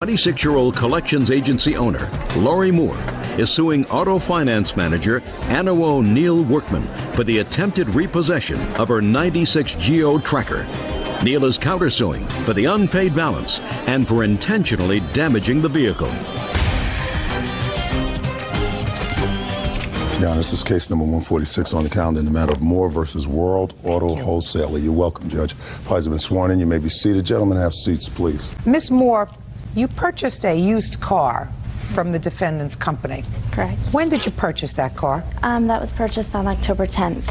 26-year-old collections agency owner, Lori Moore, is suing auto finance manager Anna O'Neill Workman for the attempted repossession of her 96 Geo tracker. Neil is countersuing for the unpaid balance and for intentionally damaging the vehicle. Now, this is case number 146 on the calendar in the matter of Moore versus World Auto Wholesaler. You're welcome, Judge. Parties have been sworn in. You may be seated. Gentlemen, have seats, please. Ms. Moore, you purchased a used car from the defendant's company. Correct. When did you purchase that car? That was purchased on October 10th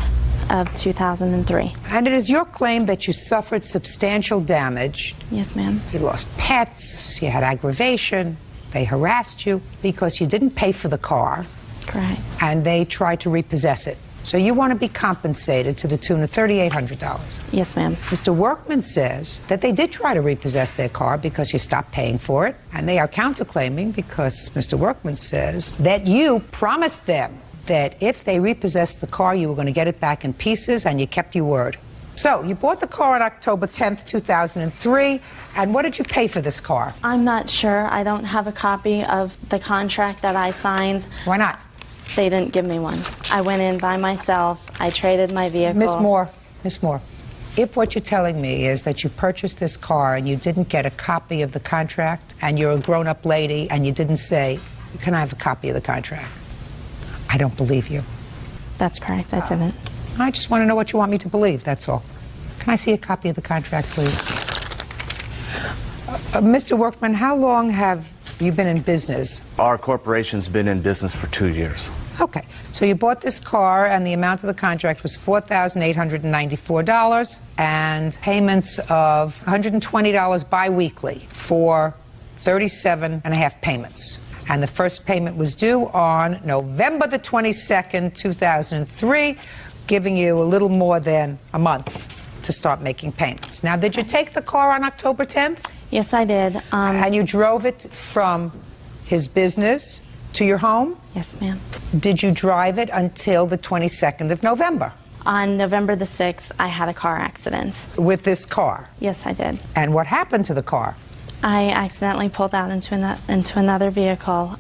of 2003. And it is your claim that you suffered substantial damage. Yes, ma'am. You lost pets, you had aggravation, they harassed you because you didn't pay for the car. Correct. And they tried to repossess it. So you want to be compensated to the tune of $3,800. Yes, ma'am. Mr. Workman says that they did try to repossess their car because you stopped paying for it. And they are counterclaiming because Mr. Workman says that you promised them that if they repossessed the car, you were going to get it back in pieces, and you kept your word. So you bought the car on October 10th, 2003. And what did you pay for this car? I'm not sure. I don't have a copy of the contract that I signed. Why not? They didn't give me one. I went in by myself. I traded my vehicle. Miss Moore, if what you're telling me is that you purchased this car and you didn't get a copy of the contract, and you're a grown-up lady and you didn't say, can I have a copy of the contract? I don't believe you. That's correct. I didn't. I just want to know what you want me to believe, that's all. Can I see a copy of the contract, please? Mr. Workman, how long have you been in business? Our corporation's been in business for 2 years. Okay, so you bought this car and the amount of the contract was $4,894 and payments of $120 bi-weekly for 37 and a half payments. And the first payment was due on November the 22nd, 2003, giving you a little more than a month to start making payments. Now, did you take the car on October 10th? Yes, I did. And you drove it from his business to your home? Yes, ma'am. Did you drive it until the 22nd of November? On November the 6th, I had a car accident. With this car? Yes, I did. And what happened to the car? I accidentally pulled out into another vehicle.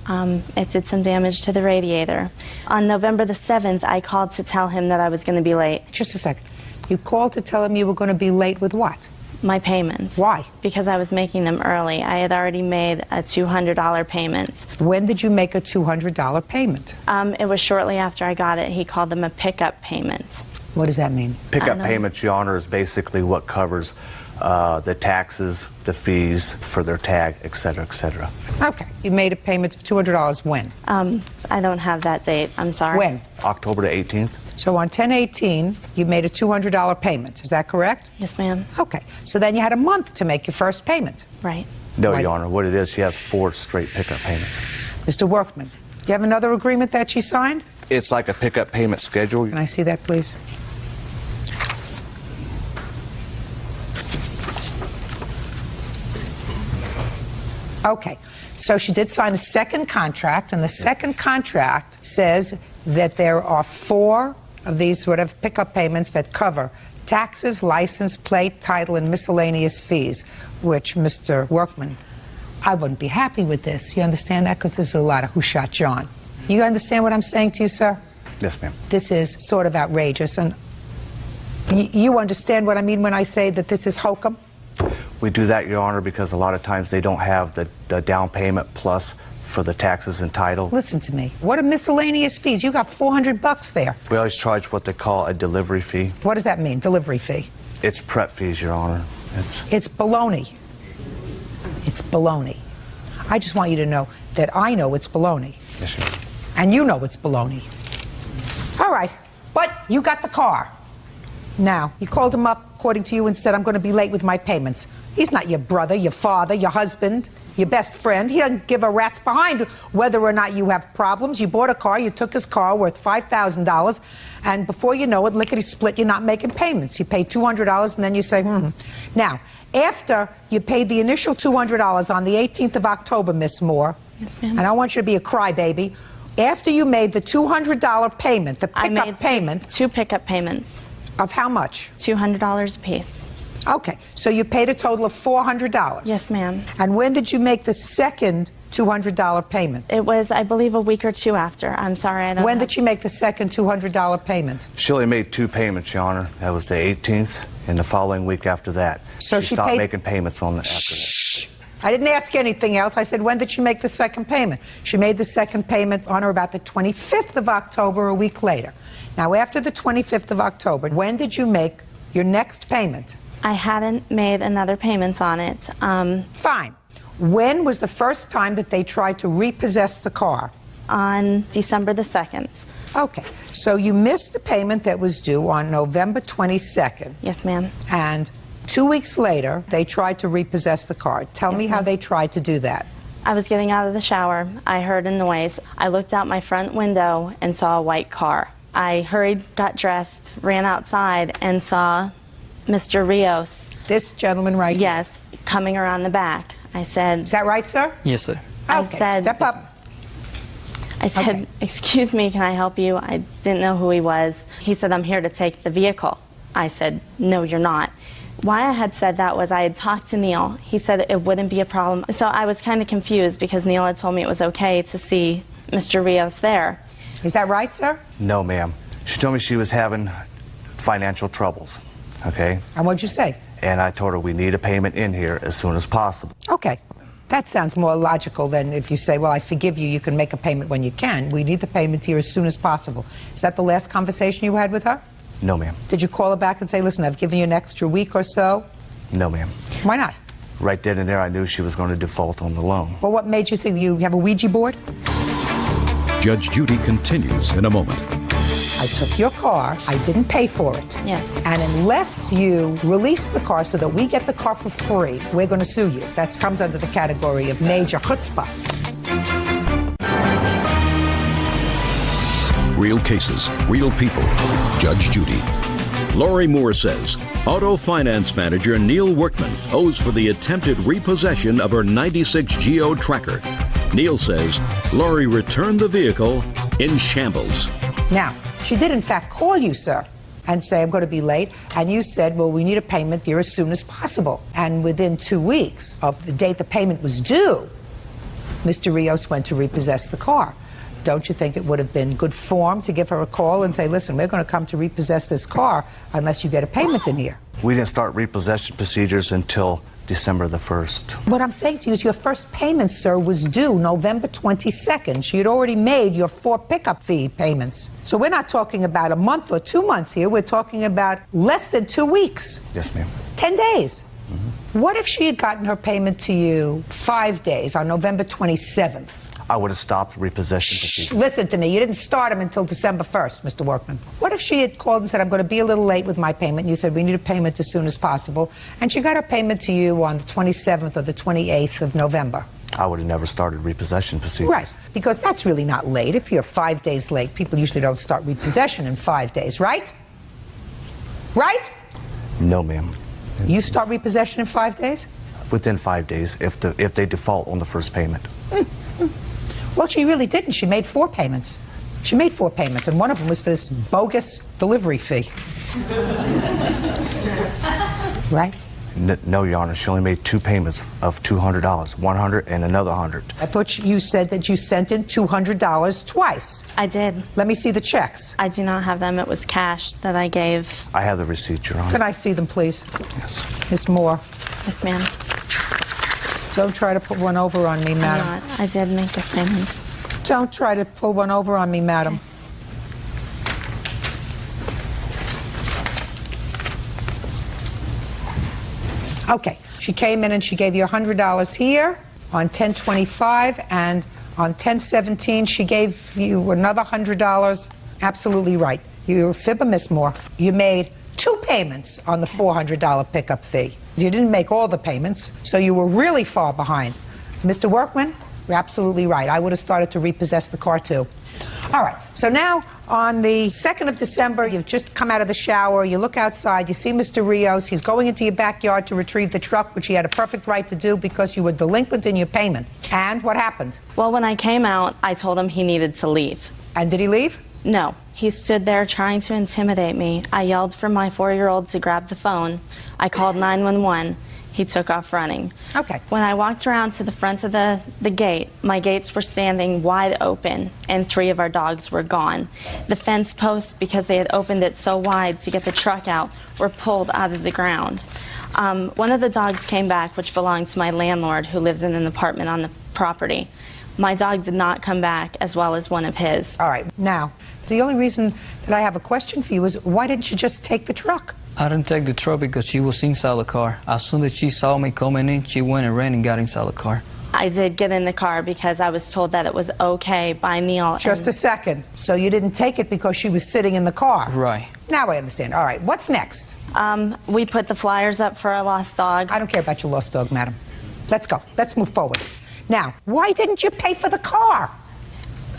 It did some damage to the radiator. On November the 7th, I called to tell him that I was going to be late. Just a second. You called to tell him you were going to be late with what? My payments. Why? Because I was making them early. I had already made a $200 payment. When did you make a $200 payment? It was shortly after I got it. He called them a pickup payment. What does that mean? Pickup payments, Your Honor, is basically what covers the taxes, the fees for their tag, et cetera, et cetera. Okay. You made a payment of $200 when? I don't have that date. I'm sorry. When? October the 18th. So on 10/18, you made a $200 payment. Is that correct? Yes, ma'am. Okay. So then you had a month to make your first payment. Right. No, Your Honor. What it is, she has 4 straight pickup payments. Mr. Workman, do you have another agreement that she signed? It's like a pickup payment schedule. Can I see that, please? Okay, so she did sign a second contract, and the second contract says that there are 4 of these sort of pickup payments that cover taxes, license plate, title, and miscellaneous fees, which, Mr. Workman, I wouldn't be happy with this. You understand that? Because there's a lot of who shot John. You understand what I'm saying to you, sir? Yes, ma'am. This is sort of outrageous, and you understand what I mean when I say that this is hokum? We do that, Your Honor, because a lot of times they don't have the down payment plus for the taxes and title. Listen to me. What are miscellaneous fees? You got $400 there. We always charge what they call a delivery fee. What does that mean, delivery fee? It's prep fees, Your Honor. It's baloney. It's baloney. I just want you to know that I know it's baloney. Yes, Your Honor. And you know it's baloney. All right, but you got the car. Now, you called him up, according to you, and said, I'm going to be late with my payments. He's not your brother, your father, your husband, your best friend. He doesn't give a rat's behind whether or not you have problems. You bought a car, you took his car worth $5,000, and before you know it, lickety-split, you're not making payments. You pay $200, and then you say, Now, after you paid the initial $200 on the 18th of October, Miss Moore, yes, ma'am. And I want you to be a crybaby, after you made the $200 payment, the pickup payment... 2 pickup payments. Of how much? $200 a piece. Okay, so you paid a total of $400. Yes, ma'am. And when did you make the second $200 payment? It was, I believe, a week or two after. I'm sorry, I don't When have... did she make the second $200 payment? She only made 2 payments, Your Honor. That was the 18th and the following week after that. So she stopped paid- making payments on the after that. I didn't ask you anything else. I said, when did she make the second payment? She made the second payment on or about the 25th of October, a week later. Now, after the 25th of October, when did you make your next payment? I hadn't made another payment on it. Fine. When was the first time that they tried to repossess the car? On December the 2nd. Okay. So you missed the payment that was due on November 22nd. Yes, ma'am. And 2 weeks later, they tried to repossess the car. Tell me how they tried to do that. I was getting out of the shower. I heard a noise. I looked out my front window and saw a white car. I hurried, got dressed, ran outside, and saw Mr. Rios. This gentleman right here. Yes, coming around the back. I said... Is that right, sir? Yes, sir. Okay, step up. I said, Okay. excuse me, can I help you? I didn't know who he was. He said, I'm here to take the vehicle. I said, no, you're not. Why I had said that was I had talked to Neil. He said it wouldn't be a problem. So I was kind of confused because Neil had told me it was okay to see Mr. Rios there. Is that right, sir? No, ma'am. She told me she was having financial troubles, okay? And what'd you say? And I told her we need a payment in here as soon as possible. Okay. That sounds more logical than if you say, well, I forgive you, you can make a payment when you can. We need the payment here as soon as possible. Is that the last conversation you had with her? No, ma'am. Did you call her back and say, listen, I've given you an extra week or so? No, ma'am. Why not? Right then and there, I knew she was going to default on the loan. Well, what made you think you have a Ouija board? Judge Judy continues in a moment. I took your car. I didn't pay for it. Yes. And unless you release the car so that we get the car for free, we're going to sue you. That comes under the category of major chutzpah. Real cases, real people. Judge Judy. Lori Moore says auto finance manager Neil Workman owes for the attempted repossession of her 96 Geo Tracker. Neil says Lori returned the vehicle in shambles. Now, she did in fact call you, sir, and say, I'm going to be late. And you said, well, we need a payment here as soon as possible. And within 2 weeks of the date the payment was due, Mr. Rios went to repossess the car. Don't you think it would have been good form to give her a call and say, listen, we're going to come to repossess this car unless you get a payment in here? We didn't start repossession procedures until December the 1st. What I'm saying to you is your first payment, sir, was due November 22nd. She had already made your 4 pickup fee payments. So we're not talking about a month or 2 months here. We're talking about less than 2 weeks. Yes, ma'am. 10 days. What if she had gotten her payment to you 5 days on November 27th? I would have stopped repossession procedures. Listen to me. You didn't start them until December 1st, Mr. Workman. What if she had called and said, I'm going to be a little late with my payment, and you said, we need a payment as soon as possible, and she got her payment to you on the 27th or the 28th of November? I would have never started repossession procedures. Right, because that's really not late. If you're 5 days late, people usually don't start repossession in 5 days, right? Right? No, ma'am. You start repossession in 5 days? Within 5 days, if they default on the first payment. Well, she really didn't. She made 4 payments. She made 4 payments, and one of them was for this bogus delivery fee. Right? No, Your Honor. She only made 2 payments of $200, $100 and another $100. I thought you said that you sent in $200 twice. I did. Let me see the checks. I do not have them. It was cash that I gave. I have the receipt, Your Honor. Can I see them, please? Yes. Miss Moore, Yes, ma'am. don't try to put one over on me, I'm madam. not. I did make those payments. Don't try to pull one over on me, madam. Okay, she came in and she gave you $100 here on 10/25, and on 10/17 she gave you another $100. Absolutely right. You're a fibber, Miss Moore. You made 2 payments on the $400 pickup fee. You didn't make all the payments, so you were really far behind. Mr. Workman, you're absolutely right. I would have started to repossess the car too. All right, so now on the 2nd of December, you've just come out of the shower, you look outside, you see Mr. Rios, he's going into your backyard to retrieve the truck, which he had a perfect right to do because you were delinquent in your payment. And what happened? Well, when I came out, I told him he needed to leave. And did he leave? No. He stood there trying to intimidate me. I yelled for my 4-year-old to grab the phone. I called 911. He took off running. Okay. When I walked around to the front of the gate, my gates were standing wide open, and 3 of our dogs were gone. The fence posts, because they had opened it so wide to get the truck out, were pulled out of the ground. One of the dogs came back, which belonged to my landlord, who lives in an apartment on the property. My dog did not come back, as well as one of his. All right. Now, the only reason that I have a question for you is, why didn't you just take the truck? I didn't take the truck because she was inside the car. As soon as she saw me coming in, she went and ran and got inside the car. I did get in the car because I was told that it was okay by Neil. Just a second. So you didn't take it because she was sitting in the car? Right. Now I understand. All right. What's next? We put the flyers up for a lost dog. I don't care about your lost dog, madam. Let's go. Let's move forward. Now, why didn't you pay for the car?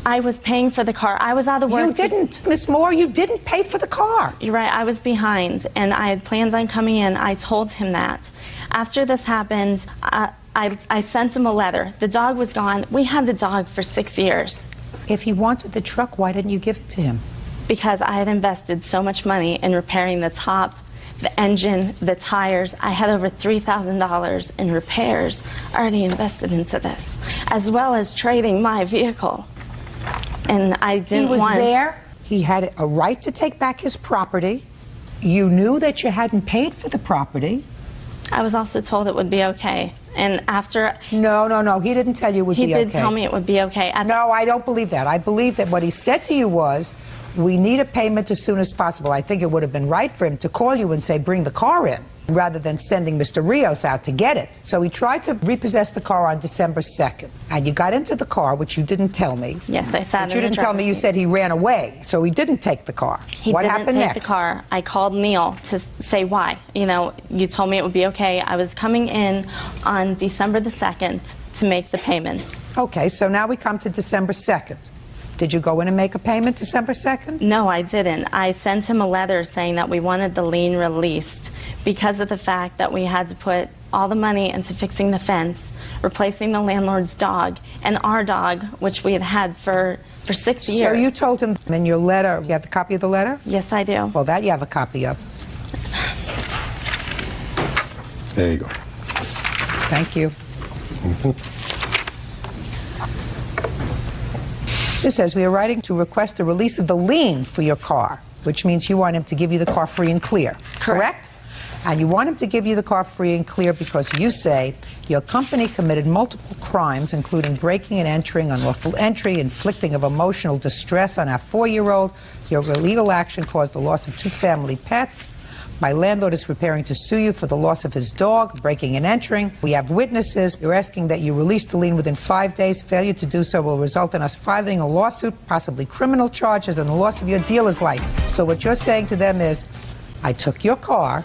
I was paying for the car. I was out of work. You didn't, Miss Moore. You didn't pay for the car. You're right. I was behind, and I had plans on coming in. I told him that. After this happened, I sent him a letter. The dog was gone. We had the dog for 6 years. If he wanted the truck, why didn't you give it to him? Because I had invested so much money in repairing the top, the engine, the tires. I had over $3,000 in repairs already invested into this, as well as trading my vehicle. And I didn't want... He was there. He had a right to take back his property. You knew that you hadn't paid for the property. I was also told it would be okay. And after... No. He didn't tell you it would be okay. He did tell me it would be okay. No, I don't believe that. I believe that what he said to you was, we need a payment as soon as possible. I think it would have been right for him to call you and say, bring the car in, rather than sending Mr. Rios out to get it. So he tried to repossess the car on December 2nd. And you got into the car, which you didn't tell me. Yes, I sat in the But you didn't tell me. You said he ran away. So he didn't take the car. What happened next? He didn't take the car. I called Neil to say why. You know, you told me it would be okay. I was coming in on December the 2nd to make the payment. Okay, so now we come to December 2nd. Did you go in and make a payment December 2nd? No, I didn't. I sent him a letter saying that we wanted the lien released because of the fact that we had to put all the money into fixing the fence, replacing the landlord's dog, and our dog, which we had had for 6 years. So you told him in your letter, you have the copy of the letter? Yes, I do. Well, that you have a copy of. There you go. Thank you. This says, we are writing to request the release of the lien for your car, which means you want him to give you the car free and clear. Correct? And you want him to give you the car free and clear because you say your company committed multiple crimes, including breaking and entering, unlawful entry, inflicting of emotional distress on our 4-year-old. Your illegal action caused the loss of 2 family pets. My landlord is preparing to sue you for the loss of his dog, breaking and entering. We have witnesses. You're asking that you release the lien within 5 days. Failure to do so will result in us filing a lawsuit, possibly criminal charges, and the loss of your dealer's license. So what you're saying to them is, I took your car.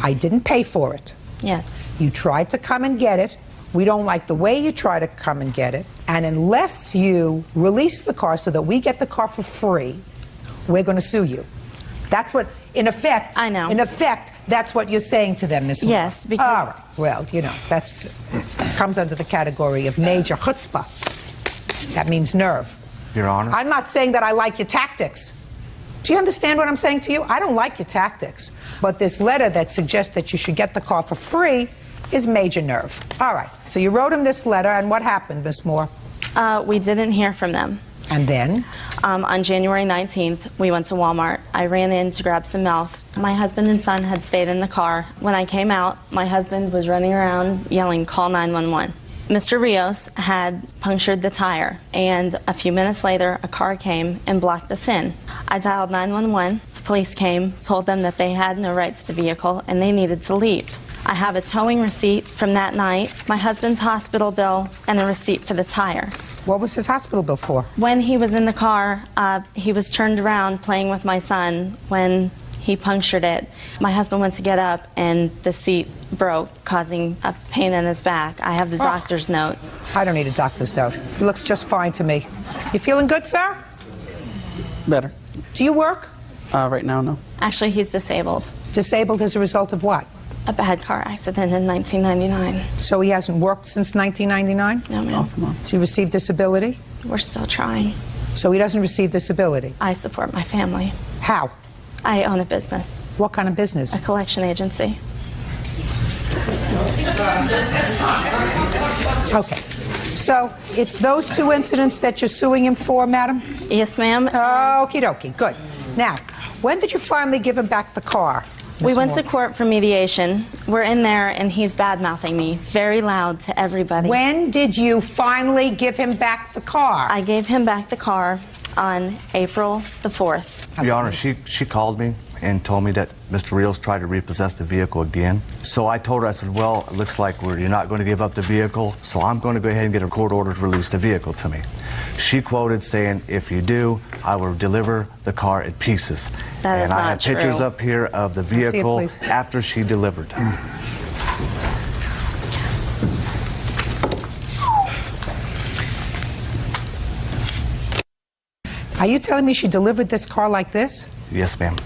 I didn't pay for it. Yes. You tried to come and get it. We don't like the way you try to come and get it. And unless you release the car so that we get the car for free, we're going to sue you. That's what, in effect, I know. In effect, that's what you're saying to them, Ms. Moore. Yes, because... All right. Well, you know, that's comes under the category of major chutzpah. That means nerve. Your Honor? I'm not saying that I like your tactics. Do you understand what I'm saying to you? I don't like your tactics. But this letter that suggests that you should get the car for free is major nerve. All right. So you wrote him this letter, and what happened, Ms. Moore? We didn't hear from them. And then? On January 19th, we went to Walmart. I ran in to grab some milk. My husband and son had stayed in the car. When I came out, my husband was running around yelling, call 911. Mr. Rios had punctured the tire, and a few minutes later, a car came and blocked us in. I dialed 911. The police came, told them that they had no right to the vehicle, and they needed to leave. I have a towing receipt from that night, my husband's hospital bill, and a receipt for the tire. What was his hospital bill for? When he was in the car, he was turned around playing with my son when he punctured it. My husband went to get up, and the seat broke, causing a pain in his back. I have the doctor's notes. I don't need a doctor's note. He looks just fine to me. You feeling good, sir? Better. Do you work? Right now, no. Actually, he's disabled. Disabled as a result of what? A bad car accident in 1999. So he hasn't worked since 1999? No, ma'am. Does he receive disability? We're still trying. So he doesn't receive disability. I support my family. How? I own a business, What kind of business? a collection agency. Okay. So it's those two incidents that you're suing him for, madam? Yes, ma'am. Okie dokie. Good. Now, when did you finally give him back the car? We Miss went Moore? to court for mediation. We're in there, and he's bad-mouthing me very loud to everybody. When did you finally give him back the car? I gave him back the car on April the 4th. Your Honor, she called me and told me that Mr. Rios tried to repossess the vehicle again. So I told her, I said, well, it looks like you're not going to give up the vehicle, so I'm going to go ahead and get a court order to release the vehicle to me. She quoted saying, if you do, I will deliver the car in pieces. That is and I not have pictures true. up here of the see it, vehicle please. after she delivered. Are you telling me she delivered this car like this? Yes, ma'am.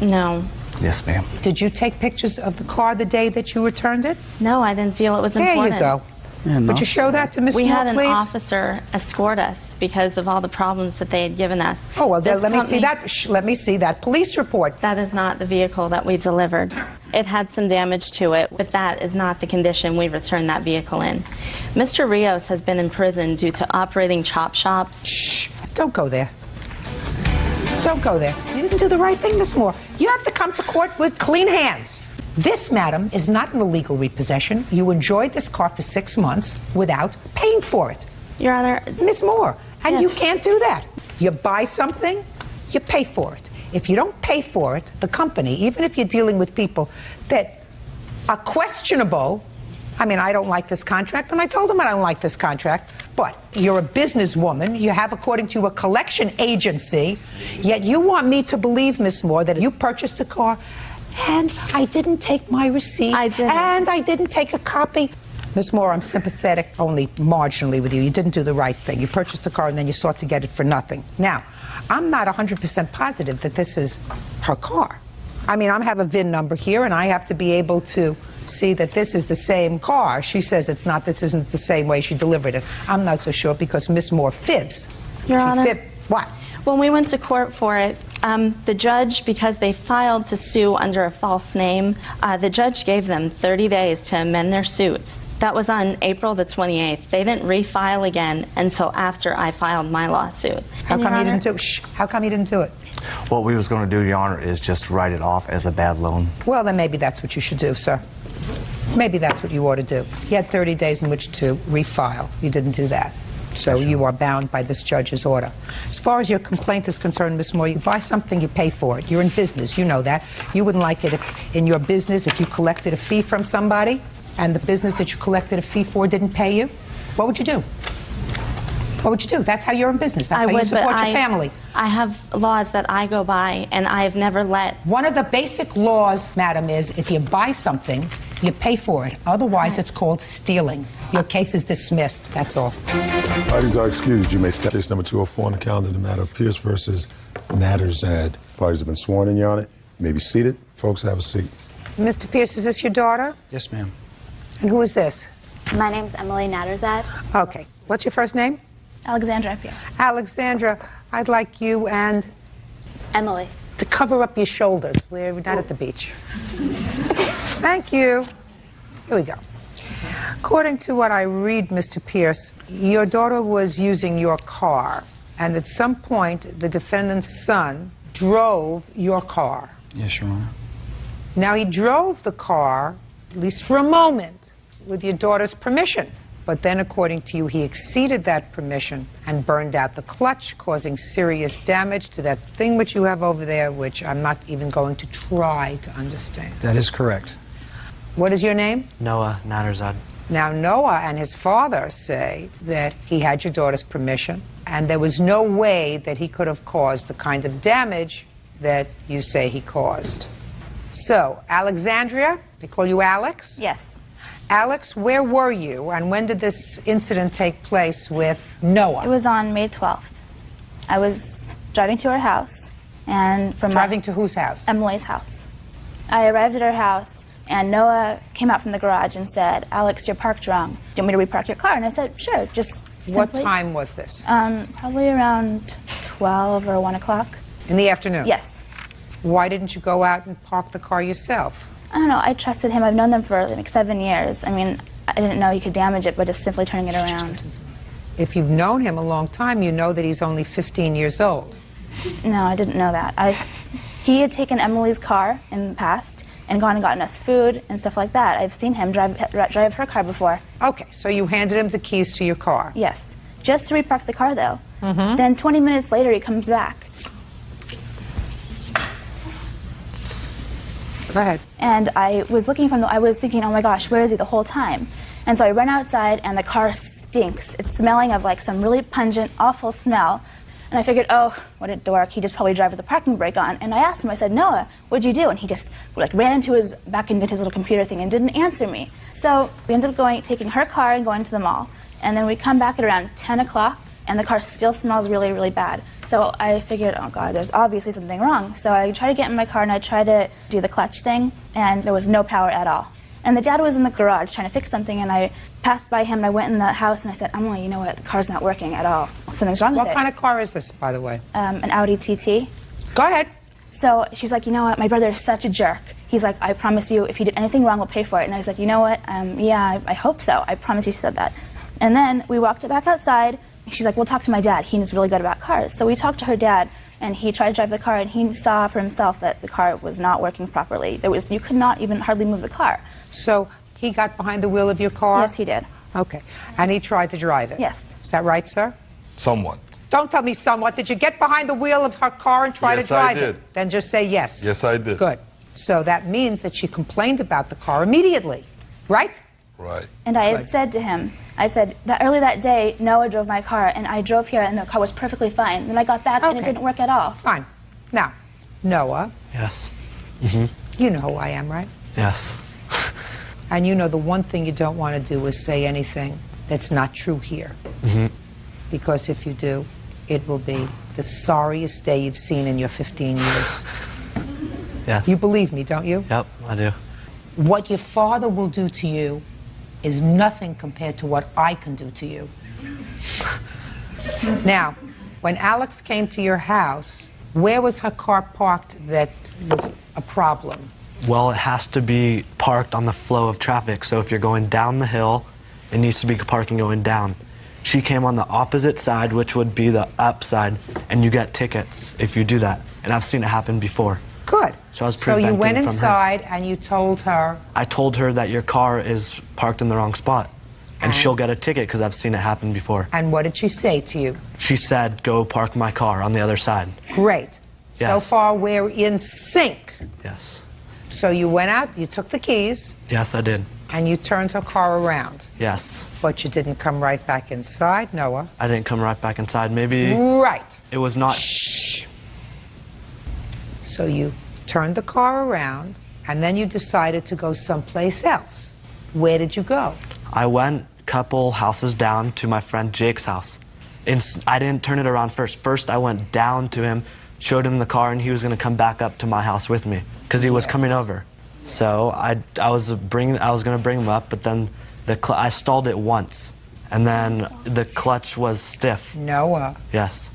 No. Yes, ma'am. Did you take pictures of the car the day that you returned it? No, I didn't feel it was There important. you go. Yeah, no. Would you show that to Miss We Moore, had an please? officer escort us because of all the problems that they had given us. Oh, well, then This let me see company- that. Let me see that police report. That is not the vehicle that we delivered. It had some damage to it, but that is not the condition we returned that vehicle in. Mr. Rios has been in prison due to operating chop shops. Shh. Don't go there. Don't go there. You didn't do the right thing, Miss Moore. You have to come to court with clean hands. This, madam, is not an illegal repossession. You enjoyed this car for 6 months without paying for it. Your Honor, Miss Moore, and Yes. you can't do that. You buy something, you pay for it. If you don't pay for it, the company, even if you're dealing with people that are questionable, I mean, I don't like this contract, and I told them I don't like this contract, but you're a businesswoman, you have, according to a collection agency, yet you want me to believe, Miss Moore, that you purchased a car, and I didn't take my receipt, I didn't. and I didn't take a copy. Miss Moore, I'm sympathetic only marginally with you. You didn't do the right thing. You purchased a car and then you sought to get it for nothing. Now, I'm not 100% positive that this is her car. I mean, I have a VIN number here and I have to be able to see that this is the same car. She says it's not, this isn't the same way she delivered it. I'm not so sure because Miss Moore fibs. Your Honor. What? when we went to court for it, the judge, because they filed to sue under a false name, the judge gave them 30 days to amend their suit. That was on April the 28th. They didn't refile again until after I filed my lawsuit. How come you didn't do it? Shh. How come you didn't do it? What we was going to do, Your Honor, is just write it off as a bad loan. Well, then maybe that's what you should do, sir. Maybe that's what you ought to do. You had 30 days in which to refile. You didn't do that. So you are bound by this judge's order. As far as your complaint is concerned, Ms. Moore, you buy something, you pay for it. You're in business. You know that. You wouldn't like it if, in your business, if you collected a fee from somebody and the business that you collected a fee for didn't pay you. What would you do? What would you do? That's how you're in business. That's how you support your family. I have laws that I go by, and I've never let... One of the basic laws, madam, is if you buy something, you pay for it. Otherwise, it's called stealing. Your case is dismissed. That's all. Parties are excused. You may step case number 204 on the calendar, the matter of Pierce versus Natterzad. Parties have been sworn in, Your Honor. You may be seated. Folks, have a seat. Mr. Pierce, is this your daughter? Yes, ma'am. And who is this? My name's Emily Natterzad. Okay. What's your first name? Alexandra Pierce. Alexandra, I'd like you and Emily. to cover up your shoulders. We're not at the beach. Thank you. Here we go. According to what I read, Mr. Pierce, your daughter was using your car, and at some point, the defendant's son drove your car. Yes, Your Honor. Now, he drove the car, at least for a moment, with your daughter's permission. But then, according to you, he exceeded that permission and burned out the clutch, causing serious damage to that thing which you have over there, which I'm not even going to try to understand. That is correct. What is your name? Noah Natterzad. Now, Noah and his father say that he had your daughter's permission, and there was no way that he could have caused the kind of damage that you say he caused. So, Alexandria, they call you Alex? Yes. Alex, where were you, and when did this incident take place with Noah? It was on May 12th. I was driving to her house, and from Driving to whose house? Emily's house. I arrived at her house, and Noah came out from the garage and said, "Alex, you're parked wrong. Do you want me to repark your car?" And I said, "Sure, just What simply." time was this? Probably around 12 or 1 o'clock. In the afternoon? Yes. Why didn't you go out and park the car yourself? I don't know. I trusted him. I've known them for like 7 years. I mean, I didn't know he could damage it by just simply turning it around. If you've known him a long time, you know that he's only 15 years old. No, I didn't know that. He had taken Emily's car in the past and gone and gotten us food and stuff like that. I've seen him drive her car before. Okay, so you handed him the keys to your car. Yes. Just to repark the car, though. Then 20 minutes later, he comes back. Go ahead. And I was thinking, oh my gosh, where is he the whole time? And so I run outside, and the car stinks. It's smelling of like some really pungent, awful smell. And I figured, oh, what a dork. He just probably drove with the parking brake on. And I asked him, I said, Noah, what'd you do? And he just like ran back into his little computer thing and didn't answer me. So we ended up taking her car and going to the mall. And then we come back at around 10 o'clock, and the car still smells really, really bad. So I figured, oh God, there's obviously something wrong. So I tried to get in my car, and I tried to do the clutch thing, and there was no power at all. And the dad was in the garage trying to fix something, and I passed by him, and I went in the house, and I said, Emily, you know what, the car's not working at all. Something's wrong with it. What kind of car is this, by the way? An Audi TT. Go ahead. So she's like, you know what, my brother is such a jerk. He's like, I promise you, if he did anything wrong, we'll pay for it. And I was like, you know what, yeah, I hope so. I promise you she said that. And then we walked it back outside. She's like, we'll talk to my dad. He's really good about cars. So we talked to her dad, and he tried to drive the car, and he saw for himself that the car was not working properly. You could not even hardly move the car. So he got behind the wheel of your car? Yes, he did. Okay. And he tried to drive it? Yes. Is that right, sir? Somewhat. Don't tell me somewhat. Did you get behind the wheel of her car and try to drive Yes, I did. it? Then just say yes. Yes, I did. Good. So that means that she complained about the car immediately, right? Right. And I had said to him, I said, that early that day, Noah drove my car, and I drove here, and the car was perfectly fine. Then I got back, and it didn't work at all. Fine. Now, Noah. Yes. You know who I am, right? Yes. And you know the one thing you don't want to do is say anything that's not true here. Because if you do, it will be the sorriest day you've seen in your 15 years. Yeah. You believe me, don't you? Yep, I do. What your father will do to you is nothing compared to what I can do to you. Now, when Alex came to your house, where was her car parked that was a problem? Well, it has to be parked on the flow of traffic. So if you're going down the hill, it needs to be parking going down. She came on the opposite side, which would be the up side, and you get tickets if you do that. And I've seen it happen before. Good. So you went inside and you told her... I told her that your car is parked in the wrong spot. And she'll get a ticket because I've seen it happen before. And what did she say to you? She said, go park my car on the other side. Great. Yes. So far, we're in sync. Yes. So you went out, you took the keys. Yes, I did. And you turned her car around. Yes. But you didn't come right back inside, Noah. I didn't come right back inside. Maybe... Right. It was not... Shh. So you turned the car around, and then you decided to go someplace else. Where did you go? I went a couple houses down to my friend Jake's house. I didn't turn it around first. First, I went down to him, showed him the car, and he was going to come back up to my house with me because he was coming over. So I was going to bring him up, but then I stalled it once, and then the clutch was stiff. Noah. Yes.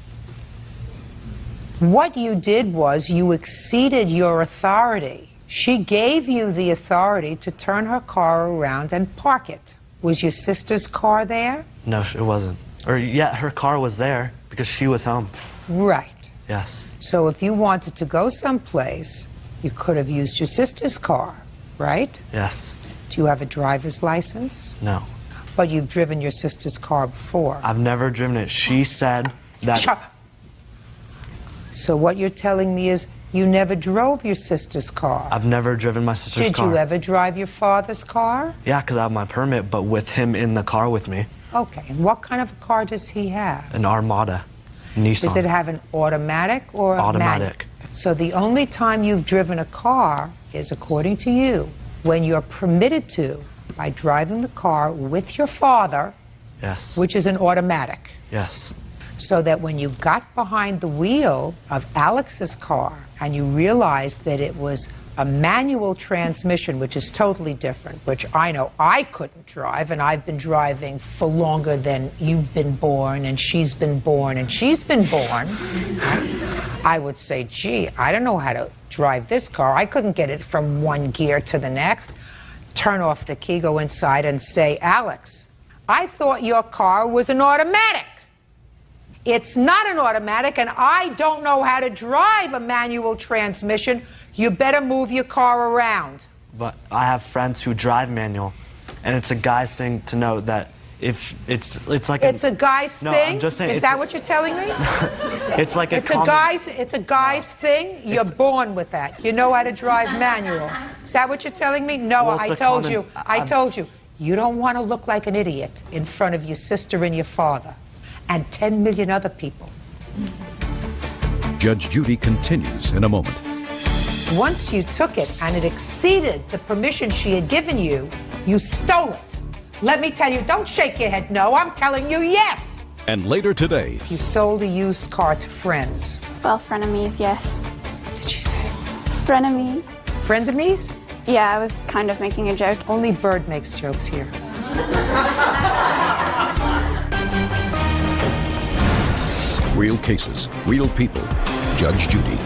What you did was you exceeded your authority. She gave you the authority to turn her car around and park it. Was your sister's car there? No, it wasn't. Or, yeah, her car was there because she was home. Right. Yes. So if you wanted to go someplace, you could have used your sister's car, right? Yes. Do you have a driver's license? No. But you've driven your sister's car before. I've never driven it. She said that... Shut up. So what you're telling me is you never drove your sister's car. I've never driven my sister's car. Did you ever drive your father's car? Yeah, because I have my permit, but with him in the car with me. Okay. And what kind of a car does he have? An Armada. Nissan. Does it have an automatic or a automatic? Manual? So the only time you've driven a car is, according to you, when you're permitted to by driving the car with your father, yes, which is an automatic. Yes. So that when you got behind the wheel of Alex's car and you realized that it was A manual transmission, which is totally different, which I know I couldn't drive, and I've been driving for longer than you've been born, and she's been born, and she's been born. I would say, gee, I don't know how to drive this car. I couldn't get it from one gear to the next. Turn off the key, go inside, and say, Alex, I thought your car was an automatic. It's not an automatic, and I don't know how to drive a manual transmission. You better move your car around. But I have friends who drive manual, and it's a guy's thing to know that if it's like it's a guy's no, thing. I'm just saying, is that what you're telling me? It's like it's a guy's thing. You're born with that. You know how to drive manual. Is that what you're telling me? No, well, I told you. You don't want to look like an idiot in front of your sister and your father and 10 million other people. Judge Judy continues in a moment. Once you took it and it exceeded the permission she had given you, you stole it. Let me tell you, don't shake your head no, I'm telling you yes. And later today, you sold a used car to friends. Well, frenemies, yes. What did she say? Frenemies. Frenemies? Yeah, I was kind of making a joke. Only Bird makes jokes here. Real cases, real people. Judge Judy.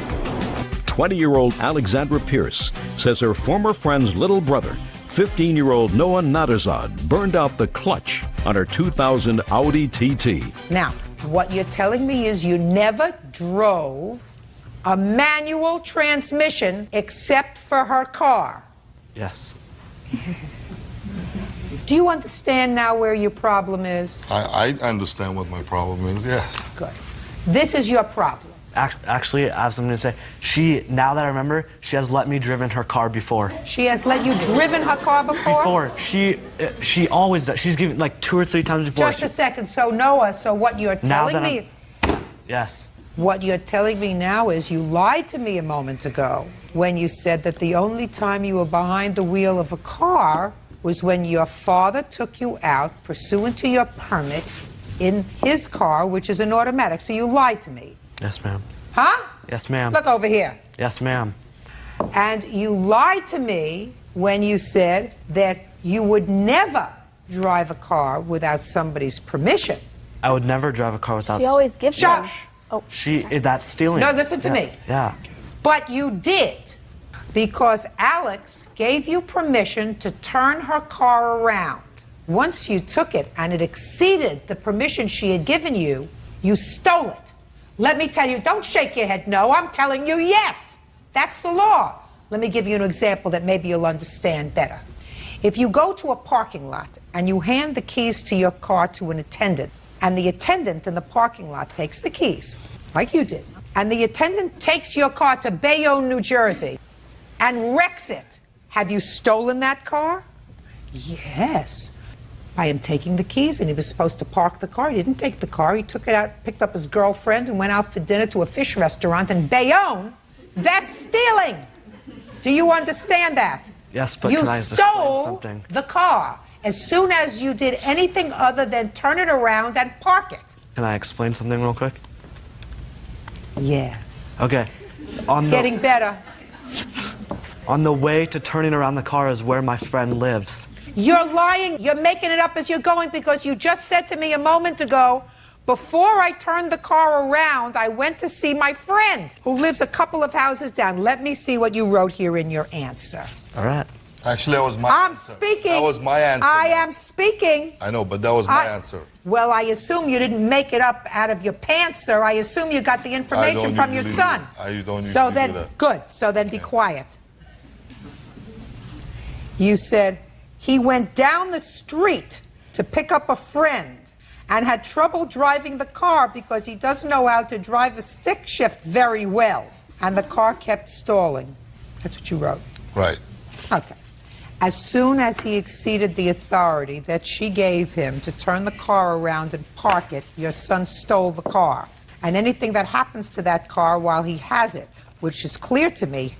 20-year-old Alexandra Pierce says her former friend's little brother, 15-year-old Noah Naderzad, burned out the clutch on her 2000 Audi TT. Now, what you're telling me is you never drove a manual transmission except for her car. Yes. Do you understand now where your problem is? I understand what my problem is, yes. Good. This is your problem. Actually, I have something to say. Now that I remember, she has let me driven her car before. She has let you driven her car before? Before. She always does. She's given like 2 or 3 times before. Just a second. So, Noah, what you're telling me... Yes. What you're telling me now is you lied to me a moment ago when you said that the only time you were behind the wheel of a car was when your father took you out pursuant to your permit in his car, which is an automatic. So you lied to me. Yes, ma'am. Huh? Yes, ma'am. Look over here. Yes, ma'am. And you lied to me when you said that you would never drive a car without somebody's permission. I would never drive a car without... She always gives them. Oh, that's stealing. No, listen to me. Yeah. But you did, because Alex gave you permission to turn her car around. Once you took it and it exceeded the permission she had given you, you stole it. Let me tell you, don't shake your head no, I'm telling you yes. That's the law. Let me give you an example that maybe you'll understand better. If you go to a parking lot and you hand the keys to your car to an attendant, and the attendant in the parking lot takes the keys, like you did, and the attendant takes your car to Bayonne, New Jersey, and wrecks it, have you stolen that car? Yes. I am taking the keys, and he was supposed to park the car. He didn't take the car. He took it out, picked up his girlfriend, and went out for dinner to a fish restaurant in Bayonne. That's stealing. Do you understand that? Yes, but you can I explain stole something? The car as soon as you did anything other than turn it around and park it. Can I explain something real quick? Yes. Okay. It's getting better. On the way to turning around the car is where my friend lives. You're lying. You're making it up as you're going, because you just said to me a moment ago, before I turned the car around, I went to see my friend who lives a couple of houses down. Let me see what you wrote here in your answer. All right. Actually, that was my answer. I'm speaking. That was my answer. I am speaking. I know, but that was my answer. Well, I assume you didn't make it up out of your pants, sir. I assume you got the information from your son. I don't usually so then, do that. good. So then be quiet. You said he went down the street to pick up a friend and had trouble driving the car because he doesn't know how to drive a stick shift very well. And the car kept stalling. That's what you wrote. Right. Okay. As soon as he exceeded the authority that she gave him to turn the car around and park it, your son stole the car. And anything that happens to that car while he has it, which is clear to me,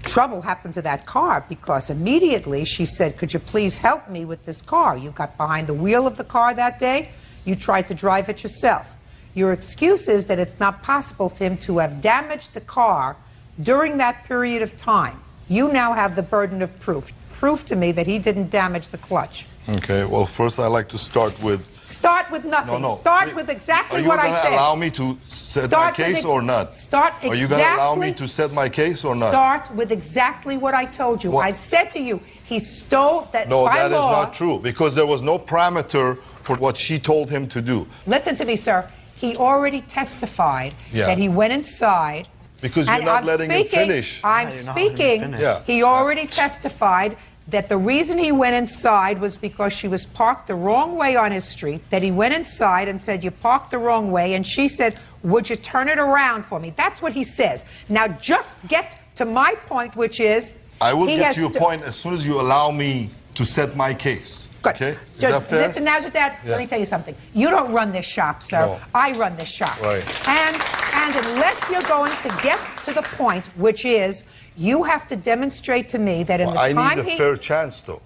trouble happened to that car, because immediately she said, could you please help me with this car? You got behind the wheel of the car that day. You tried to drive it yourself. Your excuse is that it's not possible for him to have damaged the car during that period of time. You now have the burden of proof. Prove to me that he didn't damage the clutch. Okay, well, first I'd like to start with... Start with nothing. No. Start with exactly what I said. Are you going to allow me to set my case or not? Start exactly... Are you going to allow me to set my case or not? Start with exactly what I told you. What? I've said to you, he stole that No, by that law. is not true, because there was no parameter for what she told him to do. Listen to me, sir. He already testified that he went inside... Because you're not letting him finish. I'm speaking. Yeah. He already testified that the reason he went inside was because she was parked the wrong way on his street, that he went inside and said, you parked the wrong way, and she said, would you turn it around for me? That's what he says. Now just get to my point, which is... I will get to your point as soon as you allow me to set my case. Good. Okay? Is that fair? Listen, Dad, let me tell you something. You don't run this shop, sir. No. I run this shop. Right. And unless you're going to get to the point, which is you have to demonstrate to me that in the time I need a fair chance, though.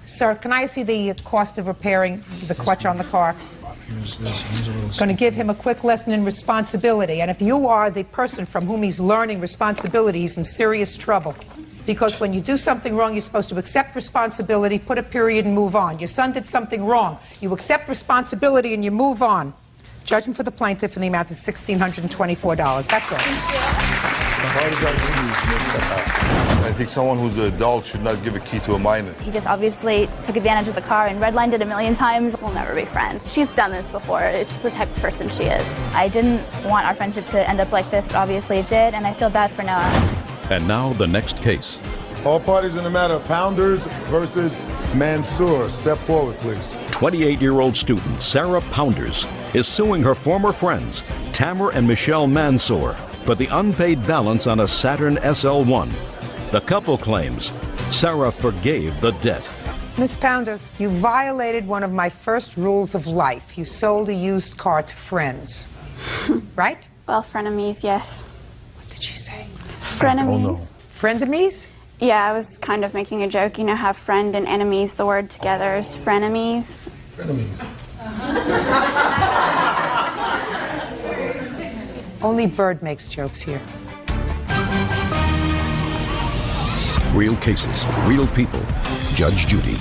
Sir, can I see the cost of repairing the clutch on the car? Going to give him a quick lesson in responsibility. And if you are the person from whom he's learning responsibility, he's in serious trouble. Because when you do something wrong, you're supposed to accept responsibility, put a period, and move on. Your son did something wrong. You accept responsibility and you move on. Judgment for the plaintiff in the amount of $1,624. That's all. I think someone who's an adult should not give a key to a minor. He just obviously took advantage of the car and redlined it a million times. We'll never be friends. She's done this before. It's just the type of person she is. I didn't want our friendship to end up like this, but obviously it did, and I feel bad for Noah. And now the next case. All parties in the matter, Pounders versus Mansour. Step forward, please. 28-year-old student Sarah Pounders is suing her former friends, Tamer and Michelle Mansour, for the unpaid balance on a Saturn SL1. The couple claims Sarah forgave the debt. Miss Pounders, you violated one of my first rules of life. You sold a used car to friends. Right? Well, frenemies, yes. What did she say? Frenemies. Oh, no. Frenemies? Yeah, I was kind of making a joke. You know how friend and enemies, the word together is frenemies. Frenemies. Only Bird makes jokes here. Real cases, real people. Judge Judy.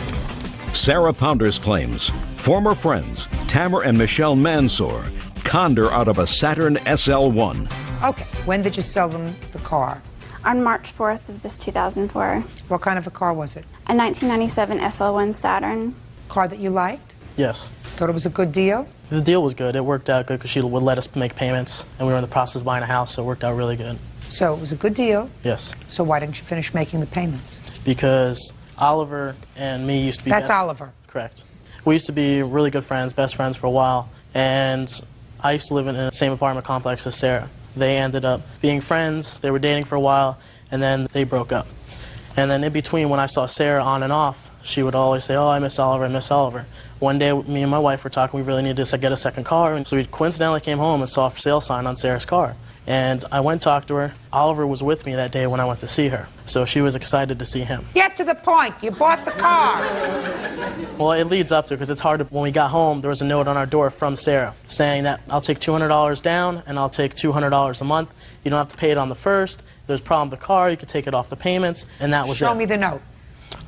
Sarah Pounders claims former friends Tamer and Michelle Mansour conned her out of a Saturn SL1. Okay, when did you sell them the car? On March 4th of this 2004. What kind of a car was it? A 1997 SL1 Saturn. Car that you liked? Yes. Thought it was a good deal? The deal was good. It worked out good because she would let us make payments, and we were in the process of buying a house, so it worked out really good. So it was a good deal? Yes. So why didn't you finish making the payments? Because Oliver and me used to be... That's Oliver. Correct. We used to be really good friends, best friends for a while, and I used to live in the same apartment complex as Sarah. They ended up being friends, they were dating for a while, and then they broke up. And then in between, when I saw Sarah on and off, she would always say, oh, I miss Oliver, I miss Oliver. One day, me and my wife were talking, we really needed to get a second car, and so we coincidentally came home and saw a for sale sign on Sarah's car. And I went and talked to her. Oliver was with me that day when I went to see her, so she was excited to see him. Get to the point. You bought the car. Well, it leads up to it because it's hard to, when we got home, there was a note on our door from Sarah saying that I'll take $200 down and I'll take $200 a month. You don't have to pay it on the first. If there's a problem with the car, you can take it off the payments, and that was it. Show me the note.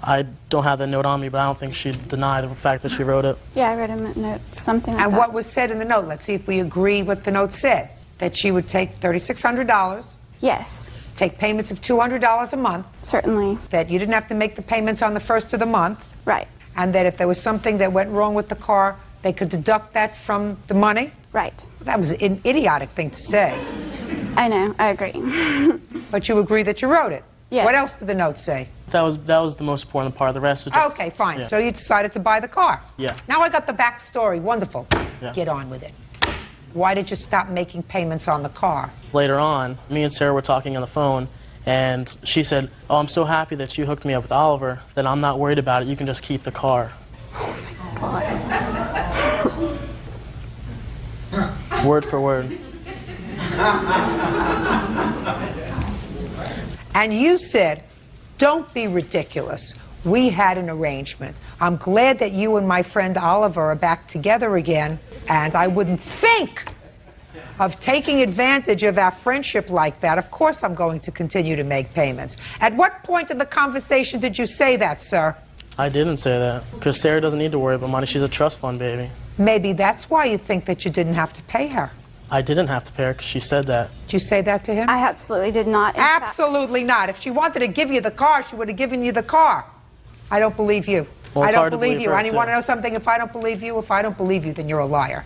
I don't have the note on me, but I don't think she'd deny the fact that she wrote it. Yeah, I read him a note, something like that. And what was said in the note? Let's see if we agree what the note said. That she would take $3,600. Yes. Take payments of $200 a month. Certainly. That you didn't have to make the payments on the first of the month. Right. And that if there was something that went wrong with the car, they could deduct that from the money. Right. That was an idiotic thing to say. I know, I agree. But you agree that you wrote it? Yes. What else did the note say? That was the most important part. The rest was just... Okay, fine. Yeah. So you decided to buy the car. Yeah. Now I got the backstory. Wonderful. Yeah. Get on with it. Why did you stop making payments on the car? Later on, me and Sarah were talking on the phone, and she said, oh, I'm so happy that you hooked me up with Oliver that I'm not worried about it. You can just keep the car. Word for word. And you said, don't be ridiculous. We had an arrangement. I'm glad that you and my friend Oliver are back together again, and I wouldn't think of taking advantage of our friendship like that, of course I'm going to continue to make payments. At what point in the conversation did you say that, sir? I didn't say that, because Sarah doesn't need to worry about money. She's a trust fund baby. Maybe that's why you think that you didn't have to pay her. I didn't have to pay her because she said that. Did you say that to him? I absolutely did not. In fact. Absolutely not. If she wanted to give you the car, she would have given you the car. I don't believe you. Well, I it's don't hard to believe believe you. her, And you too. want to know something? If I don't believe you, then you're a liar.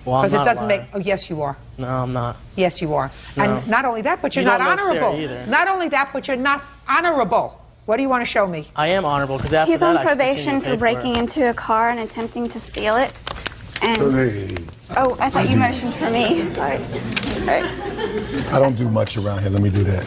Well, I'm Because it not a doesn't liar. make. Oh, yes, you are. No, I'm not. Yes, you are. No. And not only that, but you're You not don't know Sarah honorable. either. Not only that, but you're not honorable. What do you want to show me? I am honorable, because after He's that, on I continue probation to pay for breaking into a car and attempting to steal it. And Hey, oh, I thought you motioned for me. Sorry. Sorry. I don't do much around here. Let me do that.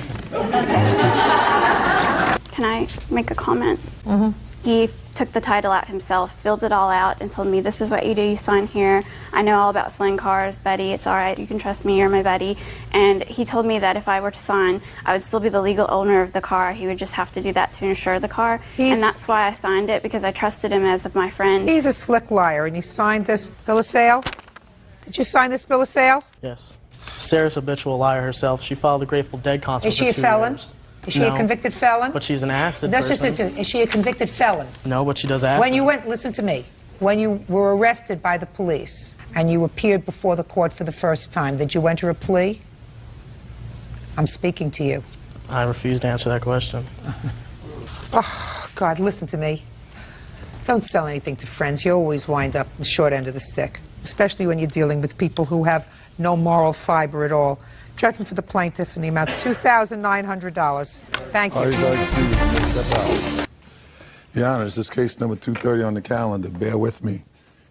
Can I make a comment? Mm-hmm. He took the title out himself, filled it all out, and told me, this is what you do, you sign here. I know all about selling cars, Betty, it's all right, you can trust me, you're my buddy. And he told me that if I were to sign, I would still be the legal owner of the car. He would just have to do that to insure the car. And that's why I signed it, because I trusted him as my friend. He's a slick liar, and you signed this bill of sale? Did you sign this bill of sale? Yes. Sarah's a habitual liar herself. She followed the Grateful Dead concert Is she for a 2 felon? years. Is she a No, convicted felon? But she's an acid That's person. is she a convicted felon? No, but she does acid. When you went, listen to me, when you were arrested by the police and you appeared before the court for the first time, did you enter a plea? I'm speaking to you. I refuse to answer that question. Oh, God, listen to me. Don't sell anything to friends. You always wind up the short end of the stick, especially when you're dealing with people who have no moral fiber at all. Judgment for the plaintiff in the amount of $2,900. Thank you. Your Honor, this is case number 230 on the calendar. Bear with me.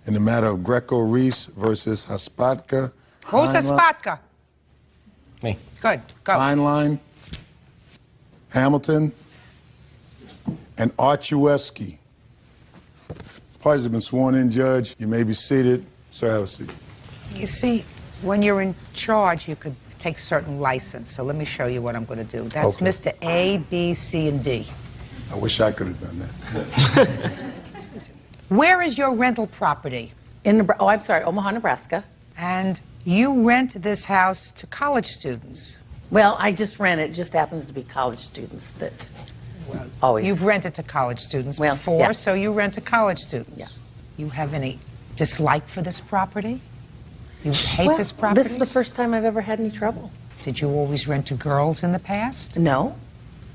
In the matter of Greco-Reese versus Haspatka. Who's Haspatka? Me. Good, go. Heinlein, Hamilton, and Archulewski. Parties have been sworn in, Judge. You may be seated. Sir, have a seat. You see, when you're in charge, you could take certain license. So let me show you what I'm going to do. That's Okay. Mr. A, B, C, and D. I wish I could have done that. Where is your rental property? Omaha, Nebraska. And you rent this house to college students. Well, I just rent it. It just happens to be college students that always. You've rented to college students Well, before, yeah. so you rent to college students. Yeah. You have any dislike for this property? You hate this property? This is the first time I've ever had any trouble. Did you always rent to girls in the past? No.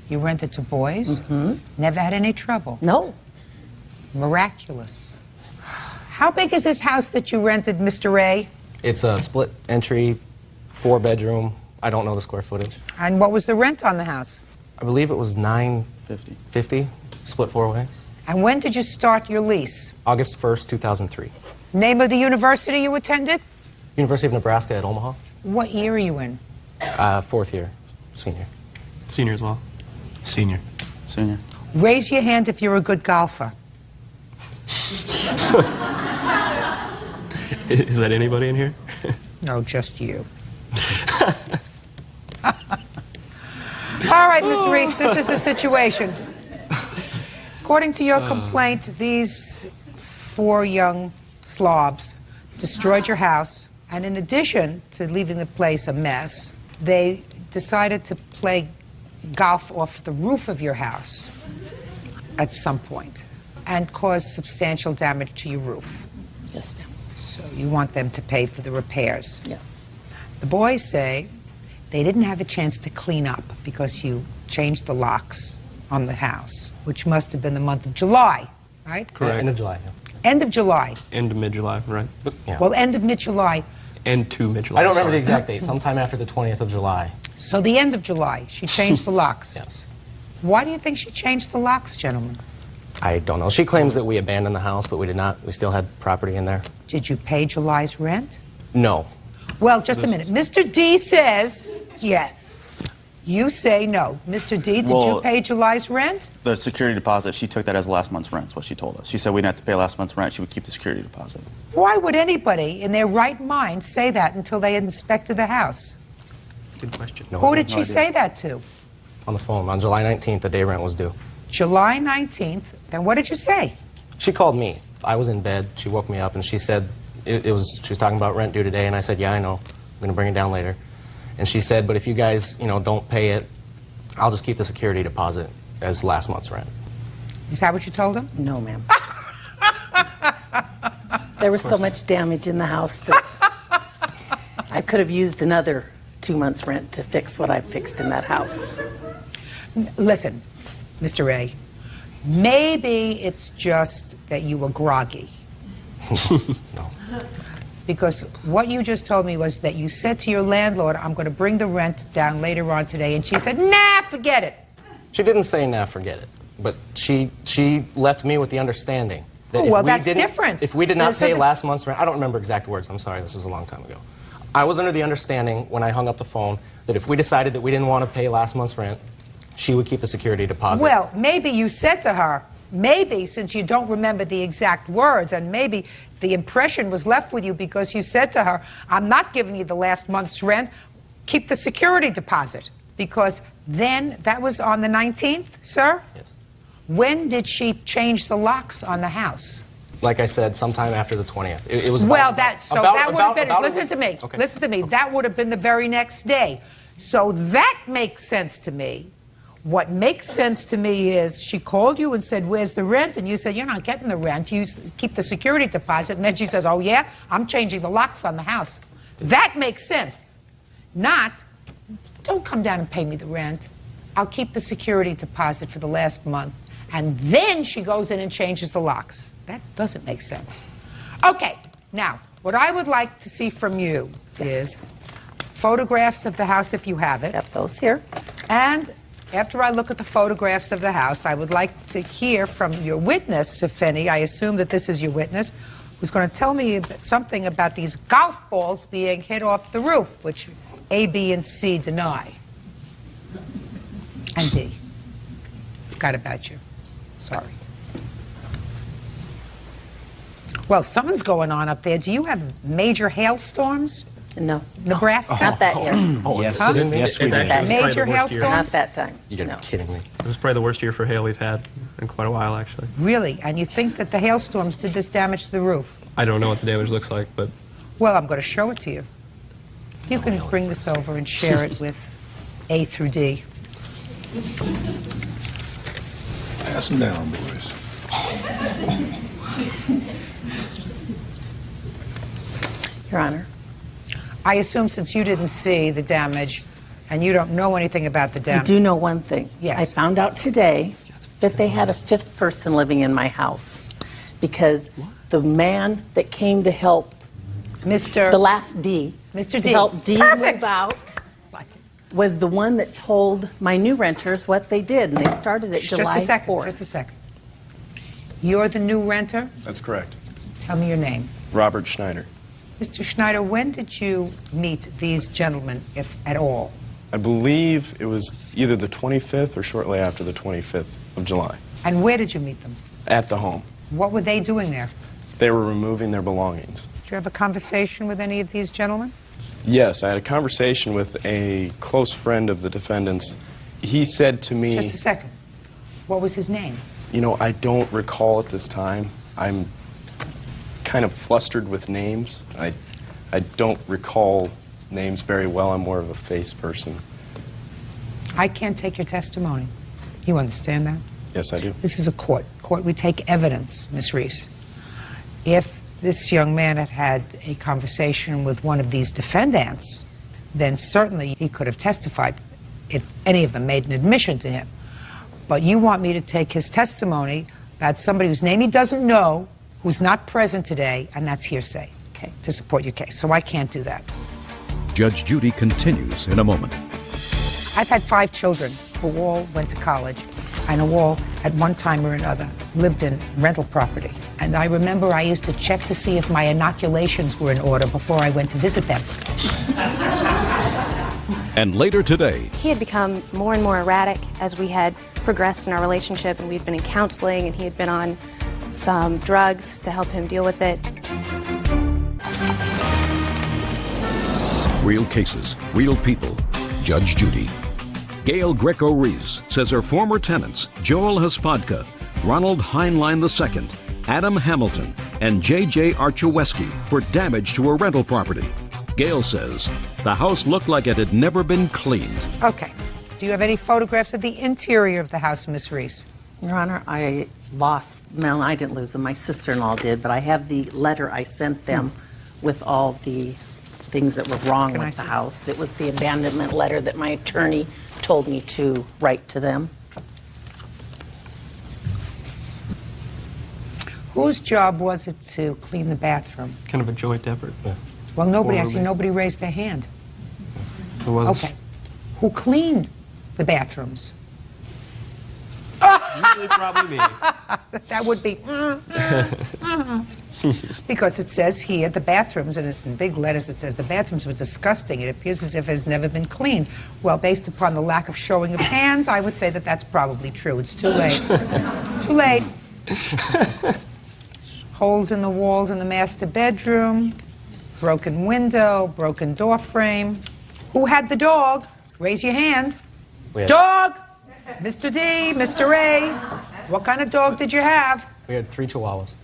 You rented to boys? Mm-hmm. Never had any trouble? No. Miraculous. How big is this house that you rented, Mr. A? It's a split entry, 4-bedroom. I don't know the square footage. And what was the rent on the house? I believe it was $950, split 4 ways. And when did you start your lease? August 1st, 2003. Name of the university you attended? University of Nebraska at Omaha. What year are you in? 4th year, senior. Senior as well. Senior. Senior. Raise your hand if you're a good golfer. Is that anybody in here? No, just you. All right, Ms. Reese, this is the situation. According to your complaint, these 4 young slobs destroyed your house, and in addition to leaving the place a mess, they decided to play golf off the roof of your house at some point and cause substantial damage to your roof. Yes, ma'am. So you want them to pay for the repairs. Yes. The boys say they didn't have a chance to clean up because you changed the locks on the house, which must have been the month of July, right? Correct. End of July, yeah. End of July. End of mid-July, right? But Yeah. Well, end of mid-July. end to mid-July. I don't remember the sorry. exact date. Sometime after the 20th of July. So the end of July, she changed the locks. Yes. Why do you think she changed the locks, gentlemen? I don't know. She claims that we abandoned the house, but we did not. We still had property in there. Did you pay July's rent? No. Well, just a minute. Mr. D says yes. You say no. Mr. D, did you Well, pay July's rent? The security deposit, she took that as last month's rent, is what she told us. She said we didn't have to pay last month's rent, she would keep the security deposit. Why would anybody in their right mind say that until they inspected the house? Good question. No, Who did she no say idea. that to? On the phone. On July 19th, the day rent was due. July 19th. Then what did you say? She called me. I was in bed. She woke me up and she said she was talking about rent due today, and I said, yeah, I know. I'm going to bring it down later. And she said, but if you guys, don't pay it, I'll just keep the security deposit as last month's rent. Is that what you told him? No, ma'am. There was so much damage in the house that I could have used another 2 months' rent to fix what I fixed in that house. Listen, Mr. Ray, maybe it's just that you were groggy. No. Because what you just told me was that you said to your landlord, I'm going to bring the rent down later on today, and she said, nah, forget it. She didn't say, nah, forget it. But she left me with the understanding that that's different. If we did not pay last month's rent, I don't remember exact words, I'm sorry, this was a long time ago. I was under the understanding when I hung up the phone that if we decided that we didn't want to pay last month's rent, she would keep the security deposit. Well, maybe you said to her, maybe since you don't remember the exact words, and maybe the impression was left with you because you said to her, I'm not giving you the last month's rent, keep the security deposit. Because then, that was on the 19th, sir? Yes. When did she change the locks on the house? Like I said, sometime after the 20th. It was Well, that would have been, listen to me, Okay. listen to me, that would have been the very next day. So that makes sense to me. What makes sense to me is she called you and said, where's the rent? And you said, you're not getting the rent, you keep the security deposit. And then she says, oh yeah, I'm changing the locks on the house. That makes sense. Not, don't come down and pay me the rent. I'll keep the security deposit for the last month. And then she goes in and changes the locks. That doesn't make sense. Okay, now, what I would like to see from you is photographs of the house if you have it. Got those here. And after I look at the photographs of the house, I would like to hear from your witness, if any, I assume that this is your witness, who's going to tell me something about these golf balls being hit off the roof, which A, B, and C deny. And D. Forgot about you. Sorry. Well, something's going on up there. Do you have major hailstorms? No. Nebraska? Not that year. Yes, Huh? yes, we did. Major hailstorms? Not that time. You gotta be kidding me. It was probably the worst year for hail we've had in quite a while, actually. Really? And you think that the hailstorms did this damage to the roof? I don't know what the damage looks like, but Well, I'm going to show it to you. You can bring this over and share it with A through D. Pass them down, boys. Your Honor. I assume since you didn't see the damage and you don't know anything about the I damage. do know one thing. Yes. I found out today that they had a fifth person living in my house because the man that came to help Mr. the last D, Mr. to D. help D Perfect. move out, was the one that told my new renters what they did, and they started it July 4th. Just a second. You're the new renter? That's correct. Tell me your name. Robert Schneider. Mr. Schneider, when did you meet these gentlemen, if at all? I believe it was either the 25th or shortly after the 25th of July. And where did you meet them? At the home. What were they doing there? They were removing their belongings. Did you have a conversation with any of these gentlemen? Yes, I had a conversation with a close friend of the defendant's. He said to me... Just a second. What was his name? You know, I don't recall at this time. I'm kind of flustered with names. I don't recall names very well. I'm more of a face person. I can't take your testimony. You understand that? Yes, I do. This is a court. Court, we take evidence, Miss Reese. If this young man had had a conversation with one of these defendants, then certainly he could have testified if any of them made an admission to him. But you want me to take his testimony about somebody whose name he doesn't know, who's not present today, and that's hearsay, okay, to support your case. So I can't do that. Judge Judy continues in a moment. I've had 5 children who all went to college and who all, at one time or another, lived in rental property. And I remember I used to check to see if my inoculations were in order before I went to visit them. And later today, He had become more and more erratic as we had progressed in our relationship, and we'd been in counseling, and he had been on some drugs to help him deal with it. real cases, real people. Judge Judy. Gail Greco-Reese says her former tenants, Joel Hospodka, Ronald Heinlein II, Adam Hamilton, and J.J. Archewesky, for damage to a rental property. Gail says the house looked like it had never been cleaned. Okay. Do you have any photographs of the interior of the house, Miss Reese? Your Honor, I lost, well, I didn't lose them. My sister-in-law did, but I have the letter I sent them with all the things that were wrong with the house. It was the abandonment letter that my attorney told me to write to them. Whose job was it to clean the bathroom? Kind of a joint effort. Well, nobody, I Four see roommates. nobody raised their hand. Who was Okay. Who cleaned the bathrooms? Usually probably me. That would be... Because it says here, the bathrooms, and in big letters it says, the bathrooms were disgusting. It appears as if it has never been cleaned. Well, based upon the lack of showing of hands, I would say that that's probably true. It's too late. Too late. Holes in the walls in the master bedroom, broken window, broken door frame. Who had the dog? Raise your hand. Dog! Mr. D, Mr. A. What kind of dog did you have? We had 3 Chihuahuas.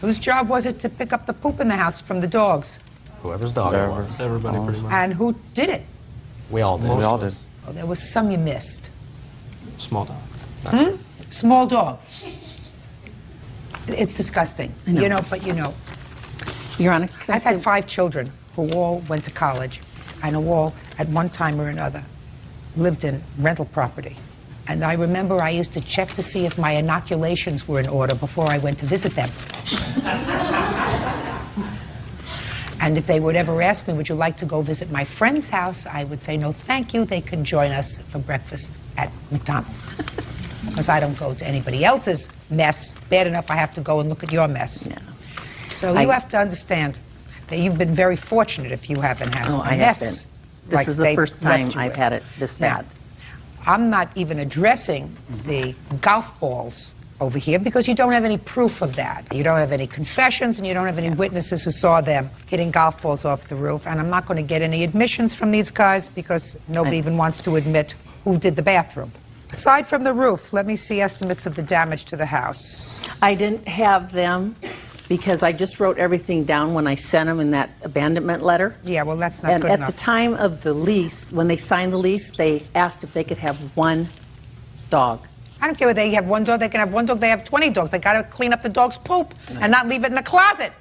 Whose job was it to pick up the poop in the house from the dogs? Whoever's dog it was. Everybody pretty much. And who did it? We all did. We all did. Oh, there was some you missed. Small dog. Small dog. It's disgusting. You know, but you know. Your Honor, I've had 5 children who all went to college and who all, at one time or another, lived in rental property. And I remember I used to check to see if my inoculations were in order before I went to visit them. And if they would ever ask me, would you like to go visit my friend's house, I would say, no, thank you. They can join us for breakfast at McDonald's. Because I don't go to anybody else's mess. Bad enough I have to go and look at your mess. Yeah. So you have to understand that you've been very fortunate if you haven't had a I have mess. been. This is the first time I've had it this bad. I'm not even addressing the golf balls over here because you don't have any proof of that. You don't have any confessions and you don't have any witnesses who saw them hitting golf balls off the roof. And I'm not going to get any admissions from these guys because nobody even wants to admit who did the bathroom. Aside from the roof, let me see estimates of the damage to the house. I didn't have them because I just wrote everything down when I sent them in that abandonment letter. Yeah, well, that's not and good at enough. the time of the lease, when they signed the lease, they asked if they could have 1 dog. I don't care whether they have 1 dog, they can have 1 dog, they have 20 dogs. They got to clean up the dog's poop and not leave it in the closet.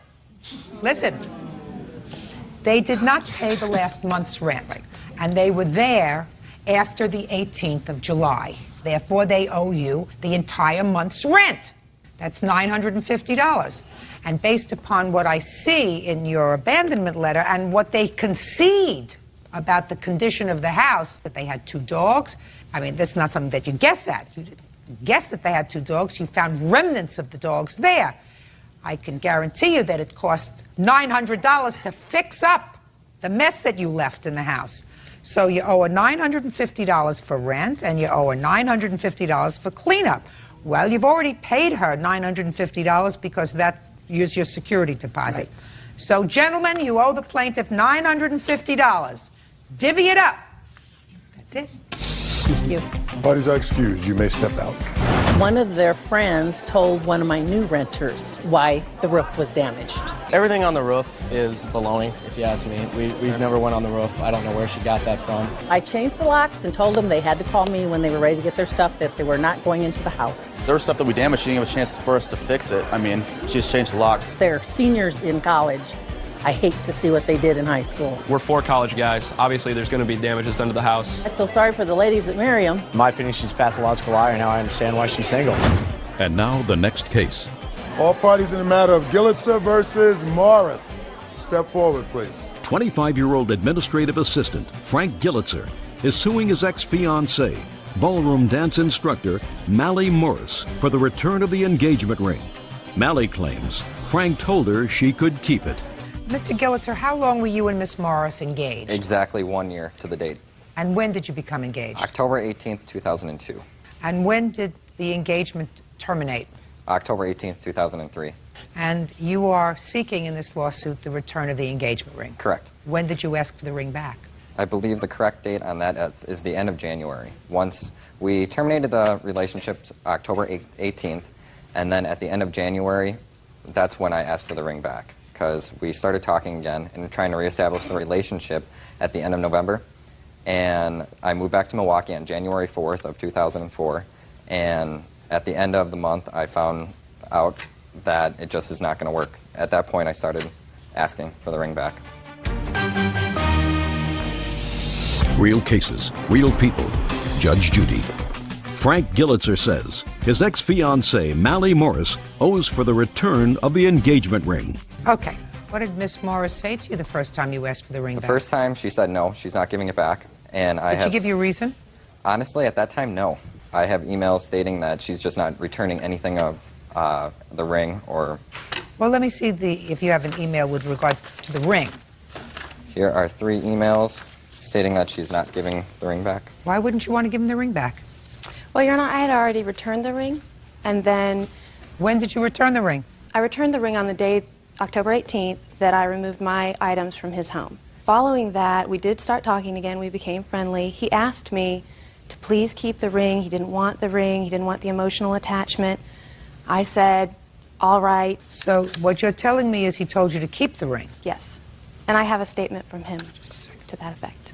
Listen, they did not pay the last month's rent. And they were there after the 18th of July. Therefore, they owe you the entire month's rent. That's $950. And based upon what I see in your abandonment letter and what they concede about the condition of the house, that they had 2 dogs, I mean, that's not something that you guess at. You guessed that they had 2 dogs. You found remnants of the dogs there. I can guarantee you that it cost $900 to fix up the mess that you left in the house. So you owe her $950 for rent and you owe her $950 for cleanup. Well, you've already paid her $950 because that is your security deposit. Right. So, gentlemen, you owe the plaintiff $950. Divvy it up. That's it. Thank you. Parties are excused. You may step out. One of their friends told one of my new renters why the roof was damaged. Everything on the roof is baloney, if you ask me. We never went on the roof. I don't know where she got that from. I changed the locks and told them they had to call me when they were ready to get their stuff, that they were not going into the house. There was stuff that we damaged. She didn't have a chance for us to fix it. I mean, she just changed the locks. They're seniors in college. I hate to see what they did in high school. We're 4 college guys. Obviously, there's going to be damages done to the house. I feel sorry for the ladies that marry him. In my opinion, she's a pathological liar. Now I understand why she's single. And now the next case. All parties in the matter of Gillitzer versus Morris. Step forward, please. 25-year-old administrative assistant Frank Gillitzer is suing his ex-fiancée, ballroom dance instructor Mally Morris, for the return of the engagement ring. Mally claims Frank told her she could keep it. Mr. Gillitzer, how long were you and Miss Morris engaged? Exactly 1 year to the date. And when did you become engaged? October 18th, 2002. And when did the engagement terminate? October 18th, 2003. And you are seeking in this lawsuit the return of the engagement ring? Correct. When did you ask for the ring back? I believe the correct date on that is the end of January. Once we terminated the relationship October 18th, and then at the end of January, that's when I asked for the ring back. because we started talking again and trying to reestablish the relationship at the end of November. And I moved back to Milwaukee on January 4th of 2004. And at the end of the month, I found out that it just is not going to work. At that point, I started asking for the ring back. Real cases, real people. Judge Judy. Frank Gillitzer says his ex-fiancée, Mally Morris, owes for the return of the engagement ring. Okay. What did Miss Morris say to you the first time you asked for the ring back? The first time, she said no, she's not giving it back. And Did she give you a reason? Honestly, at that time, no. I have emails stating that she's just not returning anything of the ring or... Well, let me see if you have an email with regard to the ring. Here are 3 emails stating that she's not giving the ring back. Why wouldn't you want to give him the ring back? Well, Your Honor, I had already returned the ring, and then... When did you return the ring? I returned the ring on the day, October 18th, that I removed my items from his home. Following that, we did start talking again. We became friendly. He asked me to please keep the ring. He didn't want the ring. He didn't want the emotional attachment. I said, all right. So what you're telling me is he told you to keep the ring? Yes. And I have a statement from him to that effect.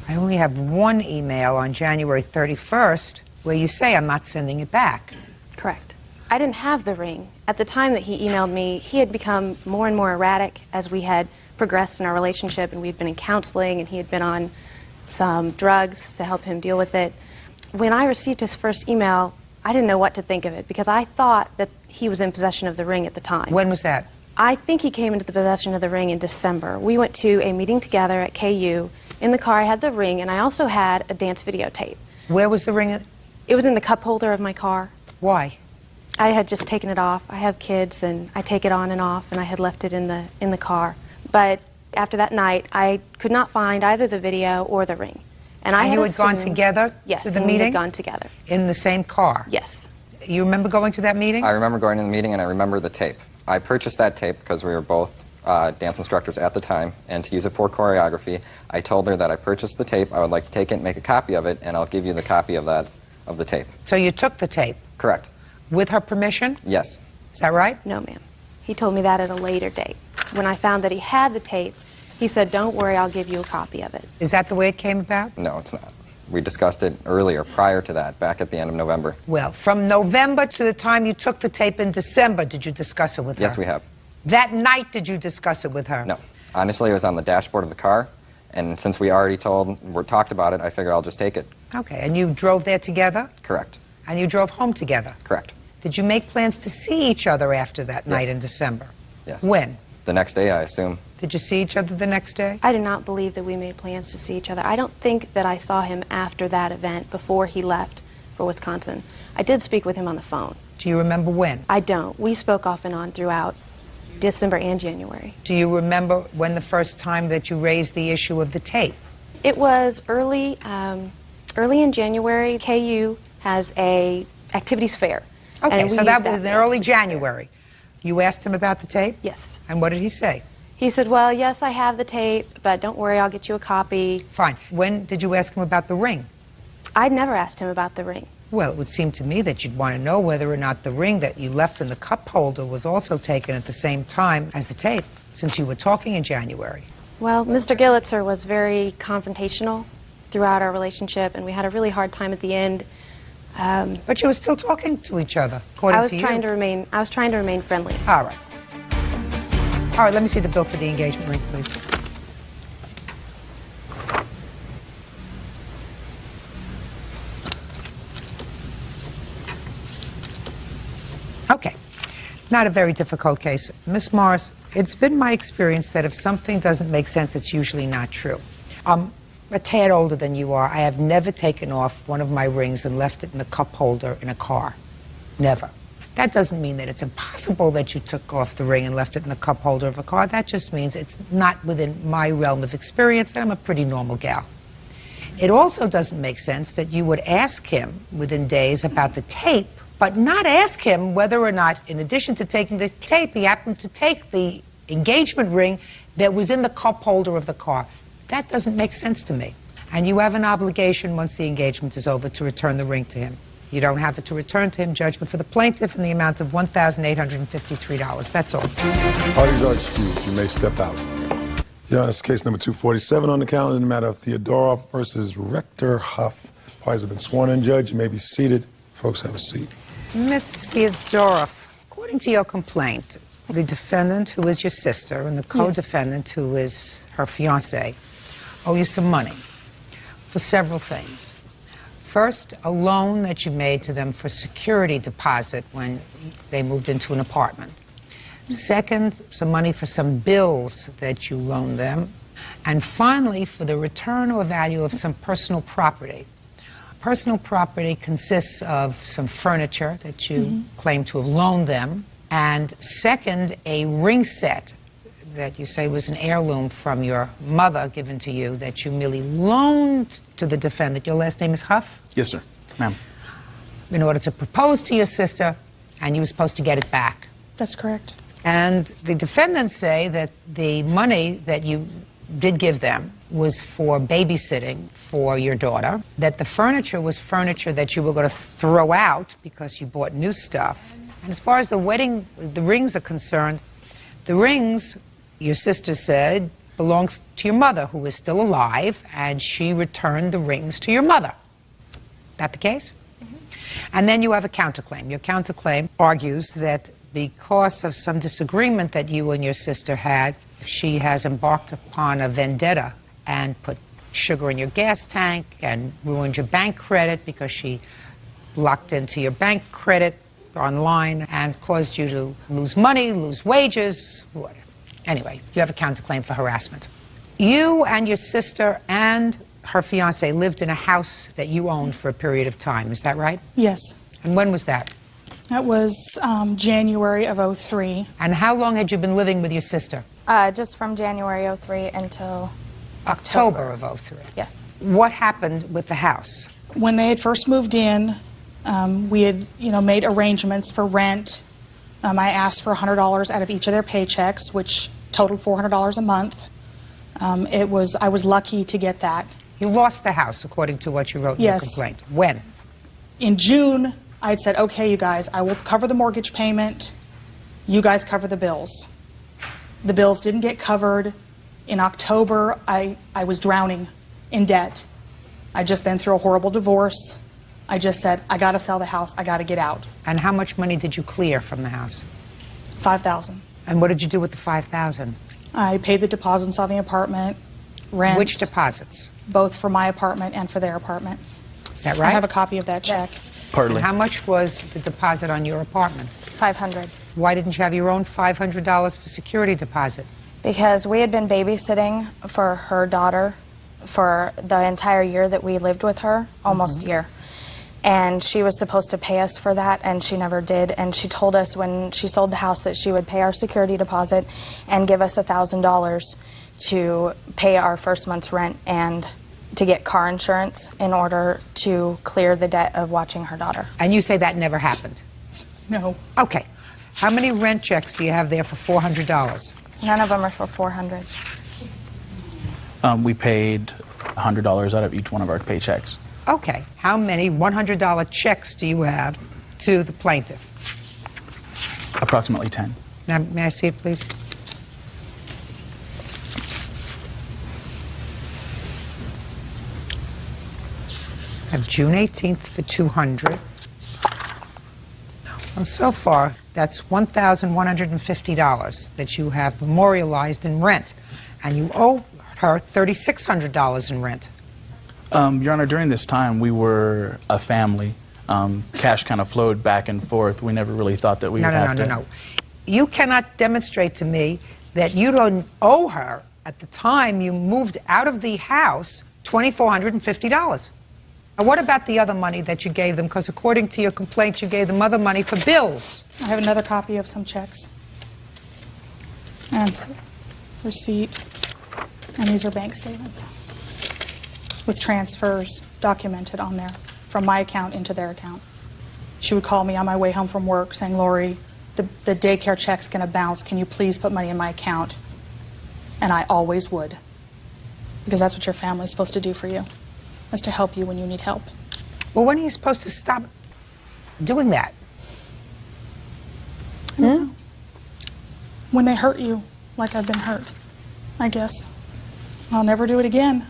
I only have one email on January 31st where you say I'm not sending it back. Correct. I didn't have the ring. At the time that he emailed me, he had become more and more erratic as we had progressed in our relationship, and we'd been in counseling, and he had been on some drugs to help him deal with it. When I received his first email, I didn't know what to think of it because I thought that he was in possession of the ring at the time. When was that? I think he came into the possession of the ring in December. We went to a meeting together at KU. In the car, I had the ring, and I also had a dance videotape. Where was the ring? It was in the cup holder of my car. Why? I had just taken it off. I have kids, and I take it on and off, and I had left it in the car. But after that night, I could not find either the video or the ring. And I you had gone together yes, to the and meeting? we had gone together. In the same car? Yes. You remember going to that meeting? I remember going to the meeting, and I remember the tape. I purchased that tape because we were both dance instructors at the time, and to use it for choreography, I told her that I purchased the tape, I would like to take it and make a copy of it, and I'll give you the copy of the tape. So you took the tape? Correct. With her permission? Yes. Is that right? No, ma'am. He told me that at a later date. When I found that he had the tape, he said, don't worry, I'll give you a copy of it. Is that the way it came about? No, it's not. We discussed it earlier, prior to that, back at the end of November. Well, from November to the time you took the tape in December, did you discuss it with her? Yes, we have. That night, did you discuss it with her? No. Honestly, it was on the dashboard of the car, and since we already talked about it, I figured I'll just take it. Okay, and you drove there together? Correct. And you drove home together? Correct. Did you make plans to see each other after that night in December? Yes. When? The next day, I assume. Did you see each other the next day? I do not believe that we made plans to see each other. I don't think that I saw him after that event, before he left for Wisconsin. I did speak with him on the phone. Do you remember when? I don't. We spoke off and on throughout December and January. Do you remember when the first time that you raised the issue of the tape? It was early in January. KU has a activities fair. Okay, so that was in early January. You asked him about the tape? Yes. And what did he say? He said, well, yes, I have the tape, but don't worry, I'll get you a copy. Fine. When did you ask him about the ring? I'd never asked him about the ring. Well, it would seem to me that you'd want to know whether or not the ring that you left in the cup holder was also taken at the same time as the tape, since you were talking in January. Well, Mr. Gillitzer was very confrontational throughout our relationship, and we had a really hard time at the end. But you were still talking to each other, according to you. I was trying to remain friendly. All right. All right, let me see the bill for the engagement ring, please. Okay. Not a very difficult case. Miss Morris, it's been my experience that if something doesn't make sense, it's usually not true. I'm a tad older than you are. I have never taken off one of my rings and left it in the cup holder in a car. Never. That doesn't mean that it's impossible that you took off the ring and left it in the cup holder of a car. That just means it's not within my realm of experience, and I'm a pretty normal gal. It also doesn't make sense that you would ask him within days about the tape, but not ask him whether or not, in addition to taking the tape, he happened to take the engagement ring that was in the cup holder of the car. That doesn't make sense to me. And you have an obligation, once the engagement is over, to return the ring to him. You don't have it to return to him. Judgment for the plaintiff in the amount of $1,853. That's all. Parties are excused. You may step out. Yeah, that's case number 247 on the calendar in the matter of Theodorov versus Rector Huff. Parties have been sworn in. Judge, you may be seated. Folks, have a seat. Mrs. Theodorov, according to your complaint, the defendant, who is your sister, and the co-defendant, who is her fiancé, owe you some money for several things. First, a loan that you made to them for security deposit when they moved into an apartment. Second, some money for some bills that you loaned them. And finally, for the return or value of some personal property. Personal property consists of some furniture that you claim to have loaned them. And second, a ring set that you say was an heirloom from your mother given to you that you merely loaned to the defendant. Your last name is Huff? Yes, sir. Ma'am. In order to propose to your sister, and you were supposed to get it back. That's correct. And the defendants say that the money that you did give them was for babysitting for your daughter, that the furniture was furniture that you were going to throw out because you bought new stuff. And as far as the rings are concerned, the rings, your sister said, belongs to your mother, who is still alive, and she returned the rings to your mother. That the case? And then you have a counterclaim. Your counterclaim argues that because of some disagreement that you and your sister had, she has embarked upon a vendetta and put sugar in your gas tank and ruined your bank credit because she locked into your bank credit online and caused you to lose money, lose wages, whatever. Anyway, you have a counterclaim for harassment. You and your sister and her fiancé lived in a house that you owned for a period of time. Is that right? Yes. And when was that? That was January of '03. And how long had you been living with your sister? Just from January '03 until October of '03. Yes. What happened with the house? When they had first moved in, we had, made arrangements for rent. I asked for $100 out of each of their paychecks, which totaled $400 a month. I was lucky to get that. You lost the house, according to what you wrote in your complaint. When? In June, I had said, okay, you guys, I will cover the mortgage payment. You guys cover the bills. The bills didn't get covered. In October, I was drowning in debt. I'd just been through a horrible divorce. I just said, I got to sell the house. I got to get out. And how much money did you clear from the house? $5,000. And what did you do with the $5,000? I paid the deposits on the apartment, rent. Which deposits? Both for my apartment and for their apartment. Is that right? I have a copy of that check. And how much was the deposit on your apartment? $500. Why didn't you have your own $500 for security deposit? Because we had been babysitting for her daughter for the entire year that we lived with her, almost a year. And she was supposed to pay us for that, and she never did. And she told us when she sold the house that she would pay our security deposit and give us $1,000 to pay our first month's rent and to get car insurance in order to clear the debt of watching her daughter. And you say that never happened? No. Okay. How many rent checks do you have there for $400? None of them are for $400. We paid $100 out of each one of our paychecks. Okay. How many $100 checks do you have to the plaintiff? Approximately 10. Now, may I see it, please? I have June 18th for $200. Well, so far, that's $1,150 that you have memorialized in rent, and you owe her $3,600 in rent. Your Honor, during this time, we were a family. Cash kind of flowed back and forth. We never really thought that we would have to... No. You cannot demonstrate to me that you don't owe her, at the time you moved out of the house, $2,450. Now, what about the other money that you gave them? Because according to your complaint, you gave them other money for bills. I have another copy of some checks. And receipt. And these are bank statements with transfers documented on there from my account into their account. She would call me on my way home from work saying, Lori, the daycare check's going to bounce. Can you please put money in my account? And I always would. Because that's what your family's supposed to do for you, is to help you when you need help. Well, when are you supposed to stop doing that? I don't know. When they hurt you like I've been hurt, I guess. I'll never do it again.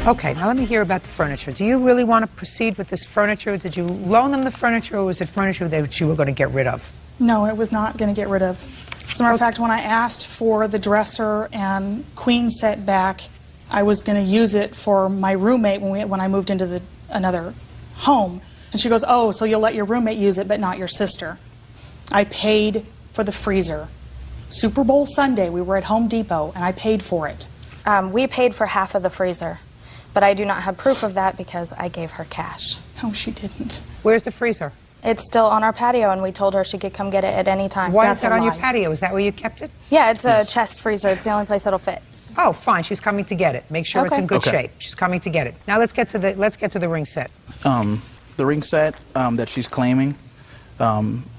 Okay, now let me hear about the furniture. Do you really want to proceed with this furniture? Did you loan them the furniture, or was it furniture that you were going to get rid of? No, it was not going to get rid of. As a matter of fact, when I asked for the dresser and queen set back, I was going to use it for my roommate when I moved into another home. And she goes, "Oh, so you'll let your roommate use it, but not your sister." I paid for the freezer. Super Bowl Sunday, we were at Home Depot, and I paid for it. We paid for half of the freezer, but I do not have proof of that because I gave her cash. No, she didn't. Where's the freezer? It's still on our patio, and we told her she could come get it at any time. Why is that on your patio? Is that where you kept it? Yeah, it's a chest freezer. It's the only place it'll fit. Oh, fine. She's coming to get it. Make sure it's in good shape. She's coming to get it. Now let's get to the ring set. The ring set that she's claiming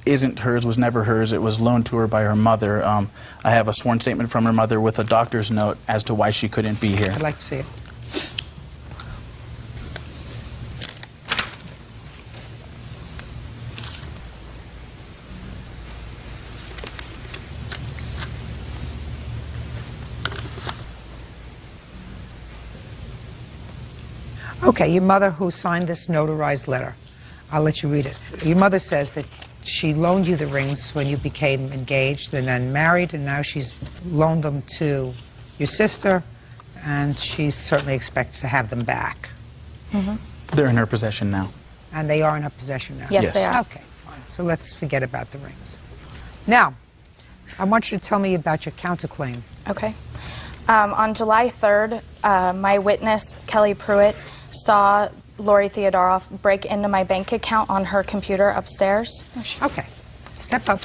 isn't hers, was never hers. It was loaned to her by her mother. I have a sworn statement from her mother with a doctor's note as to why she couldn't be here. I'd like to see it. Okay, your mother who signed this notarized letter. I'll let you read it. Your mother says that she loaned you the rings when you became engaged and then married, and now she's loaned them to your sister, and she certainly expects to have them back. Mm-hmm. They're in her possession now. And they are in her possession now? Yes, they are. Okay, fine. So let's forget about the rings. Now, I want you to tell me about your counterclaim. Okay. On July 3rd, my witness, Kelly Pruitt, saw Lori Theodoroff break into my bank account on her computer upstairs. Okay. Step up.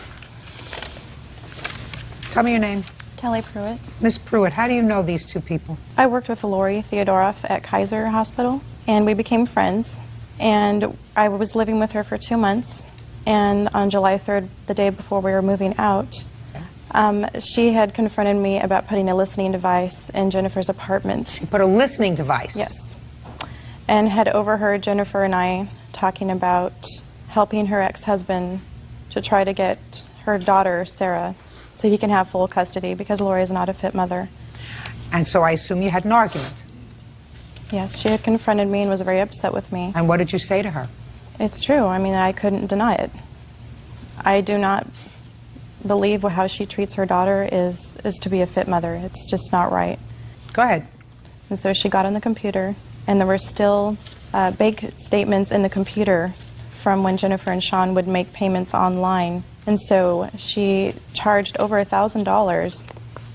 Tell me your name. Kelly Pruitt. Miss Pruitt, how do you know these two people? I worked with Lori Theodoroff at Kaiser Hospital, and we became friends. And I was living with her for 2 months. And on July 3rd, the day before we were moving out, she had confronted me about putting a listening device in Jennifer's apartment. You put a listening device? Yes. And had overheard Jennifer and I talking about helping her ex-husband to try to get her daughter, Sarah, so he can have full custody because Lori is not a fit mother. And so I assume you had an argument? Yes, she had confronted me and was very upset with me. And what did you say to her? It's true. I mean, I couldn't deny it. I do not believe how she treats her daughter is to be a fit mother. It's just not right. Go ahead. And so she got on the computer, and there were still bank statements in the computer from when Jennifer and Sean would make payments online. And so she charged over $1,000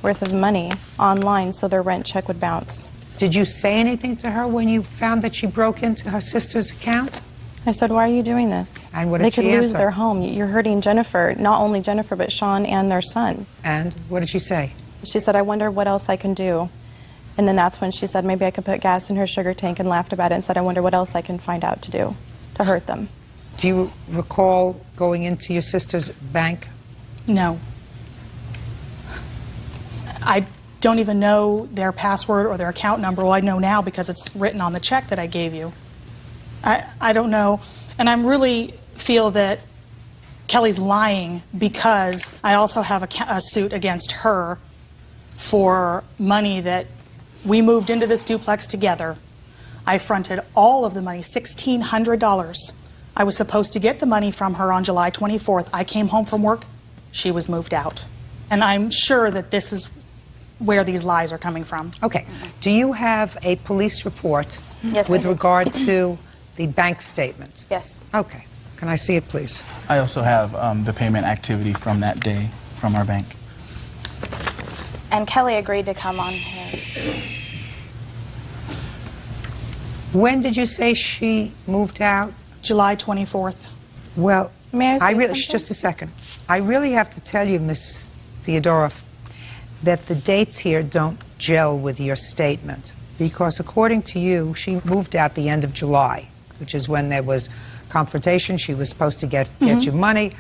worth of money online so their rent check would bounce. Did you say anything to her when you found that she broke into her sister's account? I said, "Why are you doing this? And what did they she could lose answer? their home. You're hurting Jennifer, not only Jennifer, but Sean and their son." And what did she say? She said, "I wonder what else I can do." And then that's when she said maybe I could put gas in her sugar tank, and laughed about it and said, "I wonder what else I can find out to do to hurt them." Do you recall going into your sister's bank? No. I don't even know their password or their account number. Well, I know now because it's written on the check that I gave you. I don't know. And I really feel that Kelly's lying because I also have a suit against her for money that we moved into this duplex together. I fronted all of the money, $1,600. I was supposed to get the money from her on July 24th. I came home from work. She was moved out. And I'm sure that this is where these lies are coming from. Okay. Do you have a police report Yes, with I do. regard to the bank statement? Yes. Okay. Can I see it, please? I also have the payment activity from that day from our bank. And Kelly agreed to come on here. When did you say she moved out? July 24th. Well, May I say something? just a second. I really have to tell you, Miss Theodoroff, that the dates here don't gel with your statement, because according to you, she moved out the end of July, which is when there was confrontation. She was supposed to get you money,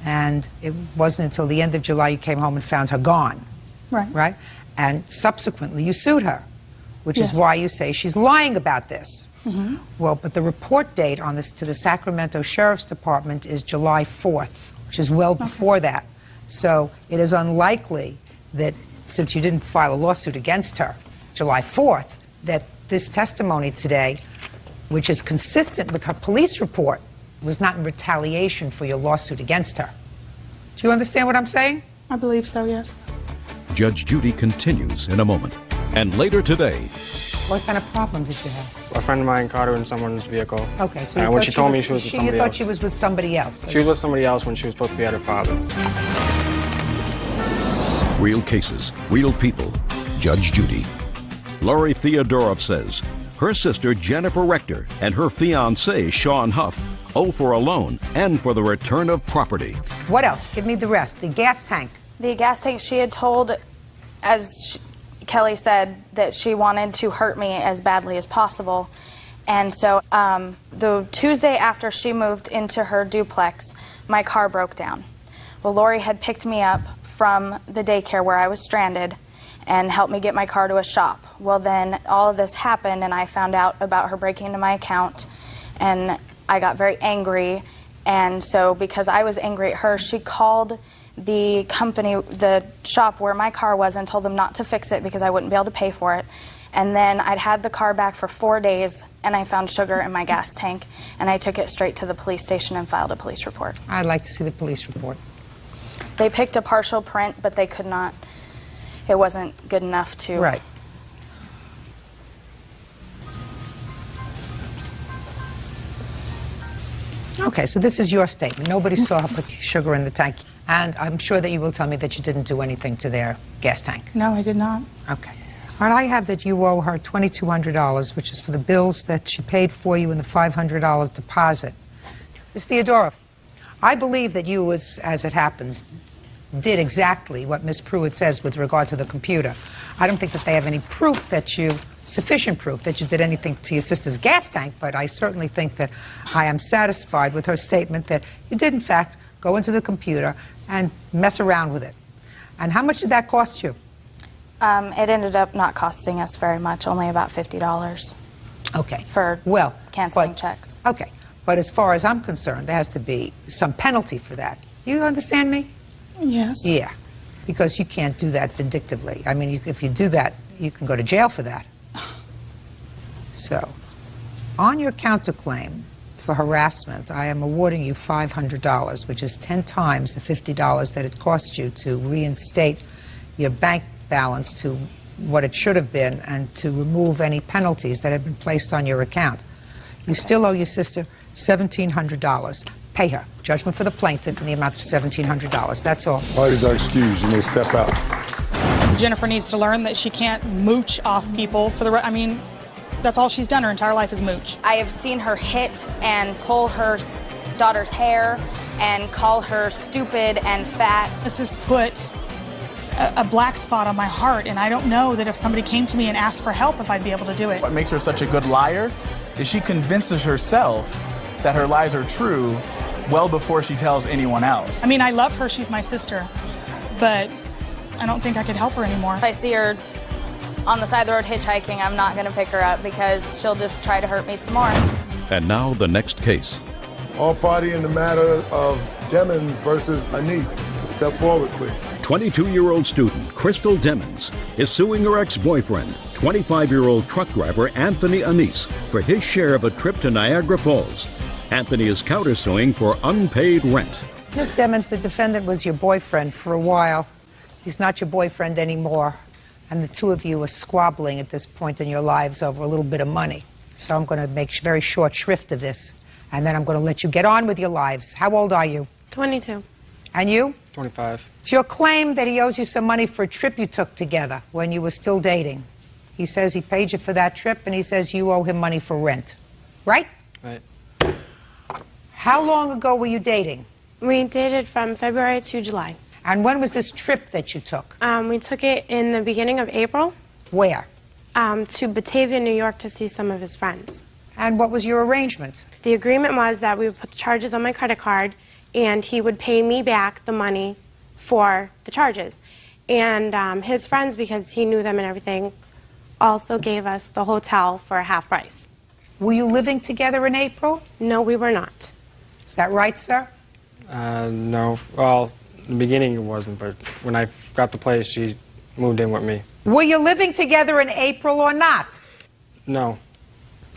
and it wasn't until the end of July you came home and found her gone. Right. Right? And subsequently you sued her, which Yes. is why you say she's lying about this. Well, but the report date on this to the Sacramento Sheriff's Department is July 4th, which is well before that. So it is unlikely that, since you didn't file a lawsuit against her July 4th, that this testimony today, which is consistent with her police report, was not in retaliation for your lawsuit against her. Do you understand what I'm saying? I believe so, yes. Judge Judy continues in a moment. And later today, What kind of problem did you have? A friend of mine caught her in someone's vehicle. Okay, so you and when thought she told me she was with somebody you thought else. she was with somebody else. She was with somebody else when she was supposed to be at her father's. real cases, real people. Judge Judy. Lori Theodorov says her sister Jennifer Rector and her fiancé Sean Huff owe for a loan and for the return of property. What else? Give me the rest. The gas tank. The gas tank, she had told, as Kelly said, that she wanted to hurt me as badly as possible. And so the Tuesday after she moved into her duplex, my car broke down. Well, Lori had picked me up from the daycare where I was stranded and helped me get my car to a shop. Well, then all of this happened, and I found out about her breaking into my account, and I got very angry. And so because I was angry at her, she called the company, the shop where my car was, and told them not to fix it because I wouldn't be able to pay for it. And then I'd had the car back for 4 days, and I found sugar in my gas tank, and I took it straight to the police station and filed a police report. I'd like to see the police report. They picked a partial print, but they could not, it wasn't good enough to... Right. Okay, so this is your statement. Nobody saw her put sugar in the tank. And I'm sure that you will tell me that you didn't do anything to their gas tank. No, I did not. Okay. All right, I have that you owe her $2,200, which is for the bills that she paid for you and the $500 deposit. Ms. Theodorov, I believe that you, as it happens, did exactly what Ms. Pruitt says with regard to the computer. I don't think that they have any proof that you, sufficient proof that you did anything to your sister's gas tank, but I certainly think that I am satisfied with her statement that you did, in fact, go into the computer and mess around with it. And how much did that cost you? It ended up not costing us very much, only about $50. Okay. For canceling checks. Okay. But as far as I'm concerned, there has to be some penalty for that. You understand me? Yes. Yeah. Because you can't do that vindictively. I mean, if you do that, you can go to jail for that. So, on your counterclaim for harassment, I am awarding you $500, which is 10 times the $50 that it cost you to reinstate your bank balance to what it should have been and to remove any penalties that have been placed on your account. You still owe your sister $1,700. Pay her. Judgment for the plaintiff in the amount of $1,700. That's all. Parties are excused. You may step out. Jennifer needs to learn that she can't mooch off people for the I mean, that's all she's done her entire life is mooch. I have seen her hit and pull her daughter's hair and call her stupid and fat. This has put a black spot on my heart, and I don't know that if somebody came to me and asked for help if I'd be able to do it. What makes her such a good liar is she convinces herself that her lies are true well before she tells anyone else. I mean, I love her, she's my sister, but I don't think I could help her anymore. If I see her on the side of the road hitchhiking, I'm not going to pick her up because she'll just try to hurt me some more. And now the next case. All party in the matter of Demmons versus Anise. Step forward, please. 22-year-old student Crystal Demmons is suing her ex-boyfriend, 25-year-old truck driver Anthony Anise, for his share of a trip to Niagara Falls. Anthony is countersuing for unpaid rent. Ms. Demmons, the defendant was your boyfriend for a while. He's not your boyfriend anymore. And the two of you are squabbling at this point in your lives over a little bit of money. So I'm going to make very short shrift of this. And then I'm going to let you get on with your lives. How old are you? 22. And you? 25. It's your claim that he owes you some money for a trip you took together when you were still dating. He says he paid you for that trip, and he says you owe him money for rent. Right? Right. How long ago were you dating? We dated from February to July. And when was this trip that you took? We took it in the beginning of April. Where? To Batavia, New York to see some of his friends. And what was your arrangement? The agreement was that we would put the charges on my credit card and he would pay me back the money for the charges. And his friends, because he knew them and everything, also gave us the hotel for half price. were you living together in April? No, we were not. Is that right, sir? No. Well, in the beginning it wasn't, but when I got the place, she moved in with me. Were you living together in April or not? No. I'm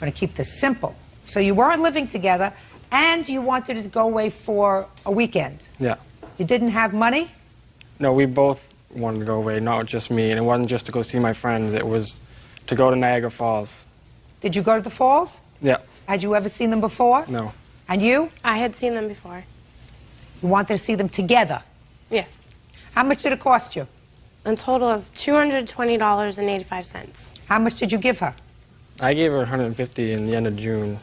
going to keep this simple. So you weren't living together, and you wanted to go away for a weekend. Yeah. You didn't have money? No, we both wanted to go away, not just me. And it wasn't just to go see my friends. It was to go to Niagara Falls. Did you go to the falls? Yeah. Had you ever seen them before? No. And you? I had seen them before. You wanted to see them together? Yes. How much did it cost you? A total of $220.85. How much did you give her? I gave her $150 in the end of June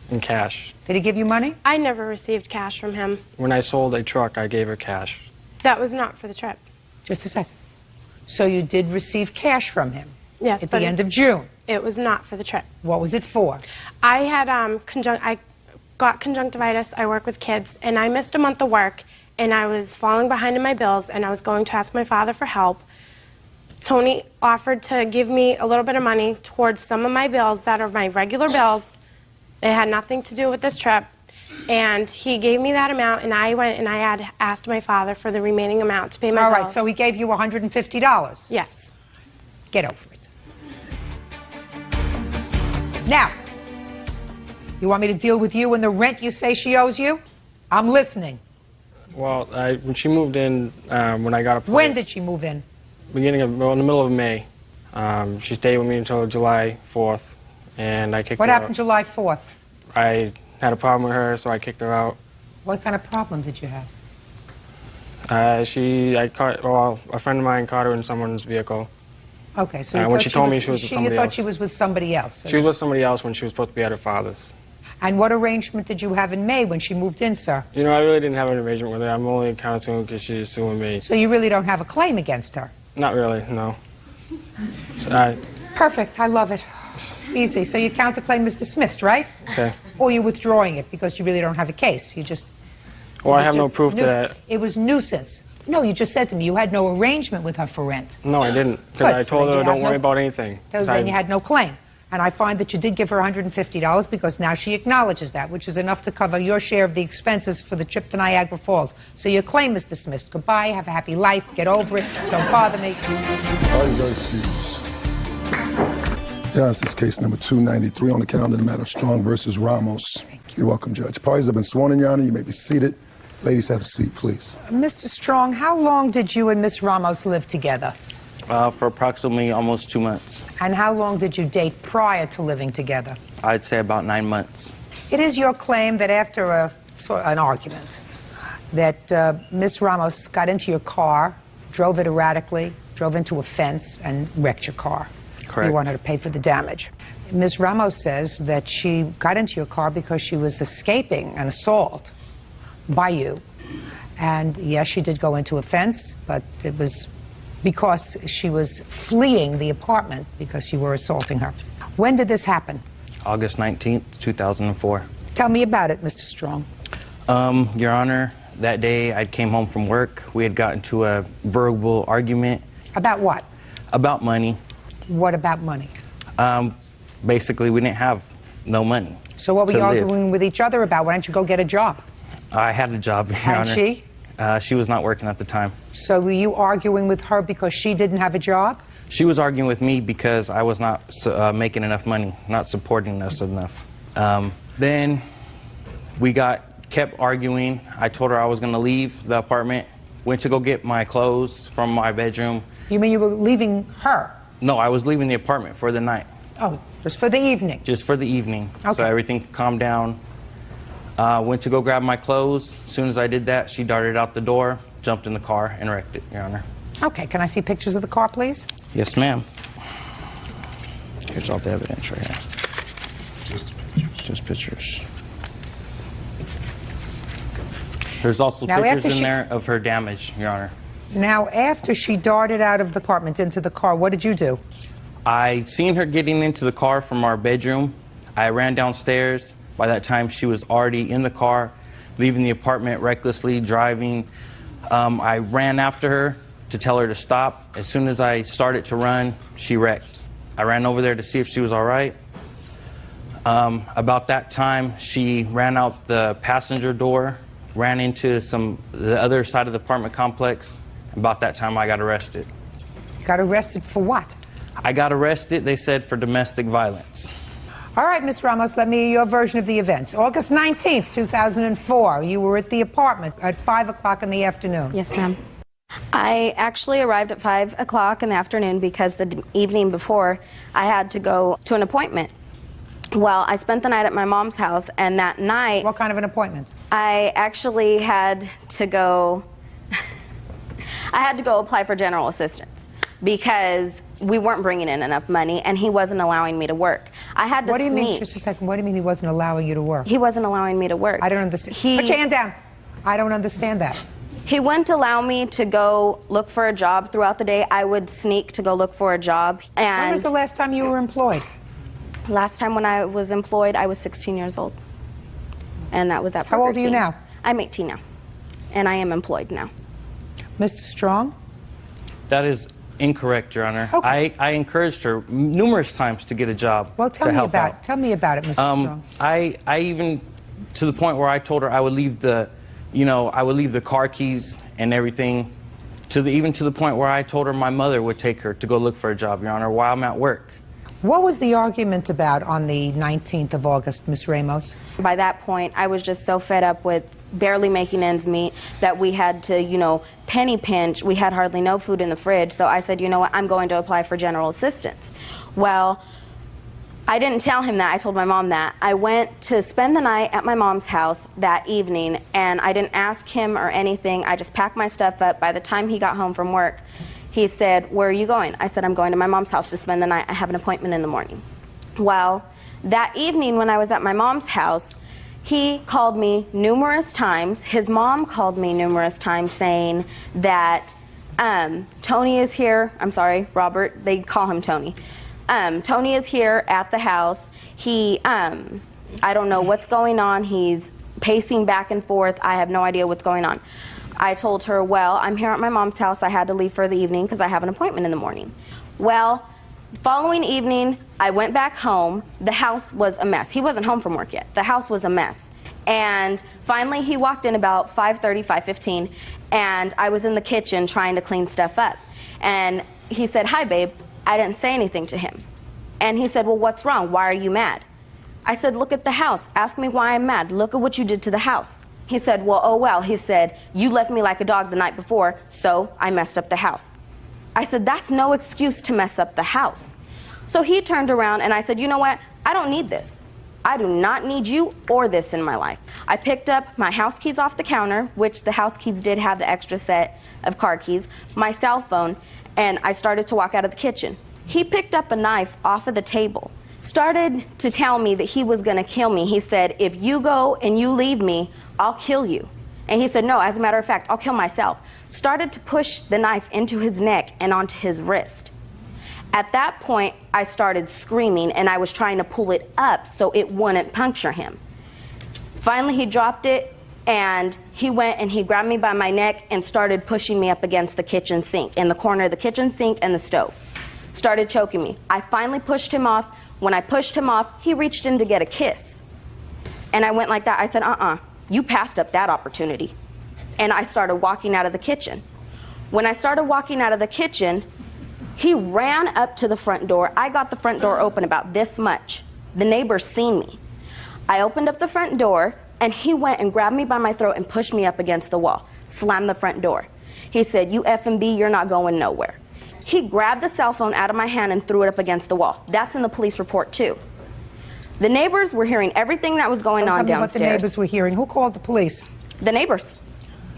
in cash. Did he give you money? I never received cash from him. When I sold a truck, I gave her cash. That was not for the trip. Just a second. So you did receive cash from him? Yes, at but the end of June? It was not for the trip. What was it for? I had I got conjunctivitis. I work with kids, and I missed a month of work, and I was falling behind in my bills, and I was going to ask my father for help. Tony offered to give me a little bit of money towards some of my bills that are my regular bills. It had nothing to do with this trip. And he gave me that amount, and I went and I had asked my father for the remaining amount to pay my bills. All right, so he gave you $150? Yes. Get over it. Now, you want me to deal with you and the rent you say she owes you? I'm listening. Well, when she moved in, when I got a place, When did she move in? in the middle of May. She stayed with me until July 4th, and I kicked What her happened out. July 4th? I had a problem with her, so I kicked her out. What kind of problem did you have? A friend of mine caught her in someone's vehicle. Okay, so you when thought she told me was, she was with you somebody thought else. she was with somebody else. She was with somebody else when she was supposed to be at her father's. And what arrangement did you have in May when she moved in, sir? You know, I really didn't have an arrangement with her. I'm only counting because she's suing me. So you really don't have a claim against her? Not really, no. Perfect, I love it. Easy. So your counterclaim is dismissed, right? Okay. Or you're withdrawing it because you really don't have a case. You just... Well, I have no proof to that. It was nuisance. No, you just said to me you had no arrangement with her for rent. No, I didn't. Good, Because I so told then her you don't have worry no- about anything. So then you had no claim. And I find that you did give her $150 because now she acknowledges that, which is enough to cover your share of the expenses for the trip to Niagara Falls. So your claim is dismissed. Goodbye, have a happy life, get over it, don't bother me. Parties are excused. Yeah, this is case number 293 on the calendar, the matter of Strong versus Ramos. You're welcome, Judge. Parties have been sworn in, Your Honor. You may be seated. Ladies, have a seat, please. Mr. Strong, how long did you and Miss Ramos live together? For approximately almost 2 months. And how long did you date prior to living together? I'd say about 9 months. It is your claim that after an argument, that Miss Ramos got into your car, drove it erratically, drove into a fence, and wrecked your car. Correct. You want her to pay for the damage. Ms. Ramos says that she got into your car because she was escaping an assault by you. And yes, she did go into a fence, but it was because she was fleeing the apartment because you were assaulting her. When did this happen? August 19th, 2004. Tell me about it, Mr. Strong. Your Honor, that day I came home from work. We had gotten to a verbal argument. About what? About money. What about money? Basically, we didn't have no money. So what were to you live. arguing with each other about? Why don't you go get a job? I had a job, Your And Honor. she? She was not working at the time. So were you arguing with her because she didn't have a job? She was arguing with me because I was not making enough money, not supporting us enough. Then we kept arguing. I told her I was going to leave the apartment, went to go get my clothes from my bedroom. You mean you were leaving her? No, I was leaving the apartment for the night. Oh, just for the evening? Just for the evening. Okay. So everything could calm down. Went to go grab my clothes. As soon as I did that, she darted out the door, jumped in the car, and wrecked it, Your Honor. Okay, can I see pictures of the car, please? Yes, ma'am. Here's all the evidence right here. Just pictures. There's also Now, after pictures in she- there of her damage, Your Honor. Now, after she darted out of the apartment into the car, what did you do? I seen her getting into the car from our bedroom. I ran downstairs. By that time, she was already in the car, leaving the apartment recklessly, driving. I ran after her to tell her to stop. As soon as I started to run, she wrecked. I ran over there to see if she was all right. About that time, she ran out the passenger door, ran into the other side of the apartment complex. About that time, I got arrested. Got arrested for what? I got arrested, they said, for domestic violence. All right, Ms. Ramos, let me hear your version of the events. August 19th, 2004, you were at the apartment at 5 o'clock in the afternoon. Yes, ma'am. I actually arrived at 5 o'clock in the afternoon because the evening before I had to go to an appointment. Well, I spent the night at my mom's house, and that night... What kind of an appointment? I actually had to go... I had to go apply for general assistance because we weren't bringing in enough money, and he wasn't allowing me to work. I had to What do you sneak. mean, just a second, what do you mean he wasn't allowing you to work? He wasn't allowing me to work. I don't understand. Put your hand down. I don't understand that. He wouldn't allow me to go look for a job throughout the day. I would sneak to go look for a job. And when was the last time you were employed? Last time when I was employed, I was 16 years old. And that was at How old are you King. now? I'm 18 now. And I am employed now. Mr. Strong? That is incorrect, Your Honor. Okay. I encouraged her numerous times to get a job. Well, tell to me help about out. it. Tell me about it, Mr. Strong. I even, to the point where I told her I would leave the, I would leave the car keys and everything, even to the point where I told her my mother would take her to go look for a job, Your Honor, while I'm at work. What was the argument about on the 19th of August, Ms. Ramos? By that point, I was just so fed up with barely making ends meet that we had to, penny pinch. We had hardly no food in the fridge. So I said, you know what, I'm going to apply for general assistance. Well, I didn't tell him that. I told my mom that. I went to spend the night at my mom's house that evening, and I didn't ask him or anything. I just packed my stuff up. By the time he got home from work, he said, where are you going? I said, I'm going to my mom's house to spend the night. I have an appointment in the morning. Well, that evening when I was at my mom's house, he called me numerous times. His mom called me numerous times saying that Tony is here. I'm sorry, Robert. They call him Tony. Tony is here at the house. He, I don't know what's going on. He's pacing back and forth. I have no idea what's going on. I told her, well, I'm here at my mom's house. I had to leave for the evening because I have an appointment in the morning. Well, the following evening, I went back home. The house was a mess. He wasn't home from work yet. The house was a mess. And finally, he walked in about 5:30, 5:15, and I was in the kitchen trying to clean stuff up. And he said, hi, babe. I didn't say anything to him. And he said, well, what's wrong? Why are you mad? I said, look at the house. Ask me why I'm mad. Look at what you did to the house. He said, well, oh, well. He said, you left me like a dog the night before, so I messed up the house. I said, that's no excuse to mess up the house. So he turned around and I said, you know what? I don't need this. I do not need you or this in my life. I picked up my house keys off the counter, which the house keys did have the extra set of car keys, my cell phone, and I started to walk out of the kitchen. He picked up a knife off of the table, started to tell me that he was going to kill me. He said, if you go and you leave me, I'll kill you. And he said, no, as a matter of fact, I'll kill myself. Started to push the knife into his neck and onto his wrist. At that point, I started screaming, and I was trying to pull it up so it wouldn't puncture him. Finally, he dropped it, and he went and he grabbed me by my neck and started pushing me up against the kitchen sink, in the corner of the kitchen sink and the stove. Started choking me. I finally pushed him off. When I pushed him off, he reached in to get a kiss. And I went like that. I said, you passed up that opportunity. And I started walking out of the kitchen. When I started walking out of the kitchen, he ran up to the front door. I got the front door open about this much. The neighbors seen me. I opened up the front door, and he went and grabbed me by my throat and pushed me up against the wall, slammed the front door. He said, you F&B, you're not going nowhere. He grabbed the cell phone out of my hand and threw it up against the wall. That's in the police report, too. The neighbors were hearing everything that was going on downstairs. What the neighbors were hearing. Who called the police? The neighbors.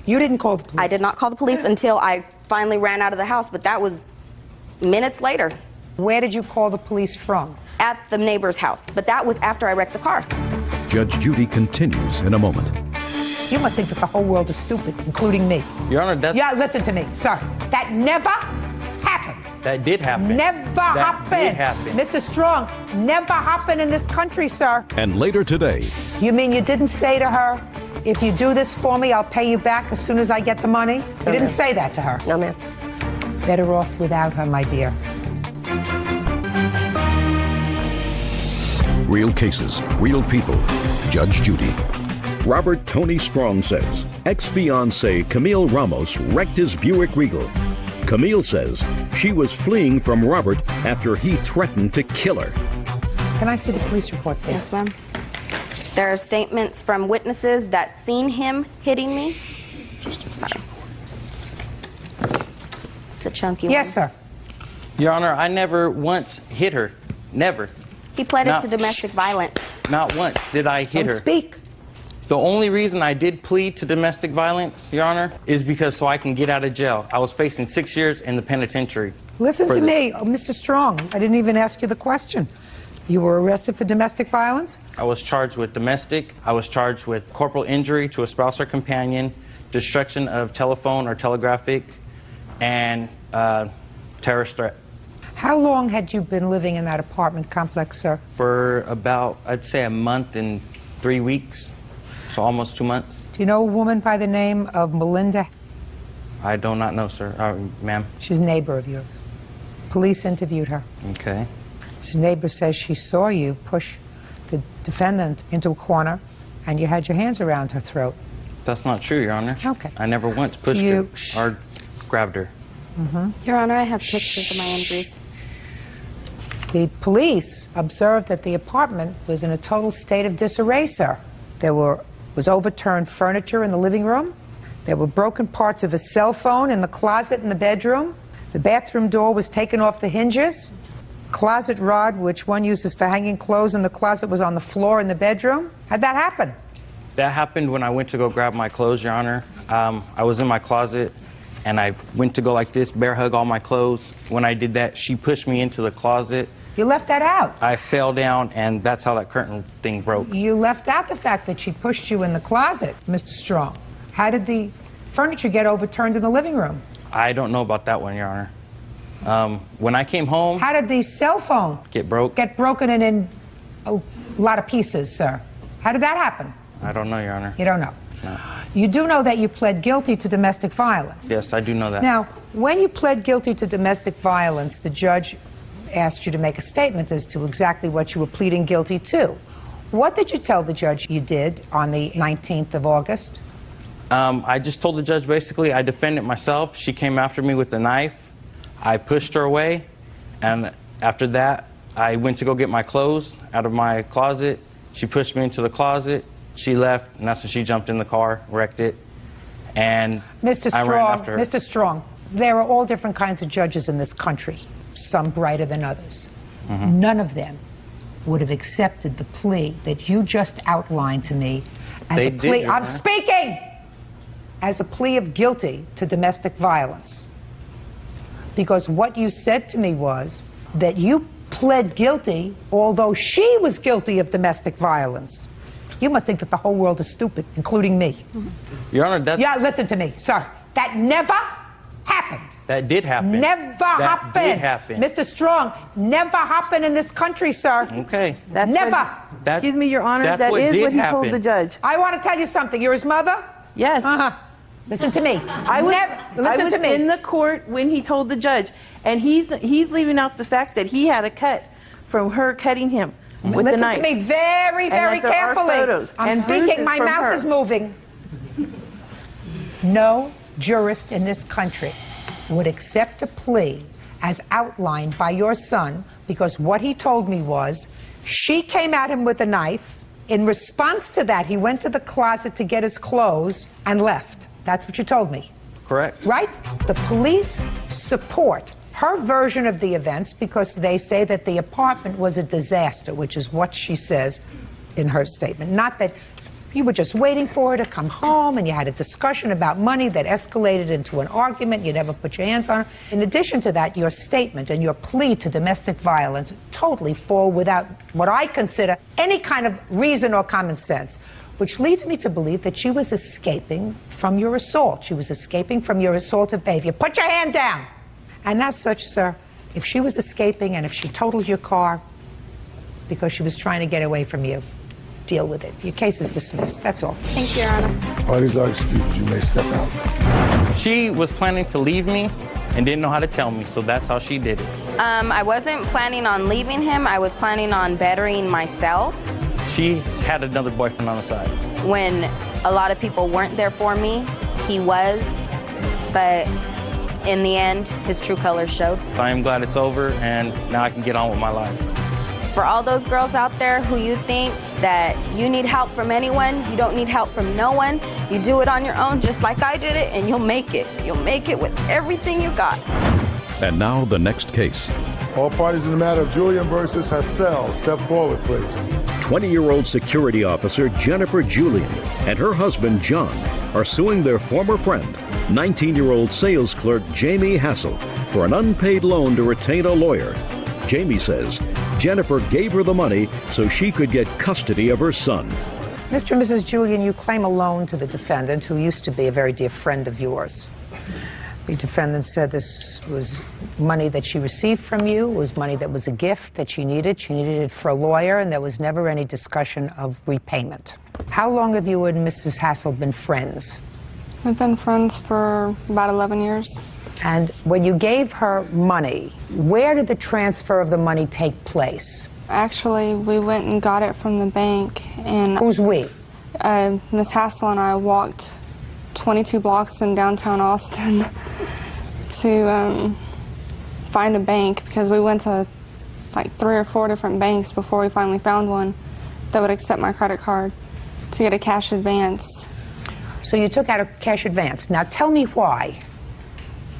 You didn't call the police? I did not call the police until I finally ran out of the house, but that was minutes later. Where did you call the police from? At the neighbor's house, but that was after I wrecked the car. Judge Judy continues in a moment. You must think that the whole world is stupid, including me. Your Honor, that's... Yeah, listen to me, sir. That never happened. That did happen. Never happened. That did happen. Mr. Strong, never happened in this country, sir. And later today... You mean you didn't say to her, if you do this for me, I'll pay you back as soon as I get the money? You didn't say that to her? No, ma'am. Better off without her, my dear. real cases, real people. Judge Judy. Robert Tony Strong says ex-fiancé Camille Ramos wrecked his Buick Regal. Camille says she was fleeing from Robert after he threatened to kill her. Can I see the police report, please? Yes, ma'am. There are statements from witnesses that seen him hitting me. Sorry. It's a chunky one. Yes, sir. Your Honor, I never once hit her. Never. He pleaded Not- to domestic violence. Not once did I hit her. Speak. The only reason I did plead to domestic violence, Your Honor, is because so I can get out of jail. I was facing 6 years in the penitentiary. Listen for to this. me, Mr. Strong. I didn't even ask you the question. You were arrested for domestic violence? I was charged with domestic. I was charged with corporal injury to a spouse or companion, destruction of telephone or telegraphic, and terrorist threat. How long had you been living in that apartment complex, sir? For about, I'd say, a month and 3 weeks, so almost 2 months. Do you know a woman by the name of Melinda? I do not know, sir. Ma'am. She's a neighbor of yours. Police interviewed her. Okay. This neighbor says she saw you push the defendant into a corner and you had your hands around her throat. That's not true, Your Honor. Okay. I never once pushed her or grabbed her. Your Honor, I have pictures of my injuries. The police observed that the apartment was in a total state of disarray, sir. There was overturned furniture in the living room. There were broken parts of a cell phone in the closet in the bedroom. The bathroom door was taken off the hinges. Closet rod, which one uses for hanging clothes in the closet, was on the floor in the bedroom. How'd that happen? That happened when I went to go grab my clothes, Your Honor. I was in my closet, and I went to go like this, bear hug all my clothes. When I did that, she pushed me into the closet. You left that out. I fell down, and that's how that curtain thing broke. You left out the fact that she pushed you in the closet, Mr. Strong. How did the furniture get overturned in the living room? I don't know about that one, Your Honor. When I came home... How did the cell phone get broken and in a lot of pieces, sir? How did that happen? I don't know, Your Honor. You don't know? No. You do know that you pled guilty to domestic violence. Yes, I do know that. Now, when you pled guilty to domestic violence, the judge asked you to make a statement as to exactly what you were pleading guilty to. What did you tell the judge you did on the 19th of August? I just told the judge basically I defended myself. She came after me with a knife. I pushed her away, and after that, I went to go get my clothes out of my closet. She pushed me into the closet. She left, and that's when she jumped in the car, wrecked it, and Mr. I ran Strong, after her. Mr. Strong, there are all different kinds of judges in this country, some brighter than others. None of them would have accepted the plea that you just outlined to me as They a did, plea. Your I'm Honor. speaking as a plea of guilty to domestic violence. Because what you said to me was that you pled guilty, although she was guilty of domestic violence. You must think that the whole world is stupid, including me. Your Honor, that Listen to me, sir. That never happened. that did happen. Never happened. That did happen. Mr. Strong, never happened in this country, sir. Okay. Never. Excuse me, Your Honor, that's that what is did what he happen. told the judge. I want to tell you something. You're his mother? Yes. Listen to me. I was Listen to me. in the court when he told the judge, and he's leaving out the fact that he had a cut from her cutting him with the Listen knife. to me very, And very that there are carefully. photos I'm and speaking. bruises My from mouth her. is moving. No jurist in this country would accept a plea as outlined by your son, because what he told me was she came at him with a knife. In response to that, he went to the closet to get his clothes and left. That's what you told me. Correct. Right? The police support her version of the events because they say that the apartment was a disaster, which is what she says in her statement. Not that you were just waiting for her to come home and you had a discussion about money that escalated into an argument. You never put your hands on her. In addition to that, your statement and your plea to domestic violence totally fall without what I consider any kind of reason or common sense, which leads me to believe that she was escaping from your assault. She was escaping from your assaultive behavior. Put your hand down. And as such, sir, if she was escaping and if she totaled your car because she was trying to get away from you, deal with it. Your case is dismissed. That's all. Thank you, Your Honor. Parties are excused. You may step out. She was planning to leave me, and didn't know how to tell me, so that's how she did it. I wasn't planning on leaving him. I was planning on bettering myself. She had another boyfriend on the side. When a lot of people weren't there for me, he was, but in the end, his true colors showed. I am glad it's over, and now I can get on with my life. For all those girls out there who you think that you need help from anyone, you don't need help from no one. You do it on your own, just like I did it, and you'll make it. You'll make it with everything you got. And now the next case. All parties in the matter of Julian versus Hassel, step forward, please. 20-year-old security officer Jennifer Julian and her husband John are suing their former friend, 19-year-old sales clerk Jamie Hassel, for an unpaid loan to retain a lawyer. Jamie says Jennifer gave her the money so she could get custody of her son. Mr. and Mrs. Julian, you claim a loan to the defendant, who used to be a very dear friend of yours. The defendant said this was money that she received from you, was money that was a gift that she needed. She needed it for a lawyer, and there was never any discussion of repayment. How long have you and Mrs. Hassel been friends? We've been friends for about 11 years. And when you gave her money, where did the transfer of the money take place? Actually, we went and got it from the bank. And who's we? Miss Hassel and I walked 22 blocks in downtown Austin to find a bank, because we went to like 3 or 4 different banks before we finally found one that would accept my credit card to get a cash advance. So you took out a cash advance. Now tell me why.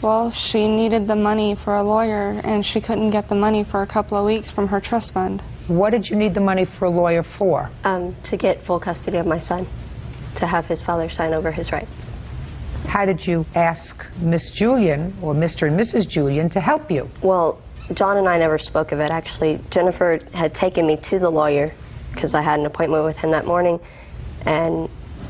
Well, she needed the money for a lawyer, and she couldn't get the money for a couple of weeks from her trust fund. What did you need the money for a lawyer for? To get full custody of my son, to have his father sign over his rights. How did you ask Miss Julian, or Mr. and Mrs. Julian, to help you? Well, John and I never spoke of it, actually. Jennifer had taken me to the lawyer, because I had an appointment with him that morning, and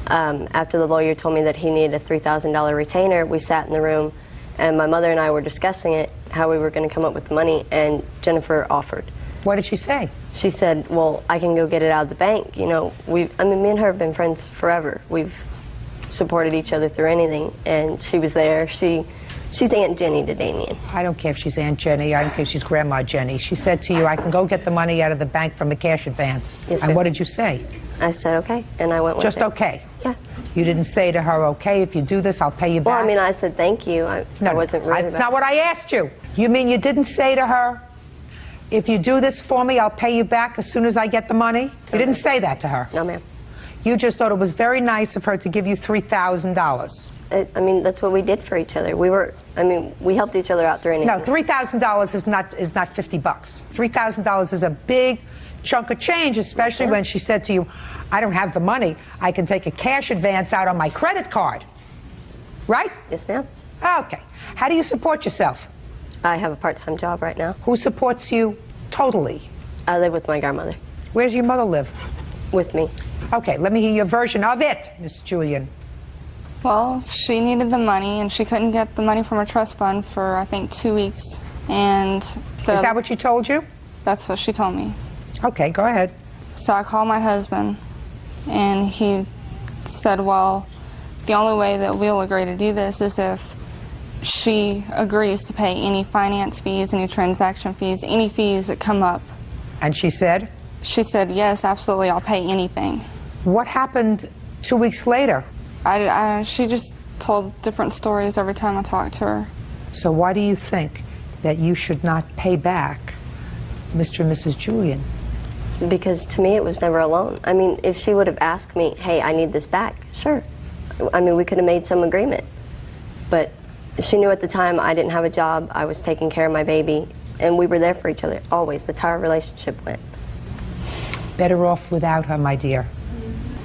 after the lawyer told me that he needed a $3,000 retainer, we sat in the room, and my mother and I were discussing it, how we were going to come up with the money, and Jennifer offered. What did she say? She said, well, I can go get it out of the bank. You know, me and her have been friends forever. We've supported each other through anything, and she was there. She's Aunt Jenny to Damien. I don't care if she's Aunt Jenny. I don't care if she's Grandma Jenny. She said to you, I can go get the money out of the bank from a cash advance. Yes, and sir. what did you say? I said, okay, and I went with it. Just okay? Yeah. You didn't say to her, okay, if you do this, I'll pay you back? Well, I mean, I said thank you. I wasn't rude That's about not what I asked you. You mean you didn't say to her, if you do this for me, I'll pay you back as soon as I get the money? You didn't say that to her? No, ma'am. You just thought it was very nice of her to give you $3,000. I mean, that's what we did for each other. We helped each other out through anything. No, $3,000 is not $50. $3,000 is a big chunk of change, especially when she said to you, I don't have the money. I can take a cash advance out on my credit card. Right? Yes, ma'am. Okay. How do you support yourself? I have a part-time job right now. Who supports you totally? I live with my grandmother. Where does your mother live? With me. Okay, let me hear your version of it, Miss Julian. Well, she needed the money, and she couldn't get the money from her trust fund for, I think, 2 weeks. And Is that what she told you? That's what she told me. Okay, go ahead. So I called my husband, and he said, well, the only way that we'll agree to do this is if she agrees to pay any finance fees, any transaction fees, any fees that come up. And she said? She said, yes, absolutely, I'll pay anything. What happened 2 weeks later? She just told different stories every time I talked to her. So why do you think that you should not pay back Mr. and Mrs. Julian? Because to me, it was never a loan. I mean, if she would have asked me, hey, I need this back, sure. I mean, we could have made some agreement. But she knew at the time I didn't have a job, I was taking care of my baby, and we were there for each other, always. That's how our relationship went. Better off without her, my dear.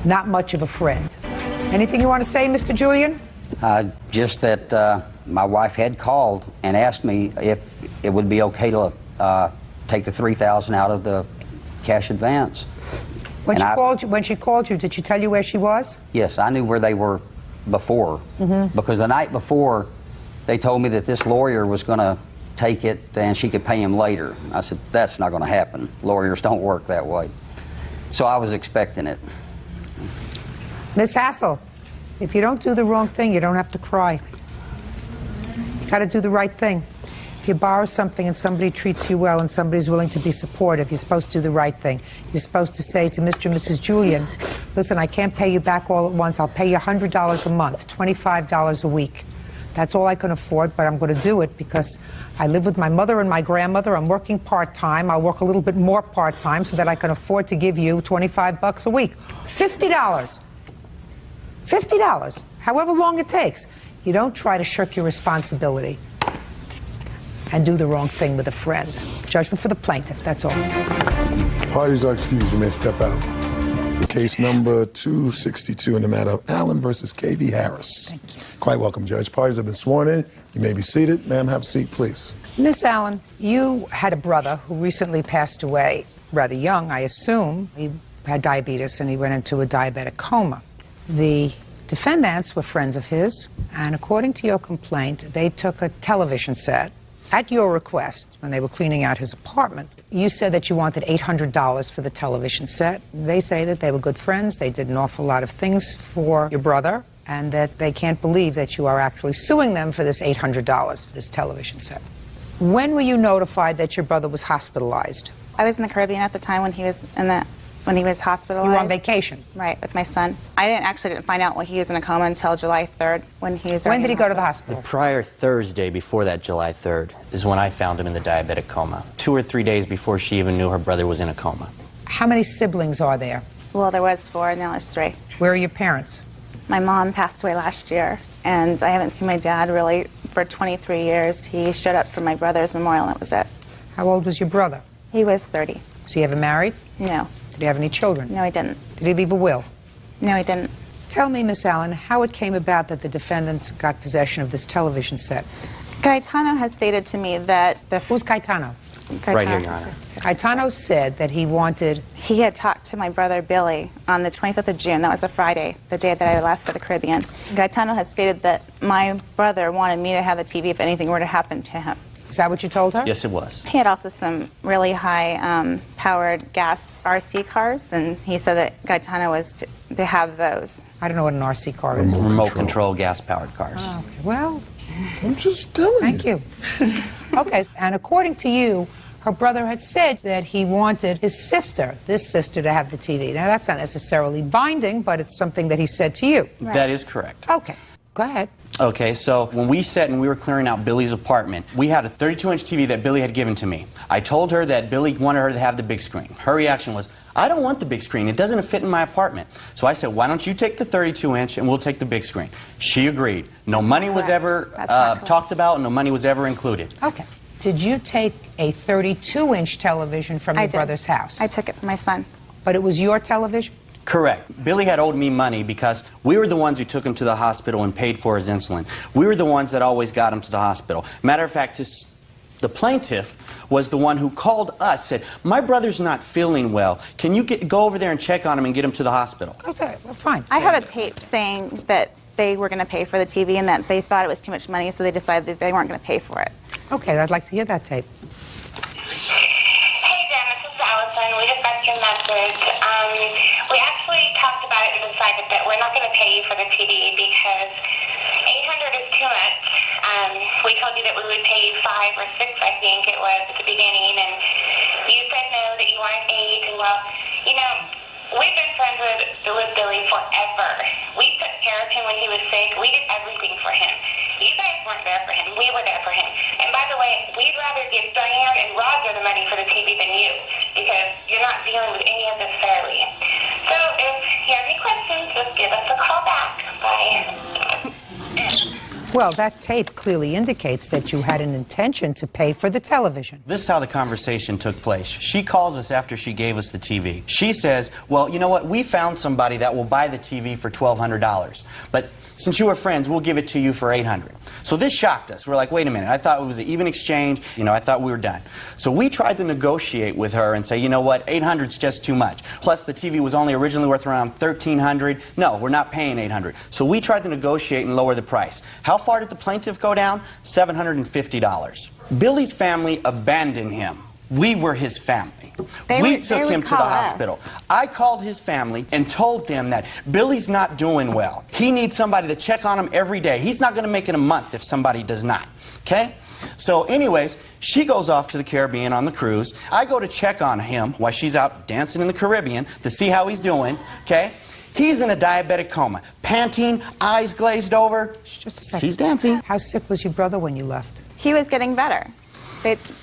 Not much of a friend. Anything you want to say, Mr. Julian? Just that my wife had called and asked me if it would be okay to take the $3,000 out of the cash advance. When she called you, did she tell you where she was? Yes, I knew where they were before. Because the night before, they told me that this lawyer was going to take it and she could pay him later. I said, that's not going to happen. Lawyers don't work that way. So I was expecting it. Miss Hassel, if you don't do the wrong thing, you don't have to cry. Got to do the right thing. If you borrow something and somebody treats you well and somebody's willing to be supportive, you're supposed to do the right thing. You're supposed to say to Mr. and Mrs. Julian, listen, I can't pay you back all at once. I'll pay you $100 a month, $25 a week. That's all I can afford, but I'm going to do it because I live with my mother and my grandmother. I'm working part-time. I'll work a little bit more part-time so that I can afford to give you $25 a week. $50. $50, however long it takes. You don't try to shirk your responsibility and do the wrong thing with a friend. Judgment for the plaintiff, that's all. Parties are excused. You may step out. Case number 262 in the matter of Allen versus K.V. Harris. Thank you. Quite welcome, Judge. Parties have been sworn in. You may be seated. Ma'am, have a seat, please. Miss Allen, you had a brother who recently passed away, rather young, I assume. He had diabetes and he went into a diabetic coma. The defendants were friends of his, and according to your complaint, they took a television set at your request when they were cleaning out his apartment. You said that you wanted $800 for the television set. They say that they were good friends, they did an awful lot of things for your brother, and that they can't believe that you are actually suing them for this $800 for this television set. When were you notified that your brother was hospitalized? I was in the Caribbean at the time when he was hospitalized. You were on vacation? Right, with my son. I didn't find out when he was in a coma until July 3rd when he was. When did he go to the hospital? The prior Thursday before that July 3rd is when I found him in the diabetic coma. 2 or 3 days before she even knew her brother was in a coma. How many siblings are there? Well, there was 4, and now there's 3. Where are your parents? My mom passed away last year, and I haven't seen my dad really for 23 years. He showed up for my brother's memorial, and that was it. How old was your brother? He was 30. Was he ever married? No. Did he have any children? No, he didn't. Did he leave a will? No, he didn't. Tell me, Miss Allen, how it came about that the defendants got possession of this television set. Gaetano had stated to me that Who's Gaetano? Right here, Your Honor. Gaetano said that he wanted... He had talked to my brother Billy on the 25th of June. That was a Friday, the day that I left for the Caribbean. Gaetano had stated that my brother wanted me to have the TV if anything were to happen to him. Is that what you told her? Yes, it was. He had also some really high powered gas RC cars, and he said that Gaetano was to have those. I don't know what an RC car is. Remote control gas powered cars. Oh, okay. Well, I'm just telling you. Thank you. Okay, and according to you, her brother had said that he wanted his sister, this sister, to have the TV. Now, that's not necessarily binding, but it's something that he said to you. Right. That is correct. Okay, go ahead. Okay, so when we sat and we were clearing out Billy's apartment, we had a 32-inch TV that Billy had given to me. I told her that Billy wanted her to have the big screen. Her reaction was, I don't want the big screen. It doesn't fit in my apartment. So I said, why don't you take the 32-inch and we'll take the big screen. She agreed. No money was ever talked about, and no money was ever included. Okay. Did you take a 32-inch television from your brother's house? I took it from my son. But it was your television? Correct. Billy had owed me money because we were the ones who took him to the hospital and paid for his insulin. We were the ones that always got him to the hospital. Matter of fact, the plaintiff was the one who called us, said, my brother's not feeling well. Can you go over there and check on him and get him to the hospital? Okay, well, fine. I have a tape saying that they were going to pay for the TV and that they thought it was too much money, so they decided that they weren't going to pay for it. Okay, I'd like to hear that tape. Hey, Jen, this is Allison. We just got your message. We actually talked about it and decided that we're not going to pay you for the TV because $800 is too much. We told you that we would pay you $5 or $6, I think it was, at the beginning, and you said no, that you wanted $8, and well, you know, we've been friends with Billy forever. We took care of him when he was sick. We did everything for him. You guys weren't there for him. We were there for him. And by the way, we'd rather give Diane and Roger the money for the TV than you, because you're not dealing with any of this fairly. So if you have any questions, just give us a call back. Bye. Well, that tape clearly indicates that you had an intention to pay for the television. This is how the conversation took place. She calls us after she gave us the TV. She says, well, you know what, we found somebody that will buy the TV for $1,200. But since you were friends, we'll give it to you for $800. So this shocked us. We're like, wait a minute, I thought it was an even exchange. You know, I thought we were done. So we tried to negotiate with her and say, you know what, $800 is just too much. Plus the TV was only originally worth around $1,300. No, we're not paying $800. So we tried to negotiate and lower the price. How far did the plaintiff go down? $750. Billy's family abandoned him We were his family. They We would took him to the call us. hospital. I called his family and told them that Billy's not doing well. He needs somebody to check on him every day. He's not going to make it a month if somebody does not. Okay? So anyways, she goes off to the Caribbean on the cruise. I go to check on him while she's out dancing in the Caribbean to see how he's doing. Okay? He's in a diabetic coma, panting, eyes glazed over. Just a second. She's dancing. How sick was your brother when you left? He was getting better.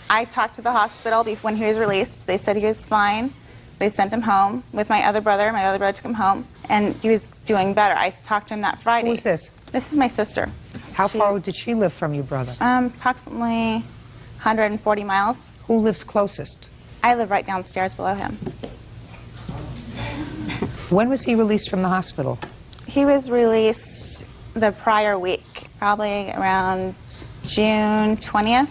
I talked to the hospital when he was released. They said he was fine. They sent him home with my other brother. My other brother took him home, and he was doing better. I talked to him that Friday. Who is this? This is my sister. How far did she live from your brother? Approximately 140 miles. Who lives closest? I live right downstairs below him. When was he released from the hospital? He was released the prior week, probably around June 20th.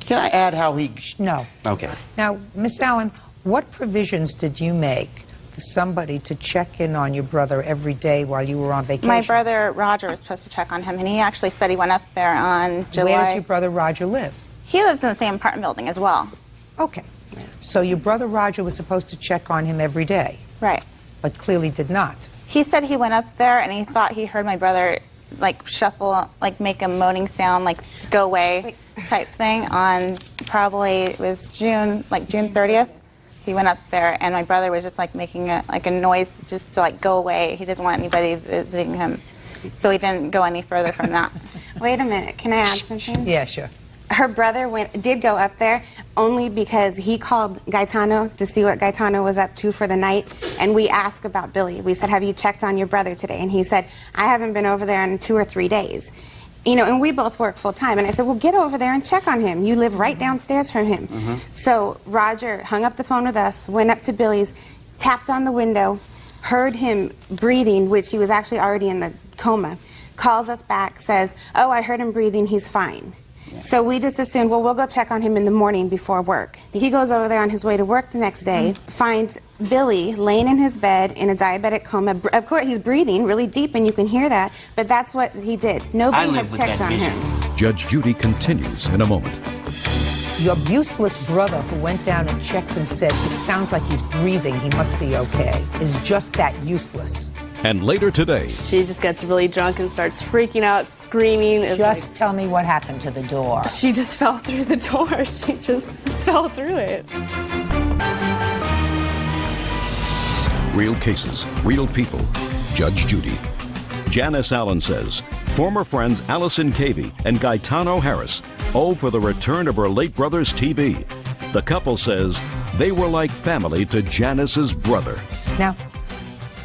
Can I add how he... No. Okay. Now, Miss Allen, what provisions did you make for somebody to check in on your brother every day while you were on vacation? My brother Roger was supposed to check on him, and he actually said he went up there on July. Where does your brother Roger live? He lives in the same apartment building as well. Okay. So your brother Roger was supposed to check on him every day? Right. But clearly did not. He said he went up there and he thought he heard my brother like shuffle, like make a moaning sound, like go away type thing on probably, it was June 30th. He went up there and my brother was just like making a noise just to like go away. He doesn't want anybody visiting him. So he didn't go any further from that. Wait a minute, can I add something? Yeah, sure. Her brother did go up there only because he called Gaetano to see what Gaetano was up to for the night, and we asked about Billy. We said, have you checked on your brother today? And he said, I haven't been over there in 2 or 3 days. You know, and we both work full time. And I said, well, get over there and check on him. You live right downstairs from him. So Roger hung up the phone with us, went up to Billy's, tapped on the window, heard him breathing, which he was actually already in the coma, calls us back, says, oh, I heard him breathing, he's fine. So we just assumed, well, we'll go check on him in the morning before work. He goes over there on his way to work the next day, finds Billy laying in his bed in a diabetic coma. Of course, he's breathing really deep, and you can hear that, but that's what he did. Nobody had checked on him. Judge Judy continues in a moment. Your useless brother who went down and checked and said, it sounds like he's breathing, he must be okay, is just that useless. And later today, she just gets really drunk and starts freaking out, screaming. Just tell me what happened to the door. She just fell through the door. She just fell through it. real cases, real people. Judge Judy. Janice Allen says former friends Allison Cavey and Gaetano Harris owe for the return of her late brother's TV. The couple says they were like family to Janice's brother. Now,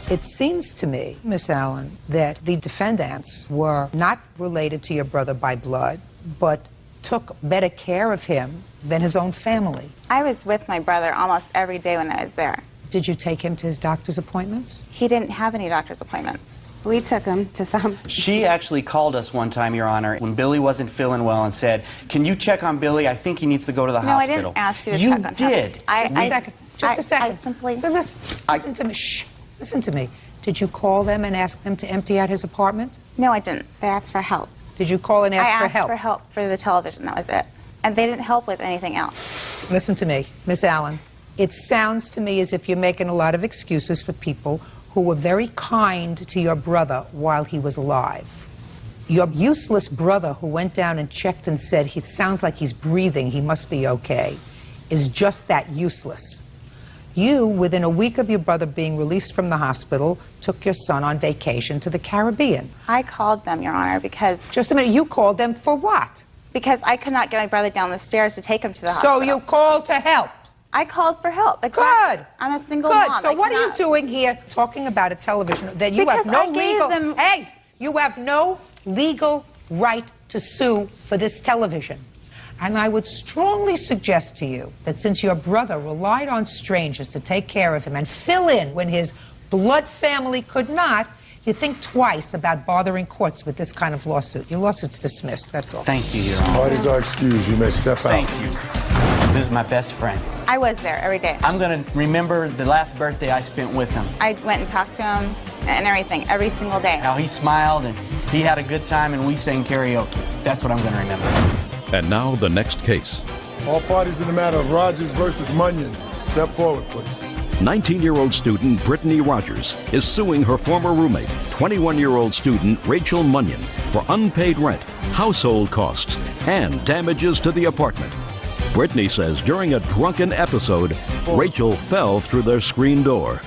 it seems to me, Miss Allen, that the defendants were not related to your brother by blood, but took better care of him than his own family. I was with my brother almost every day when I was there. Did you take him to his doctor's appointments? He didn't have any doctor's appointments. We took him to some. She actually called us one time, Your Honor, when Billy wasn't feeling well and said, can you check on Billy? I think he needs to go to the hospital. No, I didn't ask you to check on him. You did. Just a second. I simply... Listen to me. Shh. Listen to me. Did you call them and ask them to empty out his apartment? No, I didn't. They asked for help. Did you call and ask for help? I asked for help for the television. That was it. And they didn't help with anything else. Listen to me, Miss Allen. It sounds to me as if you're making a lot of excuses for people who were very kind to your brother while he was alive. Your useless brother who went down and checked and said, he sounds like he's breathing, he must be okay, is just that useless. You, within a week of your brother being released from the hospital, took your son on vacation to the Caribbean. I called them, Your Honor, because... Just a minute, you called them for what? Because I could not get my brother down the stairs to take him to the hospital. So you called to help? I called for help. Exactly. Good. I'm a single Good. mom. So what are you doing here talking about a television that you have no legal... Hey, you have no legal right to sue for this television. And I would strongly suggest to you that since your brother relied on strangers to take care of him and fill in when his blood family could not, you think twice about bothering courts with this kind of lawsuit. Your lawsuit's dismissed, that's all. Thank you, Your Honor. Parties are excused. You may step out. Thank you. This is my best friend. I was there every day. I'm going to remember the last birthday I spent with him. I went and talked to him and everything, every single day. How he smiled and he had a good time and we sang karaoke. That's what I'm going to remember. And now the next case. All parties in the matter of Rogers versus Munyon, step forward, please. 19-year-old student Brittany Rogers is suing her former roommate, 21-year-old student Rachel Munyon, for unpaid rent, household costs, and damages to the apartment. Brittany says during a drunken episode, Rachel fell through their screen door.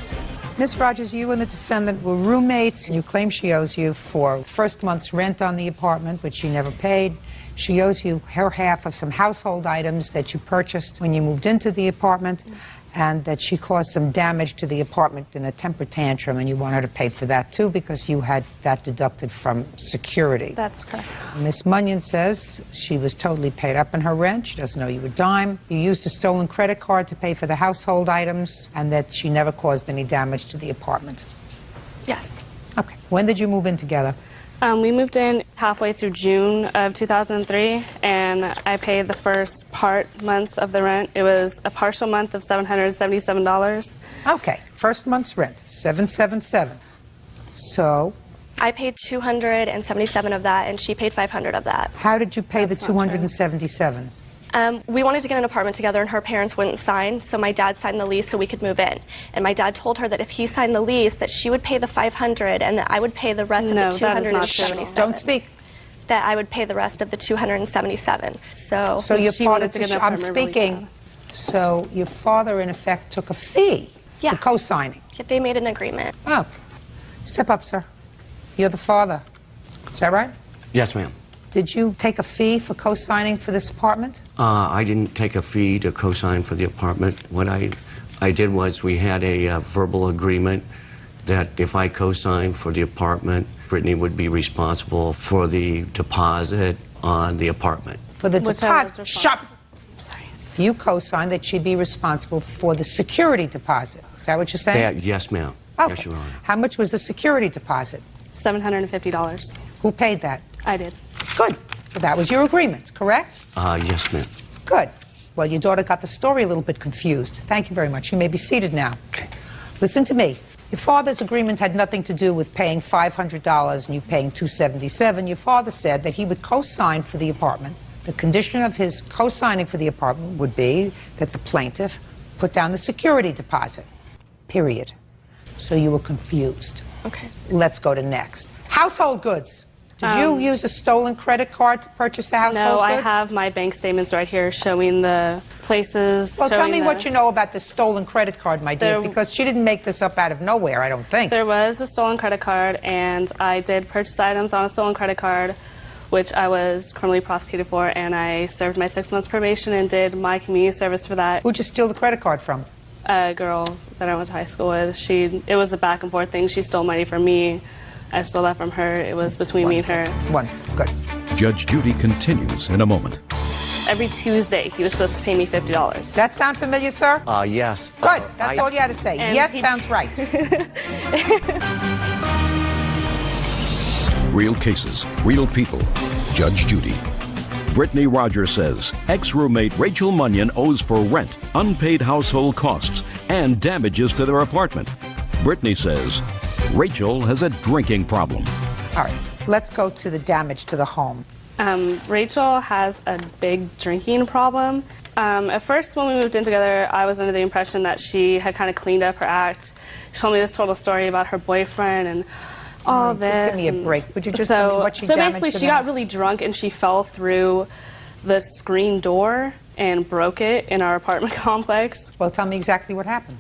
Miss Rogers, you and the defendant were roommates. You claim she owes you for first month's rent on the apartment, which she never paid. She owes you her half of some household items that you purchased when you moved into the apartment, and that she caused some damage to the apartment in a temper tantrum, and you want her to pay for that too because you had that deducted from security. That's correct. Miss Munyon says she was totally paid up in her rent. She doesn't owe you a dime. You used a stolen credit card to pay for the household items, and that she never caused any damage to the apartment. Yes. Okay. When did you move in together? We moved in halfway through June of 2003, and I paid the first months of the rent. It was a partial month of $777. Okay, first month's rent, $777. So? I paid $277 of that, and she paid $500 of that. How did you pay the $277? We wanted to get an apartment together, and her parents wouldn't sign, so my dad signed the lease so we could move in. And my dad told her that if he signed the lease, that she would pay the $500 and that I would pay the rest of the $277. Don't speak. That I would pay the rest of the $277. So your father, I'm speaking. So your father, in effect, took a fee for co-signing. Yeah, they made an agreement. Oh, step up, sir. You're the father. Is that right? Yes, ma'am. Did you take a fee for co-signing for this apartment? I didn't take a fee to co-sign for the apartment. What I did was we had a verbal agreement that if I co-signed for the apartment, Brittany would be responsible for the deposit on the apartment. For the deposit? Shut up! Sorry. You co-signed that she'd be responsible for the security deposit. Is that what you're saying? Yes, ma'am. Okay. Yes, Your Honor. How much was the security deposit? $750. Who paid that? I did. Good. Well, that was your agreement, correct? Yes, ma'am. Good. Well, your daughter got the story a little bit confused. Thank you very much. You may be seated now. Okay. Listen to me. Your father's agreement had nothing to do with paying $500 and you paying $277. Your father said that he would co-sign for the apartment. The condition of his co-signing for the apartment would be that the plaintiff put down the security deposit. Period. So you were confused. Okay. Let's go to next. Household goods. Did you use a stolen credit card to purchase the household goods? No, I have my bank statements right here showing the places. Well, tell me what you know about the stolen credit card, my dear, because she didn't make this up out of nowhere, I don't think. There was a stolen credit card, and I did purchase items on a stolen credit card, which I was criminally prosecuted for, and I served my 6 months probation and did my community service for that. Who'd you steal the credit card from? A girl that I went to high school with. It was a back and forth thing. She stole money from me. I stole that from her. It was between me and her. Wonderful. Good. Judge Judy continues in a moment. Every Tuesday, he was supposed to pay me $50. That sound familiar, sir? Yes. Good. That's all you had to say. And Yes sounds right. Real cases, real people. Judge Judy. Brittany Rogers says ex-roommate Rachel Munyon owes for rent, unpaid household costs, and damages to their apartment. Brittany says Rachel has a drinking problem. All right, let's go to the damage to the home. Rachel has a big drinking problem. At first, when we moved in together, I was under the impression that she had kind of cleaned up her act. She told me this total story about her boyfriend and all this. Just give me a break. Would you just tell me what she So damaged basically, the she got house? really drunk and she fell through the screen door and broke it in our apartment complex. Well, tell me exactly what happened.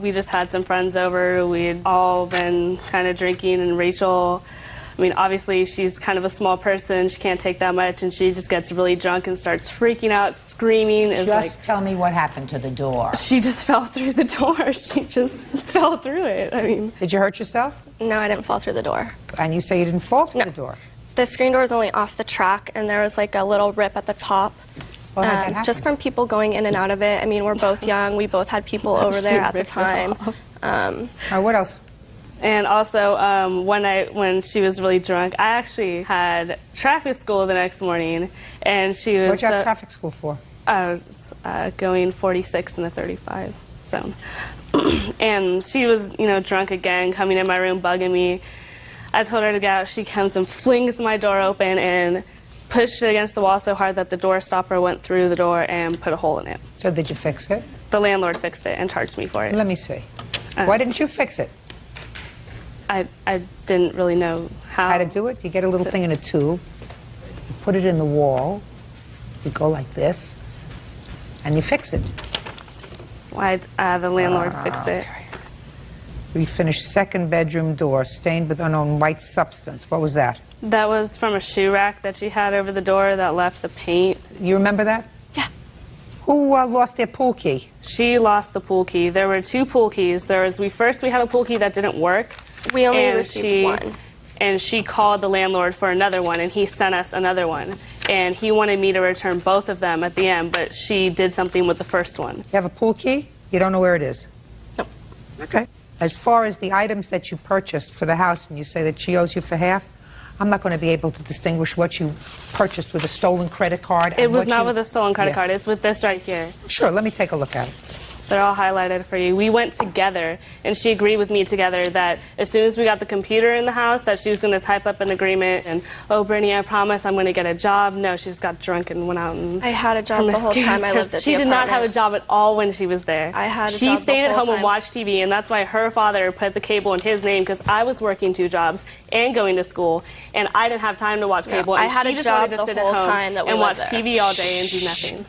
We just had some friends over. We had all been kind of drinking, and Rachel, I mean, obviously she's kind of a small person. She can't take that much, and she just gets really drunk and starts freaking out, screaming. Just tell me what happened to the door. She just fell through the door. She just fell through it. I mean, did you hurt yourself? No, I didn't fall through the door. And you say you didn't fall through the door? The screen door was only off the track, and there was like a little rip at the top. Well, how'd that happen? Just from people going in and out of it. I mean, we're both young. We both had people over there at the time. What else? And also, when she was really drunk, I actually had traffic school the next morning, and she was. What'd you have traffic school for? I was going 46 in a 35 zone, and she was, drunk again, coming in my room, bugging me. I told her to get out. She comes and flings my door open and pushed it against the wall so hard that the door stopper went through the door and put a hole in it. So did you fix it? The landlord fixed it and charged me for it. Let me see. Why didn't you fix it? I didn't really know how to do it. You get a little thing in a tube, you put it in the wall, you go like this, and you fix it. Why the landlord fixed it. We finished second bedroom door, stained with unknown white substance. What was that? That was from a shoe rack that she had over the door that left the paint. You remember that? Yeah. Who lost their pool key? She lost the pool key. There were 2 pool keys. We had a pool key that didn't work. We only received one. And she called the landlord for another one, and he sent us another one. And he wanted me to return both of them at the end, but she did something with the first one. You have a pool key? You don't know where it is? No. Okay. As far as the items that you purchased for the house, and you say that she owes you for half, I'm not going to be able to distinguish what you purchased with a stolen credit card. It was not with a stolen credit card. It's with this right here. Sure, let me take a look at it. They're all highlighted for you. We went together, and she agreed with me together that as soon as we got the computer in the house, that she was going to type up an agreement, and, oh, Brittany, I promise I'm going to get a job. No, she just got drunk and went out and... I had a job the whole time I lived at the She did not have a job at all when she was there. I had a job She stayed at home time. and watched TV, and that's why her father put the cable in his name, because I was working 2 jobs and going to school, and I didn't have time to watch cable. I And had she a just job wanted to the sit whole at home time that we and watch lived there. TV all day and do nothing.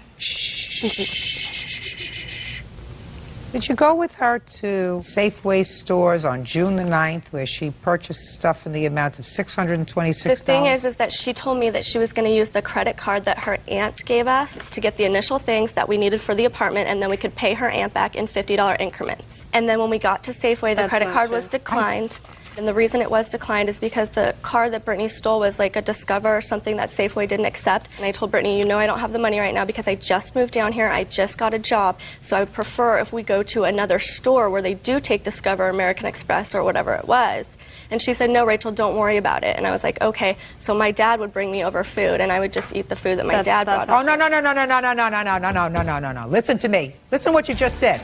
Did you go with her to Safeway stores on June the 9th where she purchased stuff in the amount of $626? The thing is that she told me that she was going to use the credit card that her aunt gave us to get the initial things that we needed for the apartment, and then we could pay her aunt back in $50 increments. And then when we got to Safeway, the That's credit not card true. was declined. And the reason it was declined is because the card that Brittany stole was like a Discover or something that Safeway didn't accept. And I told Brittany, you know I don't have the money right now because I just moved down here, I just got a job, so I would prefer if we go to another store where they do take Discover, American Express, or whatever it was. And she said, no, Rachel, don't worry about it. And I was like, okay. So my dad would bring me over food, and I would just eat the food that my dad brought. Oh, no. Listen to me. Listen to what you just said.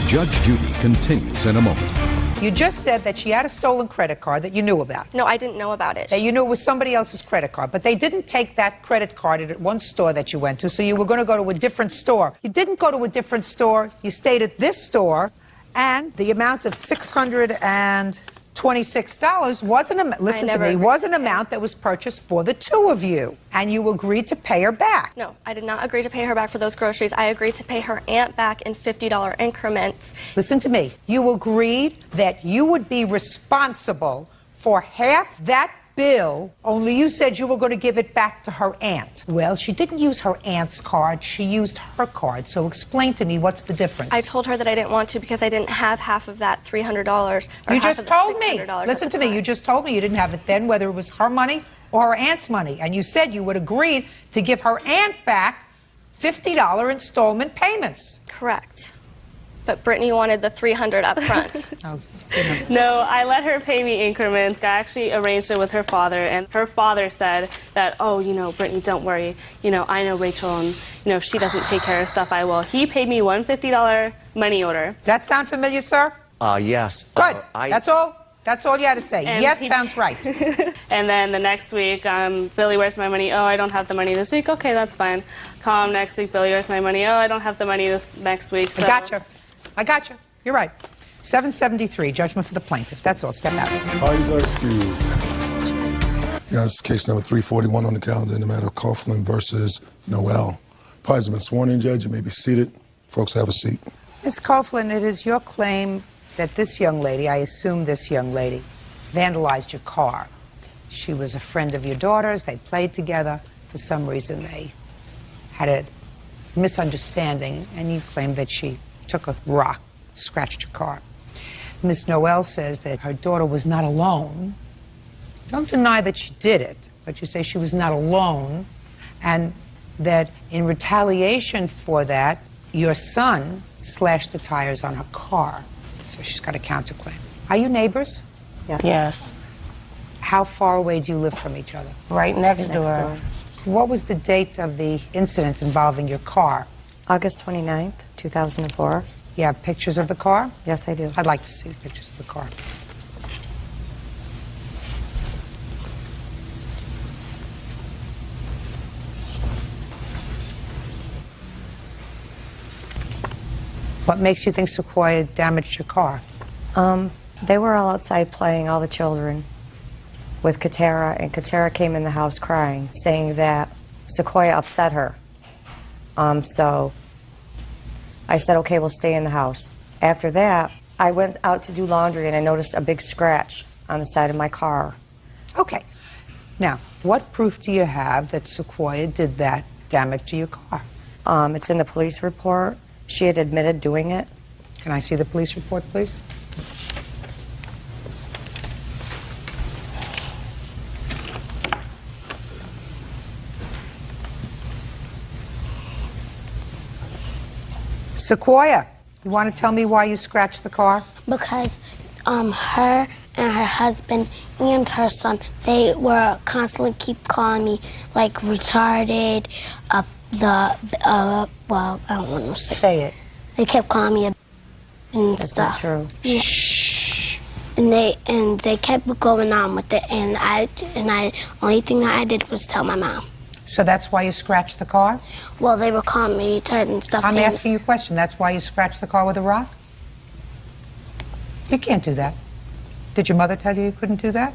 Judge Judy continues in a moment. You just said that she had a stolen credit card that you knew about. No, I didn't know about it. That you knew it was somebody else's credit card, but they didn't take that credit card at one store that you went to, so you were going to go to a different store. You didn't go to a different store. You stayed at this store, and the amount of $626 wasn't, listen to me, was an amount that was purchased for the 2 of you, and you agreed to pay her back. No, I did not agree to pay her back for those groceries. I agreed to pay her aunt back in $50 increments. Listen to me. You agreed that you would be responsible for half that bill, only you said you were going to give it back to her aunt. Well, she didn't use her aunt's card. She used her card. So explain to me, what's the difference? I told her that I didn't want to because I didn't have half of that $300. You just told me. Listen to me. You just told me you didn't have it then, whether it was her money or her aunt's money. And you said you would agree to give her aunt back $50 installment payments. Correct. But Brittany wanted the $300 up front. No, I let her pay me increments. I actually arranged it with her father, and her father said that, oh, you know, Brittany, don't worry. You know, I know Rachel, and, you know, if she doesn't take care of stuff, I will. He paid me one $50 money order. Does that sound familiar, sir? Yes. Good. That's all? That's all you had to say. And yes, sounds right. And then the next week, Billy, where's my money? Oh, I don't have the money this week. Okay, that's fine. Call him next week. Billy, where's my money? Oh, I don't have the money this next week. So. I gotcha. You're right. 773, judgment for the plaintiff. That's all. Step out. Parties are excused. Yes, case number 341 on the calendar in the matter of Coughlin versus Noel. Parties have been sworn in, Judge. You may be seated. Folks, have a seat. Ms. Coughlin, it is your claim that this young lady, I assume this young lady, vandalized your car. She was a friend of your daughter's. They played together. For some reason, they had a misunderstanding, and you claim that she took a rock, scratched your car. Miss Noel says that her daughter was not alone. Don't deny that she did it, but you say she was not alone, and that in retaliation for that, your son slashed the tires on her car. So she's got a counterclaim. Are you neighbors? Yes. Yes. How far away do you live from each other? Right next door. What was the date of the incident involving your car? August 29th, 2004. You have pictures of the car? Yes, I do. I'd like to see pictures of the car. What makes you think Sequoia damaged your car? They were all outside playing, all the children, with Katara, and Katara came in the house crying, saying that Sequoia upset her. So I said, okay, we'll stay in the house. After that, I went out to do laundry and I noticed a big scratch on the side of my car. Okay. Now, what proof do you have that Sequoia did that damage to your car? It's in the police report. She had admitted doing it. Can I see the police report, please? Sequoia, you want to tell me why you scratched the car? Because her and her husband and her son, they were constantly keep calling me like retarded, well, I don't want to say it. They kept calling me and That's stuff. not true. Yeah. And they kept going on with it, and I only thing that I did was tell my mom. So that's why you scratched the car? Well, they were calling me retarded and stuff. I'm and asking you a question. That's why you scratched the car with a rock? You can't do that. Did your mother tell you you couldn't do that?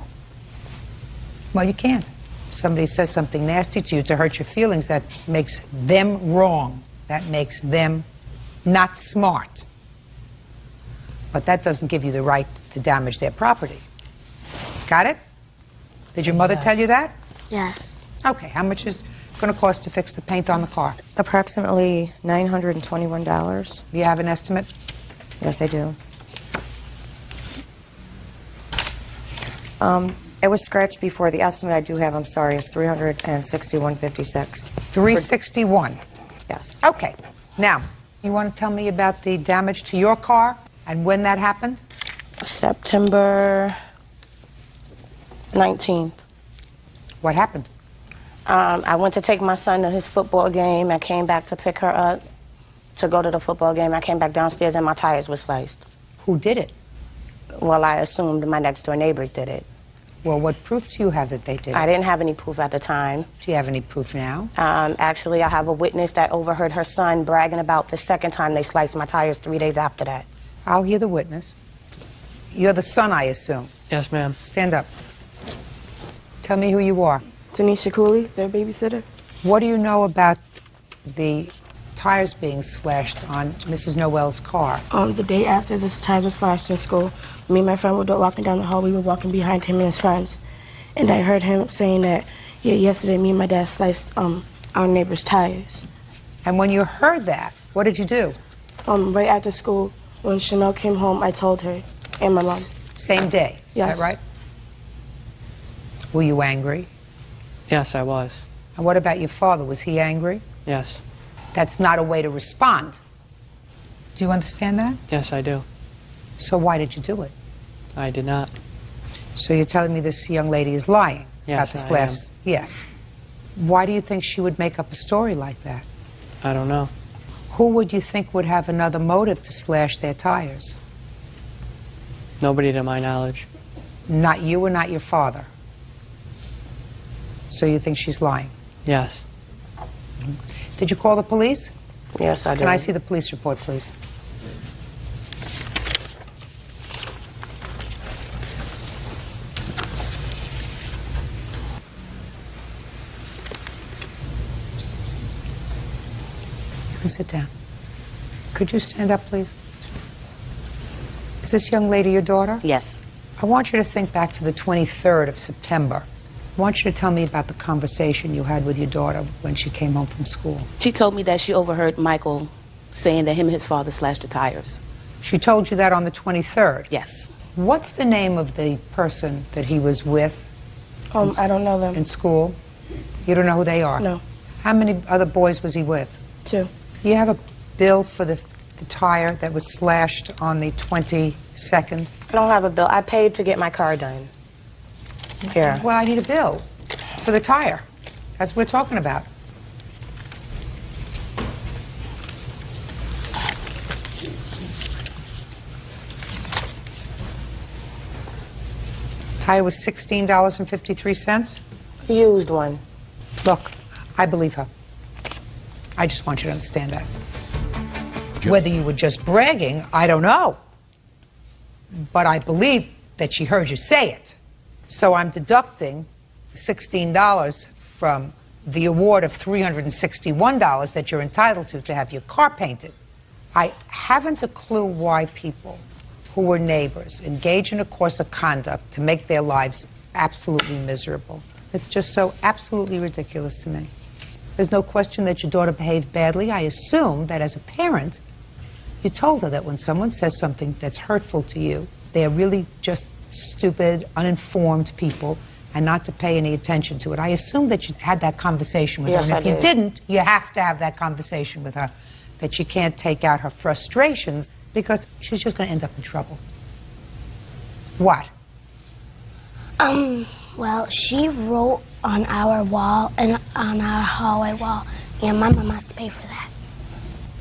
Well, you can't. If somebody says something nasty to you to hurt your feelings, that makes them wrong. That makes them not smart. But that doesn't give you the right to damage their property. Got it? Did your mother tell you that? Yes. Okay, how much is it going to cost to fix the paint on the car? Approximately $921. Do you have an estimate? Yes, I do. It was scratched before. The estimate I do have, I'm sorry, is $361.56. 361. Yes. Okay. Now, you want to tell me about the damage to your car and when that happened? September 19th. What happened? I went to take my son to his football game. I came back to pick her up to go to the football game. I came back downstairs and my tires were sliced. Who did it? Well, I assumed my next door neighbors did it. Well, what proof do you have that they did it? I didn't have any proof at the time. Do you have any proof now? Actually, I have a witness that overheard her son bragging about the second time they sliced my tires 3 days after that. I'll hear the witness. You're the son, I assume. Yes, ma'am. Stand up. Tell me who you are. Tanisha Cooley, their babysitter. What do you know about the tires being slashed on Mrs. Noel's car? The day after the tires were slashed in school, me and my friend were walking down the hall. We were walking behind him and his friends. And I heard him saying that, yeah, yesterday me and my dad sliced our neighbor's tires. And when you heard that, what did you do? Right after school, when Chanel came home, I told her and my mom. Same day, is Yes. that right? Were you angry? Yes, I was. And what about your father? Was he angry? Yes. That's not a way to respond. Do you understand that? Yes, I do. So why did you do it? I did not. So you're telling me this young lady is lying about Yes, this I last? Yes. Why do you think she would make up a story like that? I don't know. Who would you think would have another motive to slash their tires? Nobody to my knowledge. Not you or not your father? So you think she's lying? Yes. Did you call the police? Yes, I did. Can I see the police report, please? You can sit down. Could you stand up, please? Is this young lady your daughter? Yes. I want you to think back to the 23rd of September. I want you to tell me about the conversation you had with your daughter when she came home from school. She told me that she overheard Michael saying that him and his father slashed the tires. She told you that on the 23rd? Yes. What's the name of the person that he was with? I don't know them. In school? You don't know who they are? No. How many other boys was he with? 2. You have a bill for the tire that was slashed on the 22nd? I don't have a bill. I paid to get my car done. Here. Well, I need a bill for the tire. That's what we're talking about. Tire was $16.53? Used one. Look, I believe her. I just want you to understand that. judge. Whether you were just bragging, I don't know. But I believe that she heard you say it. So I'm deducting $16 from the award of $361 that you're entitled to have your car painted. I haven't a clue why people who were neighbors engage in a course of conduct to make their lives absolutely miserable. It's just so absolutely ridiculous to me. There's no question that your daughter behaved badly. I assume that as a parent, you told her that when someone says something that's hurtful to you, they're really just stupid, uninformed people, and not to pay any attention to it. I assume that you had that conversation with her. And if you didn't, you have to have that conversation with her, that she can't take out her frustrations because she's just going to end up in trouble. What? Well, she wrote on our wall and on our hallway wall, and my mom has to pay for that.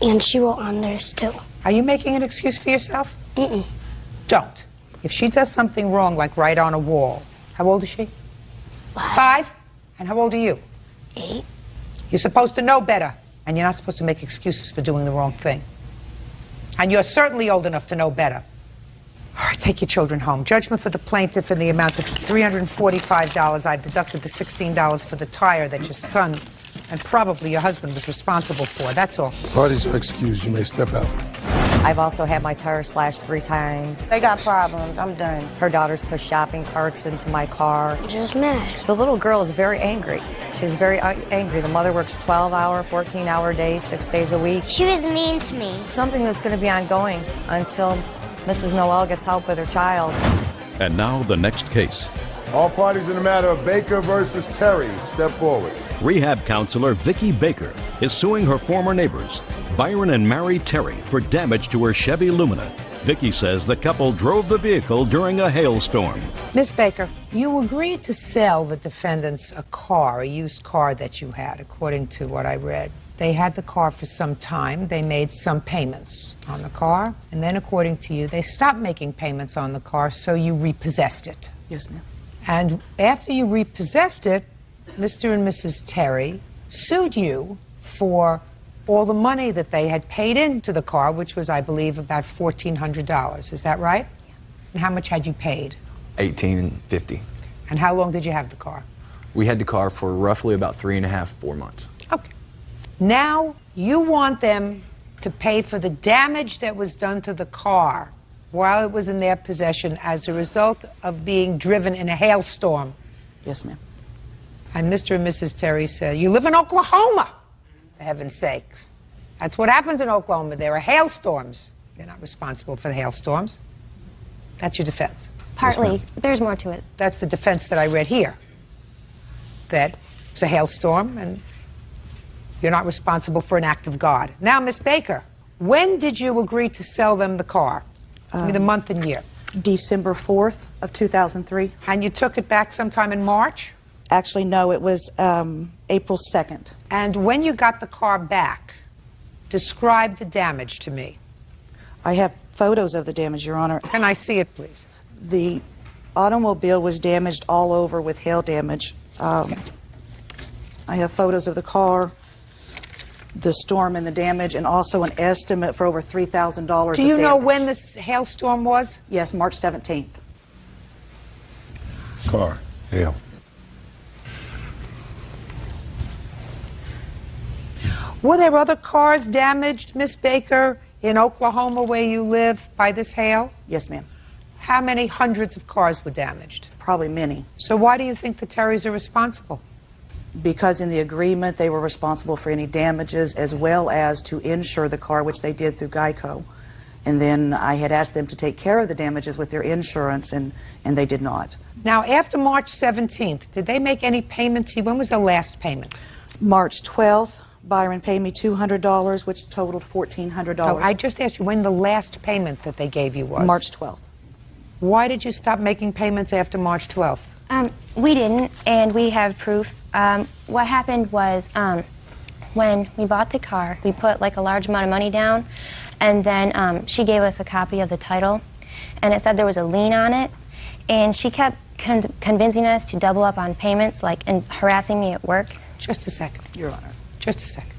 And she wrote on theirs too. Are you making an excuse for yourself? Don't. If she does something wrong, like write on a wall, how old is she? 5. And how old are you? 8. You're supposed to know better, and you're not supposed to make excuses for doing the wrong thing. And you're certainly old enough to know better. All right, take your children home. Judgment for the plaintiff in the amount of $345. I've deducted the $16 for the tire that your son and probably your husband was responsible for. That's all. Parties are excused. You may step out. I've also had my tire slashed 3 times. They got problems. I'm done. Her daughters pushed shopping carts into my car. Just mad. The little girl is very angry. She's very angry. The mother works 12-hour, 14-hour days, 6 days a week. She was mean to me. It's something that's going to be ongoing until Mrs. Noel gets help with her child. And now the next case. All parties in the matter of Baker versus Terry, step forward. Rehab counselor Vicki Baker is suing her former neighbors, Byron and Mary Terry, for damage to her Chevy Lumina. Vicki says the couple drove the vehicle during a hailstorm. Miss Baker, you agreed to sell the defendants a car, a used car that you had, according to what I read. They had the car for some time. They made some payments on the car. And then, according to you, they stopped making payments on the car, so you repossessed it. Yes, ma'am. And after you repossessed it, Mr. and Mrs. Terry sued you for all the money that they had paid into the car, which was, I believe, about $1,400. Is that right? And how much had you paid? $1,850. And how long did you have the car? We had the car for roughly about 3.5, 4 months. Okay. Now you want them to pay for the damage that was done to the car while it was in their possession as a result of being driven in a hailstorm. Yes, ma'am. And Mr. and Mrs. Terry said, you live in Oklahoma, for heaven's sakes. That's what happens in Oklahoma. There are hailstorms. They're not responsible for the hailstorms. That's your defense. Partly. There's more to it. That's the defense that I read here. That it's a hailstorm and you're not responsible for an act of God. Now, Miss Baker, when did you agree to sell them the car? Give me the month and year. December 4th of 2003. And you took it back sometime in March? Actually, no, it was April 2nd. And when you got the car back, describe the damage to me. I have photos of the damage, Your Honor. Can I see it, please? The automobile was damaged all over with hail damage. I have photos of the car, the storm and the damage, and also an estimate for over $3,000 Do you know when this hailstorm was? Yes, March 17th. Car, hail. Were there other cars damaged, Miss Baker, in Oklahoma where you live by this hail? Yes, ma'am. How many hundreds of cars were damaged? Probably many. So why do you think the Terrys are responsible? Because in the agreement they were responsible for any damages as well as to insure the car, which they did through Geico. And then I had asked them to take care of the damages with their insurance, and they did not. Now, after March 17th, did they make any payment to you? When was the last payment? March 12th, Byron paid me $200, which totaled $1,400. No, I just asked you when the last payment that they gave you was. March 12th. Why did you stop making payments after March 12th? We didn't, and we have proof. What happened was when we bought the car, we put like a large amount of money down, and then she gave us a copy of the title, and it said there was a lien on it, and she kept convincing us to double up on payments, like, and harassing me at work. Just a second, Your Honor. Just a second.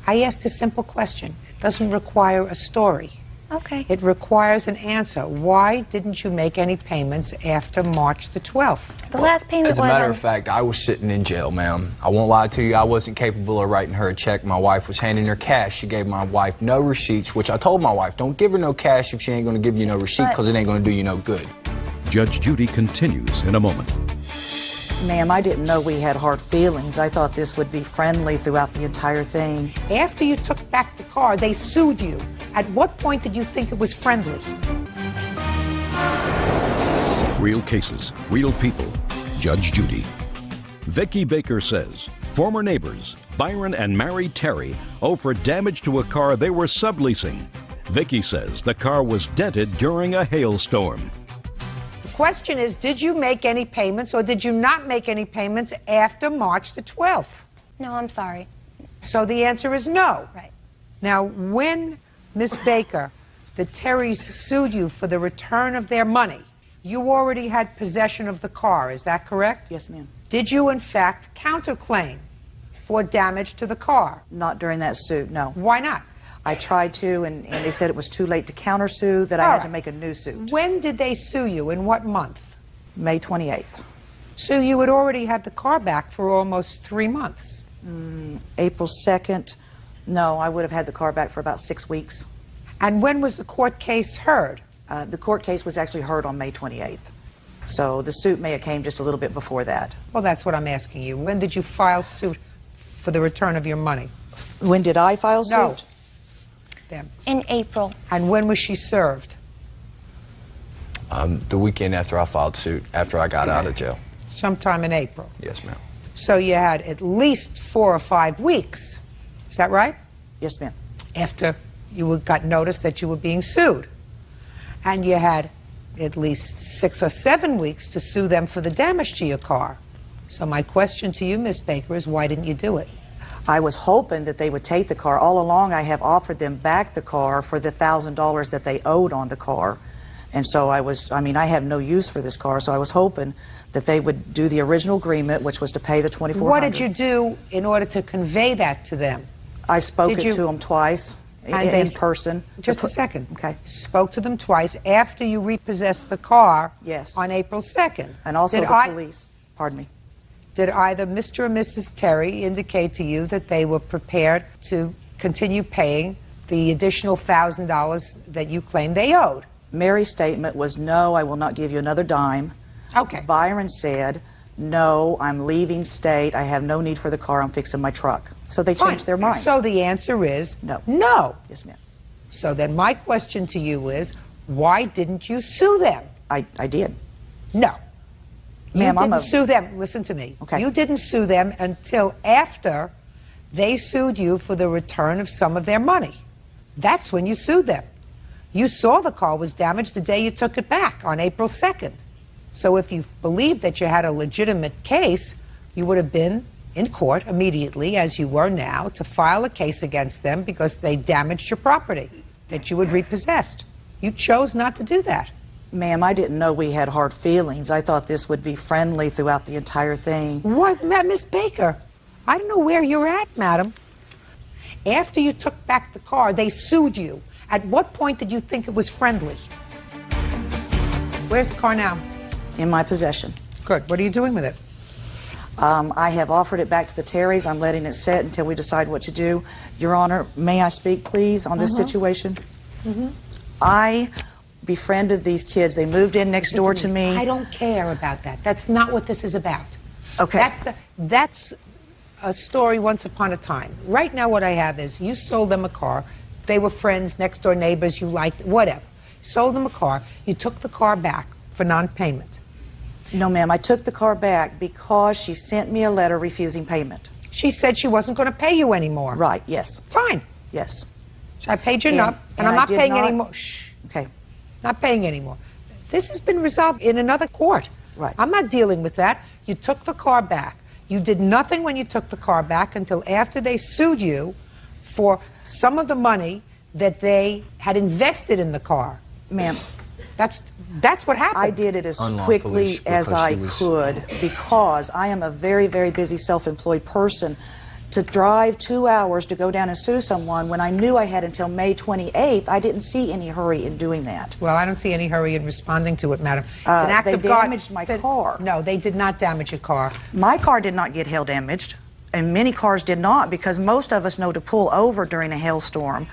I asked a simple question. It doesn't require a story. Okay. It requires an answer. Why didn't you make any payments after March the 12th? The last payment As a was matter on- of fact, I was sitting in jail, ma'am. I won't lie to you, I wasn't capable of writing her a check. My wife was handing her cash. She gave my wife no receipts, which I told my wife, don't give her no cash if she ain't going to give you no receipt, because it ain't going to do you no good. Judge Judy continues in a moment. Ma'am, I didn't know we had hard feelings. I thought this would be friendly throughout the entire thing. After you took back the car, they sued you. At what point did you think it was friendly? Real cases, real people. Judge Judy. Vicki Baker says former neighbors, Byron and Mary Terry, owe for damage to a car they were subleasing. Vicki says the car was dented during a hailstorm. The question is, did you make any payments or did you not make any payments after March the 12th? No, I'm sorry. So the answer is no. Right. Now, when Miss Baker, the Terrys sued you for the return of their money, you already had possession of the car, is that correct? Yes, ma'am. Did you, in fact, counterclaim for damage to the car? Not during that suit, no. Why not? I tried to, and they said it was too late to countersue, that I had to make a new suit. When did they sue you? In what month? May 28th. So you had already had the car back for almost 3 months. April 2nd. No, I would have had the car back for about 6 weeks. And when was the court case heard? The court case was actually heard on May 28th. So the suit may have came just a little bit before that. Well, that's what I'm asking you. When did you file suit for the return of your money? When did I file suit? No. Them. In April. And when was she served? The weekend after I filed suit, after I got out of jail. Sometime in April. Yes, ma'am. So you had at least 4 or 5 weeks. Is that right? Yes, ma'am. After you got notice that you were being sued. And you had at least 6 or 7 weeks to sue them for the damage to your car. So my question to you, Miss Baker, is why didn't you do it? I was hoping that they would take the car. All along, I have offered them back the car for the $1,000 that they owed on the car. And so I have no use for this car, so I was hoping that they would do the original agreement, which was to pay the $2,400. What did you do in order to convey that to them? I spoke to them twice in person. Just a second. Okay. Spoke to them twice after you repossessed the car. Yes. On April 2nd. And also the police. Pardon me. Did either Mr. or Mrs. Terry indicate to you that they were prepared to continue paying the additional $1,000 that you claimed they owed? Mary's statement was, no, I will not give you another dime. Okay. Byron said, no, I'm leaving state. I have no need for the car. I'm fixing my truck. So they changed their mind. So the answer is no. No. Yes, ma'am. So then my question to you is, why didn't you sue them? I did. No. Ma'am, you didn't sue them. Listen to me. Okay. You didn't sue them until after they sued you for the return of some of their money. That's when you sued them. You saw the car was damaged the day you took it back, on April 2nd. So if you believed that you had a legitimate case, you would have been in court immediately, as you were now, to file a case against them because they damaged your property that you had repossessed. You chose not to do that. Ma'am, I didn't know we had hard feelings. I thought this would be friendly throughout the entire thing. What, Miss Baker? I don't know where you're at, madam. After you took back the car, they sued you. At what point did you think it was friendly? Where's the car now? In my possession. Good. What are you doing with it? I have offered it back to the Terrys. I'm letting it sit until we decide what to do. Your Honor, may I speak, please, on this situation? I befriended these kids. They moved in next door to me. I don't care about that. That's not what this is about. Okay. That's a story once upon a time. Right now what I have is you sold them a car. They were friends, next door neighbors, you liked, whatever. Sold them a car. You took the car back for non-payment. No, ma'am. I took the car back because she sent me a letter refusing payment. She said she wasn't going to pay you anymore. Right, yes. Fine. Yes. So I paid you enough, and I'm not paying anymore. Shh. Okay. Not paying anymore. This has been resolved in another court. Right. I'm not dealing with that. You took the car back. You did nothing when you took the car back until after they sued you for some of the money that they had invested in the car. Ma'am. That's what happened. I did it as quickly as I could because I am a very, very busy self-employed person. To drive 2 hours to go down and sue someone when I knew I had until May 28th, I didn't see any hurry in doing that. Well, I don't see any hurry in responding to it, madam. It's an act They of God. damaged my car. No, they did not damage your car. My car did not get hail damaged, and many cars did not, because most of us know to pull over during a hailstorm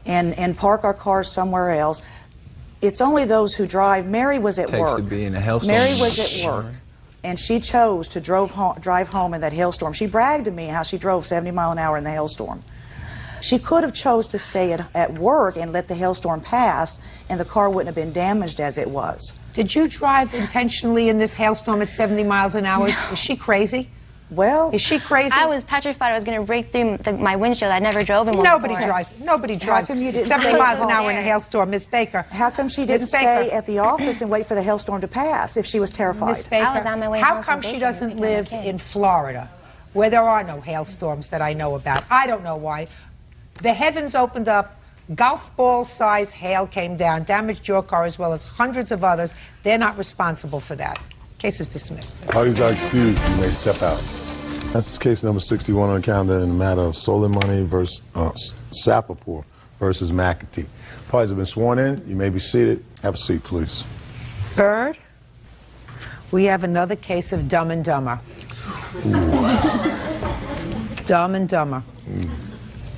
and park our cars somewhere else. It's only those who drive. Mary was at Takes work. to be in a hailstorm. Mary was at work, and she chose to drive home in that hailstorm. She bragged to me how she drove 70 miles an hour in the hailstorm. She could have chose to stay at work and let the hailstorm pass, and the car wouldn't have been damaged as it was. Did you drive intentionally in this hailstorm at 70 miles an hour? No. Is she crazy? Well, is she crazy? I was petrified I was going to break through my windshield. I never drove in one Nobody before. drives. Nobody drives come you didn't 70 stay miles at an hour in a home? hailstorm, Miss Baker. How come she didn't Miss stay Baker. at the office and wait for the hailstorm to pass if she was terrified? Miss Baker, I was on my way how home come from she vacation doesn't picking up live my kid? in Florida, where there are no hailstorms that I know about? I don't know why. The heavens opened up. Golf ball size hail came down, damaged your car as well as hundreds of others. They're not responsible for that. Case is dismissed. Parties are excused. You may step out. This is case number 61 on the calendar in the matter of Soleimani versus Safapur versus McAtee. Parties have been sworn in. You may be seated. Have a seat, please. Bird, we have another case of Dumb and Dumber. Dumb and Dumber.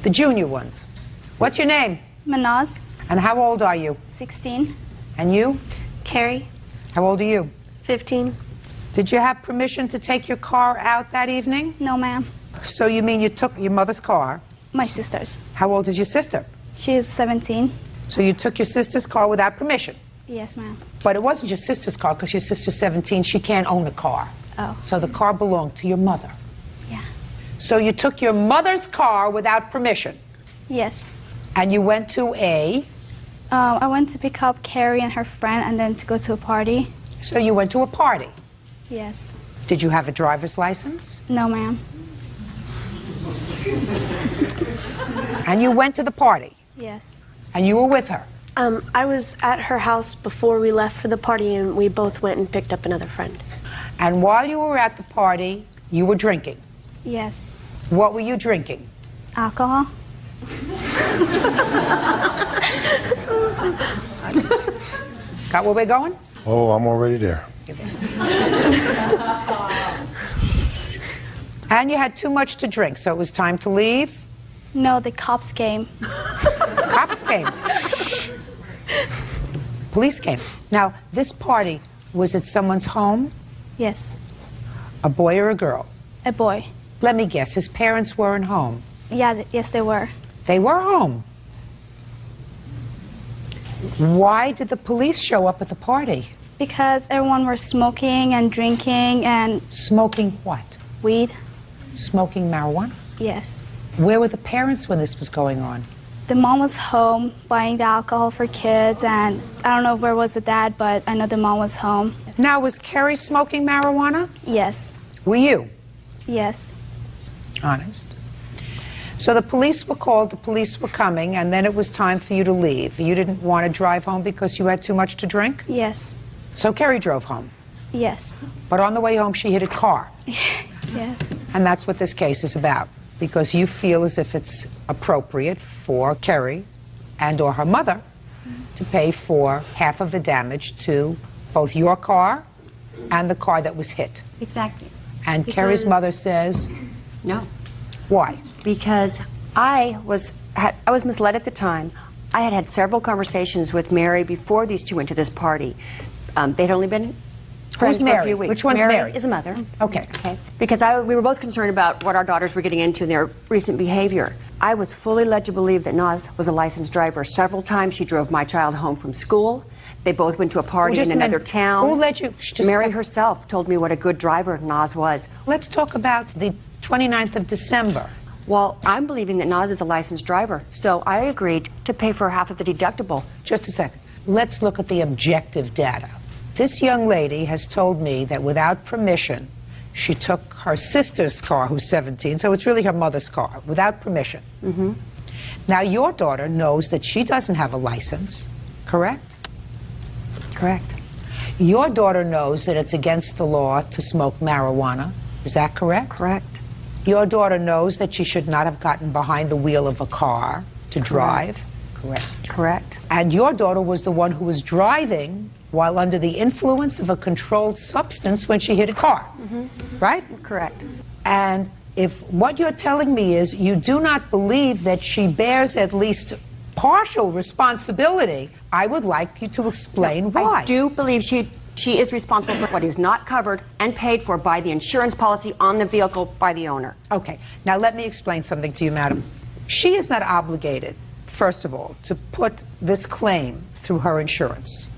The junior ones. What's your name? Manaz. And how old are you? 16. And you? Carrie. How old are you? 15. Did you have permission to take your car out that evening? No, ma'am. So you mean you took your mother's car? My sister's. How old is your sister? She is 17. So you took your sister's car without permission? Yes, ma'am. But it wasn't your sister's car because your sister's 17. She can't own a car. Oh. So the car belonged to your mother. Yeah. So you took your mother's car without permission? Yes. And you went to I went to pick up Carrie and her friend and then to go to a party. So you went to a party? Yes. Did you have a driver's license? No, ma'am. And you went to the party? Yes. And you were with her? I was at her house before we left for the party, and we both went and picked up another friend. And while you were at the party, you were drinking? Yes. What were you drinking? Alcohol. Got where we're going? Oh, I'm already there. And you had too much to drink, so it was time to leave? No, the cops came. Cops came. Police came. Now, this party was at someone's home? Yes. A boy or a girl? A boy. Let me guess, his parents weren't home? Yeah, yes, they were. They were home. Why did the police show up at the party? Because everyone was smoking and drinking and... Smoking what? Weed. Smoking marijuana? Yes. Where were the parents when this was going on? The mom was home buying the alcohol for kids, and I don't know where was the dad, but I know the mom was home. Now, was Kerry smoking marijuana? Yes. Were you? Yes. Honest. So the police were called, the police were coming, and then it was time for you to leave. You didn't want to drive home because you had too much to drink? Yes. So Kerry drove home? Yes. But on the way home, she hit a car. Yeah. And that's what this case is about, because you feel as if it's appropriate for Kerry and or her mother to pay for half of the damage to both your car and the car that was hit. Exactly. And Kerry's mother says... No. Why? Because I was misled at the time. I had had several conversations with Mary before these two went to this party. They'd only been friends Who's for a Mary? few weeks. Which one's Mary? Is a mother. Okay. Okay. Because we were both concerned about what our daughters were getting into in their recent behavior. I was fully led to believe that Naz was a licensed driver. Several times she drove my child home from school. They both went to a party in another town. Who led you? Mary herself told me what a good driver Naz was. Let's talk about the 29th of December. Well, I'm believing that Naz is a licensed driver, so I agreed to pay for half of the deductible. Just a second. Let's look at the objective data. This young lady has told me that without permission, she took her sister's car, who's 17, so it's really her mother's car, without permission. Mm-hmm. Now, your daughter knows that she doesn't have a license, correct? Correct. Your daughter knows that it's against the law to smoke marijuana. Is that correct? Correct. Your daughter knows that she should not have gotten behind the wheel of a car to drive. Correct. Correct. And your daughter was the one who was driving while under the influence of a controlled substance when she hit a car. Right? Correct. And if what you're telling me is you do not believe that she bears at least partial responsibility, I would like you to explain why. I do believe she is responsible for what is not covered and paid for by the insurance policy on the vehicle by the owner. Okay. Now let me explain something to you, madam. She is not obligated, first of all, to put this claim through her insurance.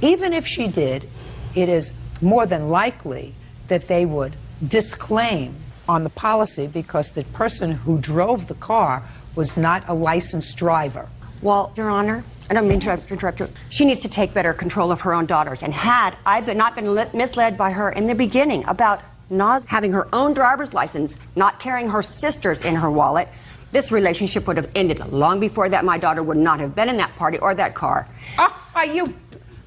Even if she did, it is more than likely that they would disclaim on the policy because the person who drove the car was not a licensed driver. Well, Your Honor, I don't mean to interrupt you. She needs to take better control of her own daughters. And had I not been misled by her in the beginning about Naz having her own driver's license, not carrying her sister's in her wallet, this relationship would have ended long before that. My daughter would not have been in that party or that car.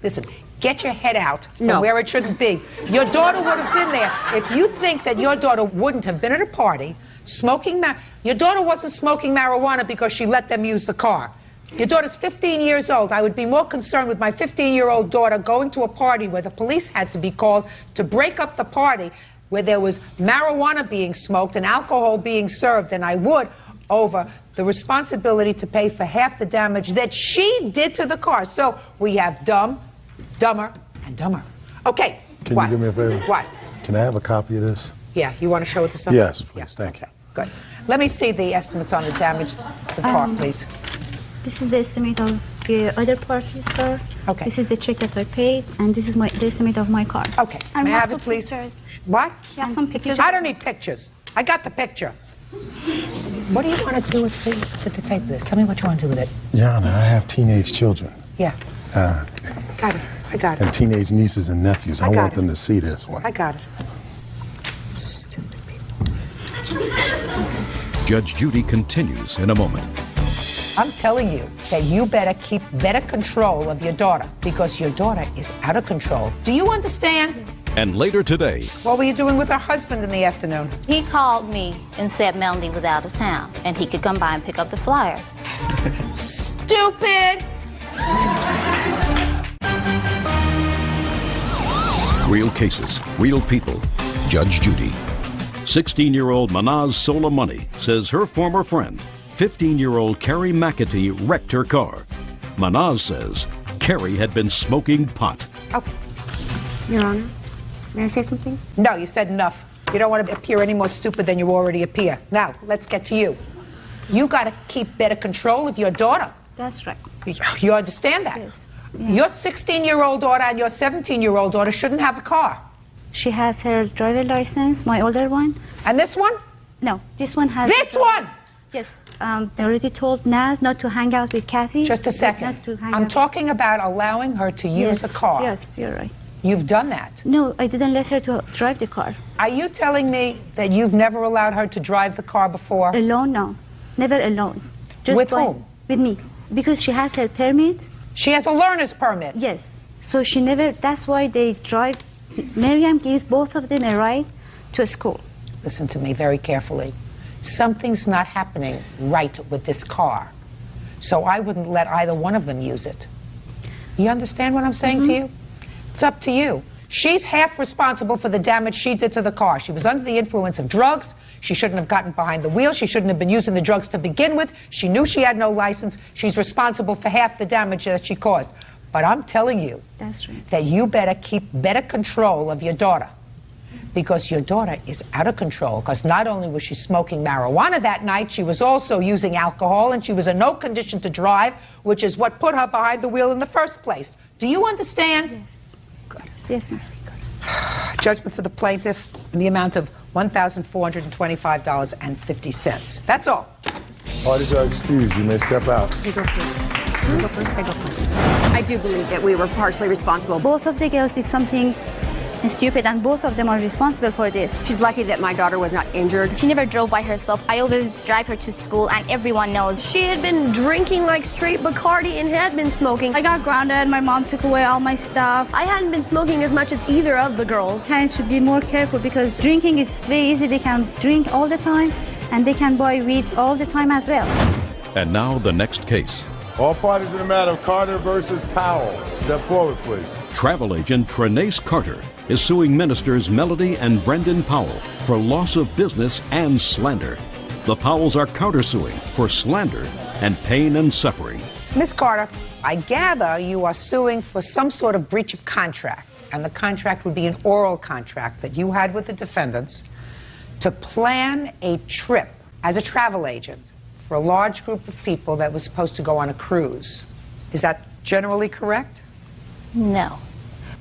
Listen, get your head out from where it shouldn't be. Your daughter would have been there. If you think that your daughter wouldn't have been at a party smoking your daughter wasn't smoking marijuana because she let them use the car. Your daughter's 15 years old. I would be more concerned with my 15-year-old daughter going to a party where the police had to be called to break up the party where there was marijuana being smoked and alcohol being served than I would over the responsibility to pay for half the damage that she did to the car. So we have dumb, dumber, and dumber. Okay. Can you do me a favor? What? Can I have a copy of this? Yeah, you want to show it to someone? Yes, please. Thank you. Good. Let me see the estimates on the damage to the car, please. This is the estimate of the other parties, sir. Okay. This is the check that I paid, and this is the estimate of my car. Okay. May I have it, please? Pictures. What? Yeah, some pictures. I don't need pictures. I got the picture. What do you want to do with the tape of this? Tell me what you want to do with it. Your Honor, I have teenage children. Yeah. Got it. I got it. And teenage nieces and nephews. I got want it. them to see this one. I got it. Stupid people. Judge Judy continues in a moment. I'm telling you that you better keep better control of your daughter because your daughter is out of control. Do you understand? And later today, What were you doing with her husband in the afternoon? He called me and said Melanie was out of town and he could come by and pick up the flyers. Stupid! real cases, real people. Judge Judy. 16-year-old Manaz Soleimani says her former friend, 15-year-old Carrie McAtee, wrecked her car. Manaz says Carrie had been smoking pot. Okay. Your Honor, may I say something? No, you said enough. You don't want to appear any more stupid than you already appear. Now, let's get to you. You got to keep better control of your daughter. That's right. You understand that? Yes. Your 16-year-old daughter and your 17-year-old daughter shouldn't have a car. She has her driver license, my older one. And this one? No, this one has... This one? Yes. They already told Naz not to hang out with Kathy. Just a second. Not to hang I'm out. talking about allowing her to use a car. Yes, you're right. You've done that. No, I didn't let her to drive the car. Are you telling me that you've never allowed her to drive the car before? Alone, no. Never alone. Just With whom? With me. Because she has her permit. She has a learner's permit. Yes. So she never, that's why they drive. Miriam gives both of them a ride to a school. Listen to me very carefully. Something's not happening right with this car. So I wouldn't let either one of them use it. You understand what I'm saying to you? It's up to you. She's half responsible for the damage she did to the car. She was under the influence of drugs. She shouldn't have gotten behind the wheel. She shouldn't have been using the drugs to begin with. She knew she had no license. She's responsible for half the damage that she caused. But I'm telling you That's right. that you better keep better control of your daughter. Because your daughter is out of control. Because not only was she smoking marijuana that night, she was also using alcohol, and she was in no condition to drive, which is what put her behind the wheel in the first place. Do you understand? Yes. Good. Yes, ma'am. Judgment for the plaintiff in the amount of $1,425.50. That's all. Parties are excused. You may step out. You go first. I do believe that we were partially responsible. Both of the girls did something and stupid, and both of them are responsible for this. She's lucky that my daughter was not injured. She never drove by herself. I always drive her to school, and everyone knows. She had been drinking like straight Bacardi and had been smoking. I got grounded. My mom took away all my stuff. I hadn't been smoking as much as either of the girls. Parents should be more careful because drinking is very easy. They can drink all the time, and they can buy weeds all the time as well. And now the next case. All parties in the matter of Carter versus Powell. Step forward, please. Travel agent Trenace Carter is suing ministers Melody and Brendan Powell for loss of business and slander. The Powells are countersuing for slander and pain and suffering. Miss Carter, I gather you are suing for some sort of breach of contract, and the contract would be an oral contract that you had with the defendants to plan a trip as a travel agent for a large group of people that was supposed to go on a cruise. Is that generally correct? No.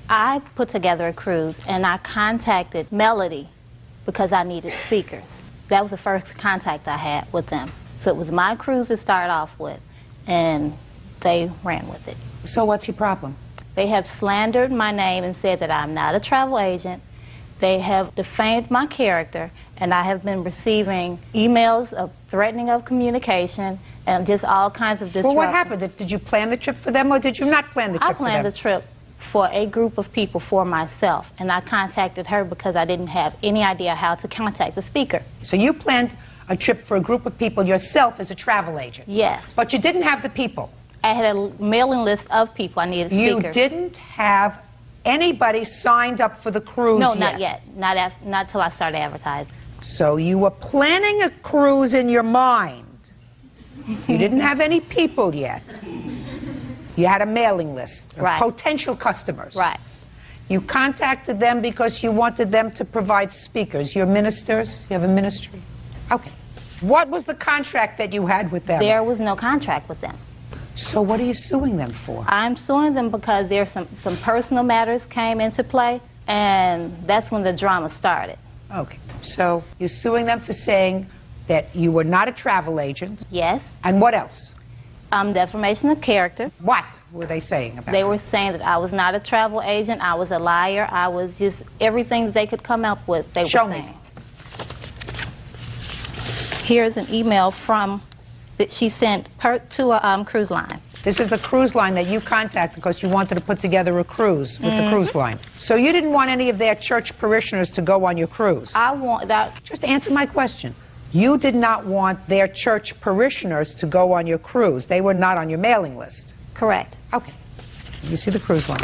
I put together a cruise and I contacted Melody because I needed speakers. That was the first contact I had with them. So it was my cruise to start off with, and they ran with it. So what's your problem? They have slandered my name and said that I'm not a travel agent. They have defamed my character, and I have been receiving emails of threatening of communication and just all kinds of disruption. Well, what happened? Did you plan the trip for them, or did you not plan the trip for them? I planned the trip for a group of people for myself, and I contacted her because I didn't have any idea how to contact the speaker. So you planned a trip for a group of people yourself as a travel agent? Yes. But you didn't have the people? I had a mailing list of people I needed speakers. You didn't have anybody signed up for the cruise No, yet? not yet. Not till I started advertising. So you were planning a cruise in your mind. You didn't have any people yet. You had a mailing list of potential customers. Right. You contacted them because you wanted them to provide speakers. You're ministers? You have a ministry? Okay. What was the contract that you had with them? There was no contract with them. So what are you suing them for? I'm suing them because there's some personal matters came into play, and that's when the drama started. Okay. So you're suing them for saying that you were not a travel agent? Yes. And what else? Defamation of character. What were they saying about They were saying that I was not a travel agent, I was a liar, I was just everything that they could come up with, they were saying. Here's an email that she sent to a cruise line. This is the cruise line that you contacted because you wanted to put together a cruise with the cruise line. So you didn't want any of their church parishioners to go on your cruise? I want that. Just answer my question. You did not want their church parishioners to go on your cruise. They were not on your mailing list. Correct. Okay. You see the cruise line.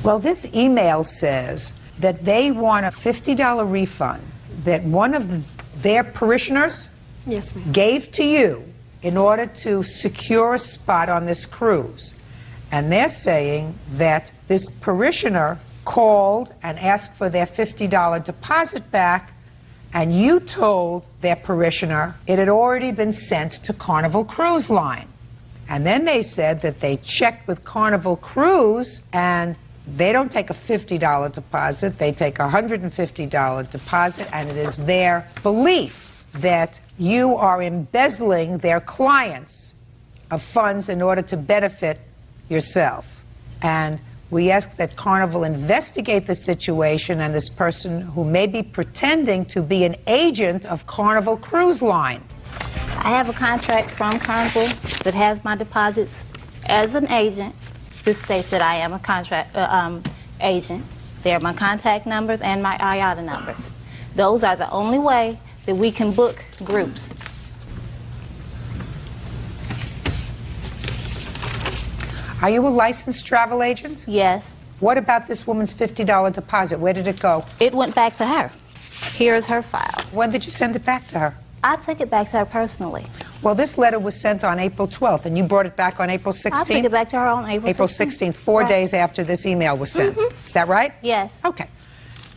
Well, this email says that they want a $50 refund that one of their parishioners gave to you in order to secure a spot on this cruise. And they're saying that this parishioner called and asked for their $50 deposit back, and you told their parishioner it had already been sent to Carnival Cruise Line. And then they said that they checked with Carnival Cruise, and they don't take a $50 deposit, they take a $150 deposit, and it is their belief that you are embezzling their clients of funds in order to benefit yourself. And we ask that Carnival investigate the situation and this person who may be pretending to be an agent of Carnival Cruise Line. I have a contract from Carnival that has my deposits as an agent. This states that I am a contract agent. There are my contact numbers and my IATA numbers. Those are the only way that we can book groups. Are you a licensed travel agent? Yes. What about this woman's $50 deposit? Where did it go? It went back to her. Here's her file. When did you send it back to her? I took it back to her personally. Well, this letter was sent on April 12th, and you brought it back on April 16th? I took it back to her on April 16th. 4 days after this email was sent. Is that right? Yes. Okay.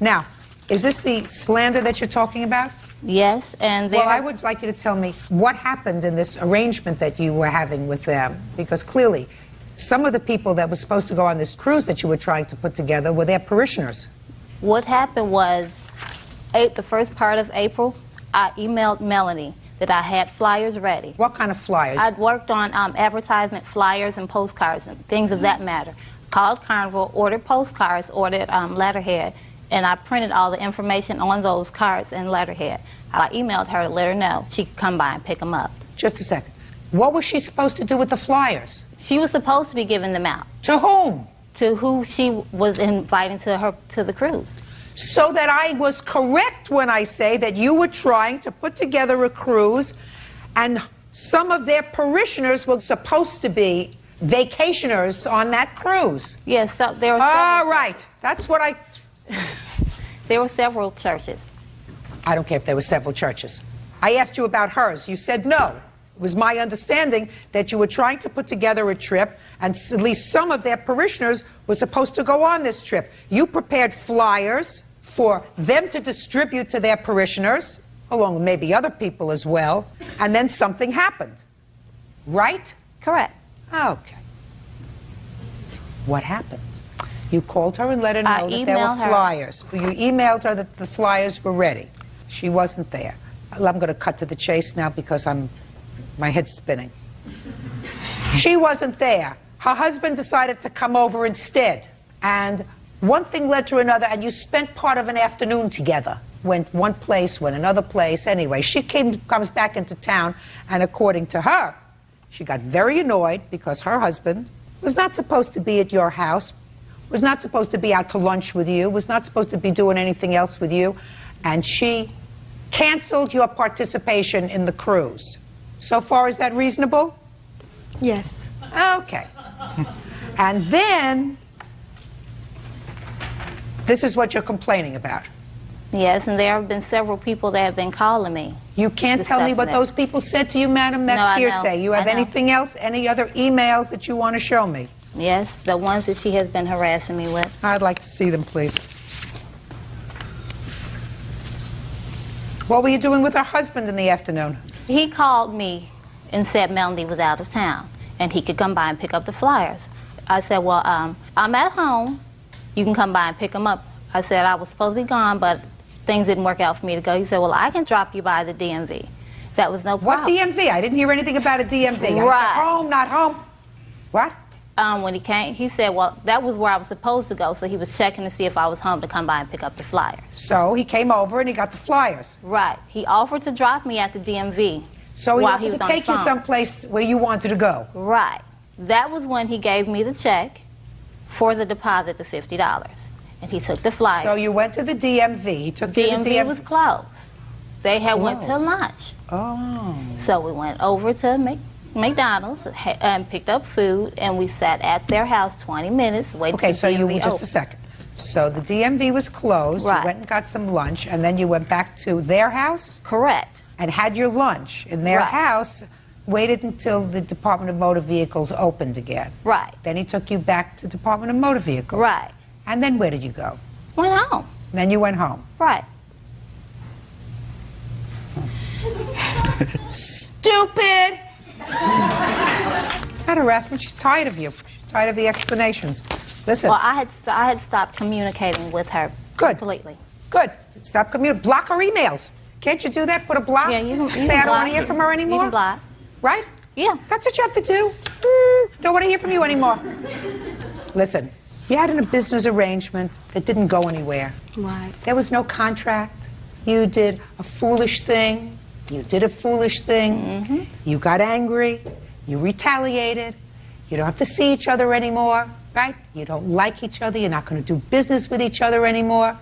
Now, is this the slander that you're talking about? Yes, and well, I would like you to tell me what happened in this arrangement that you were having with them, because clearly some of the people that were supposed to go on this cruise that you were trying to put together were their parishioners. What happened was, the first part of April, I emailed Melanie that I had flyers ready. What kind of flyers? I'd worked on advertisement flyers and postcards and things of that matter. Called Carnival, ordered postcards, ordered letterhead, and I printed all the information on those cards and letterhead. I emailed her to let her know she could come by and pick them up. Just a second. What was she supposed to do with the flyers? She was supposed to be giving them out. To whom? To who she was inviting to the cruise. So that I was correct when I say that you were trying to put together a cruise and some of their parishioners were supposed to be vacationers on that cruise. Yes, so there were all right. That's what I... There were several churches. I don't care if there were several churches. I asked you about hers. You said no. It was my understanding that you were trying to put together a trip and at least some of their parishioners were supposed to go on this trip. You prepared flyers for them to distribute to their parishioners, along with maybe other people as well, and then something happened. Right? Correct. Okay. What happened? You called her and let her know that there were flyers. You emailed her that the flyers were ready. She wasn't there. I'm going to cut to the chase now because my head's spinning. She wasn't there. Her husband decided to come over instead. And one thing led to another, and you spent part of an afternoon together. Went one place, went another place. Anyway, she comes back into town, and according to her, she got very annoyed because her husband was not supposed to be at your house, was not supposed to be out to lunch with you, was not supposed to be doing anything else with you, and she canceled your participation in the cruise. So far, is that reasonable? Yes. Okay. And then, this is what you're complaining about. Yes, and there have been several people that have been calling me. You can't tell me what those people said to you, madam? That's hearsay. You have anything else? Any other emails that you want to show me? Yes, the ones that she has been harassing me with. I'd like to see them, please. What were you doing with her husband in the afternoon? He called me and said Melanie was out of town and he could come by and pick up the flyers. I said, well, I'm at home. You can come by and pick them up. I said I was supposed to be gone, but things didn't work out for me to go. He said, well, I can drop you by the DMV. That was no problem. What DMV? I didn't hear anything about a DMV. Right. I said, home, not home. What? When he came, he said, well, that was where I was supposed to go, so he was checking to see if I was home to come by and pick up the flyers. So he came over and he got the flyers. Right. He offered to drop me at the DMV. So he while offered he was to on take the you phone. someplace where you wanted to go. Right. That was when he gave me the check for the deposit, the $50. And he took the flyers. So you went to the DMV. He took you to the DMV. was closed. They had went to lunch. Oh. So we went over to McDonald's and picked up food, and we sat at their house 20 minutes waiting Okay, for so DMV you just a second. So the DMV was closed. Right. You went and got some lunch, and then you went back to their house? Correct. And had your lunch in their house, waited until the Department of Motor Vehicles opened again. Right. Then he took you back to Department of Motor Vehicles. Right. And then where did you go? Went home. Then you went home. Right. Stupid! Not harassment. She's tired of you. She's tired of the explanations. Listen. Well, I had stopped communicating with her completely. Good. Stop communicating. Block her emails. Can't you do that? Put a block? Yeah, you can Say, I don't want to hear from her anymore? You can block. Right? Yeah. That's what you have to do. Don't want to hear from you anymore. Listen, you had a business arrangement that didn't go anywhere. Right. There was no contract. You did a foolish thing. You did a foolish thing. Mm-hmm. You got angry. You retaliated. You don't have to see each other anymore, right? You don't like each other. You're not going to do business with each other anymore.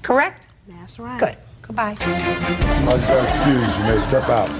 Correct? That's right. Good. Goodbye. I'd like to excuse you. May step out.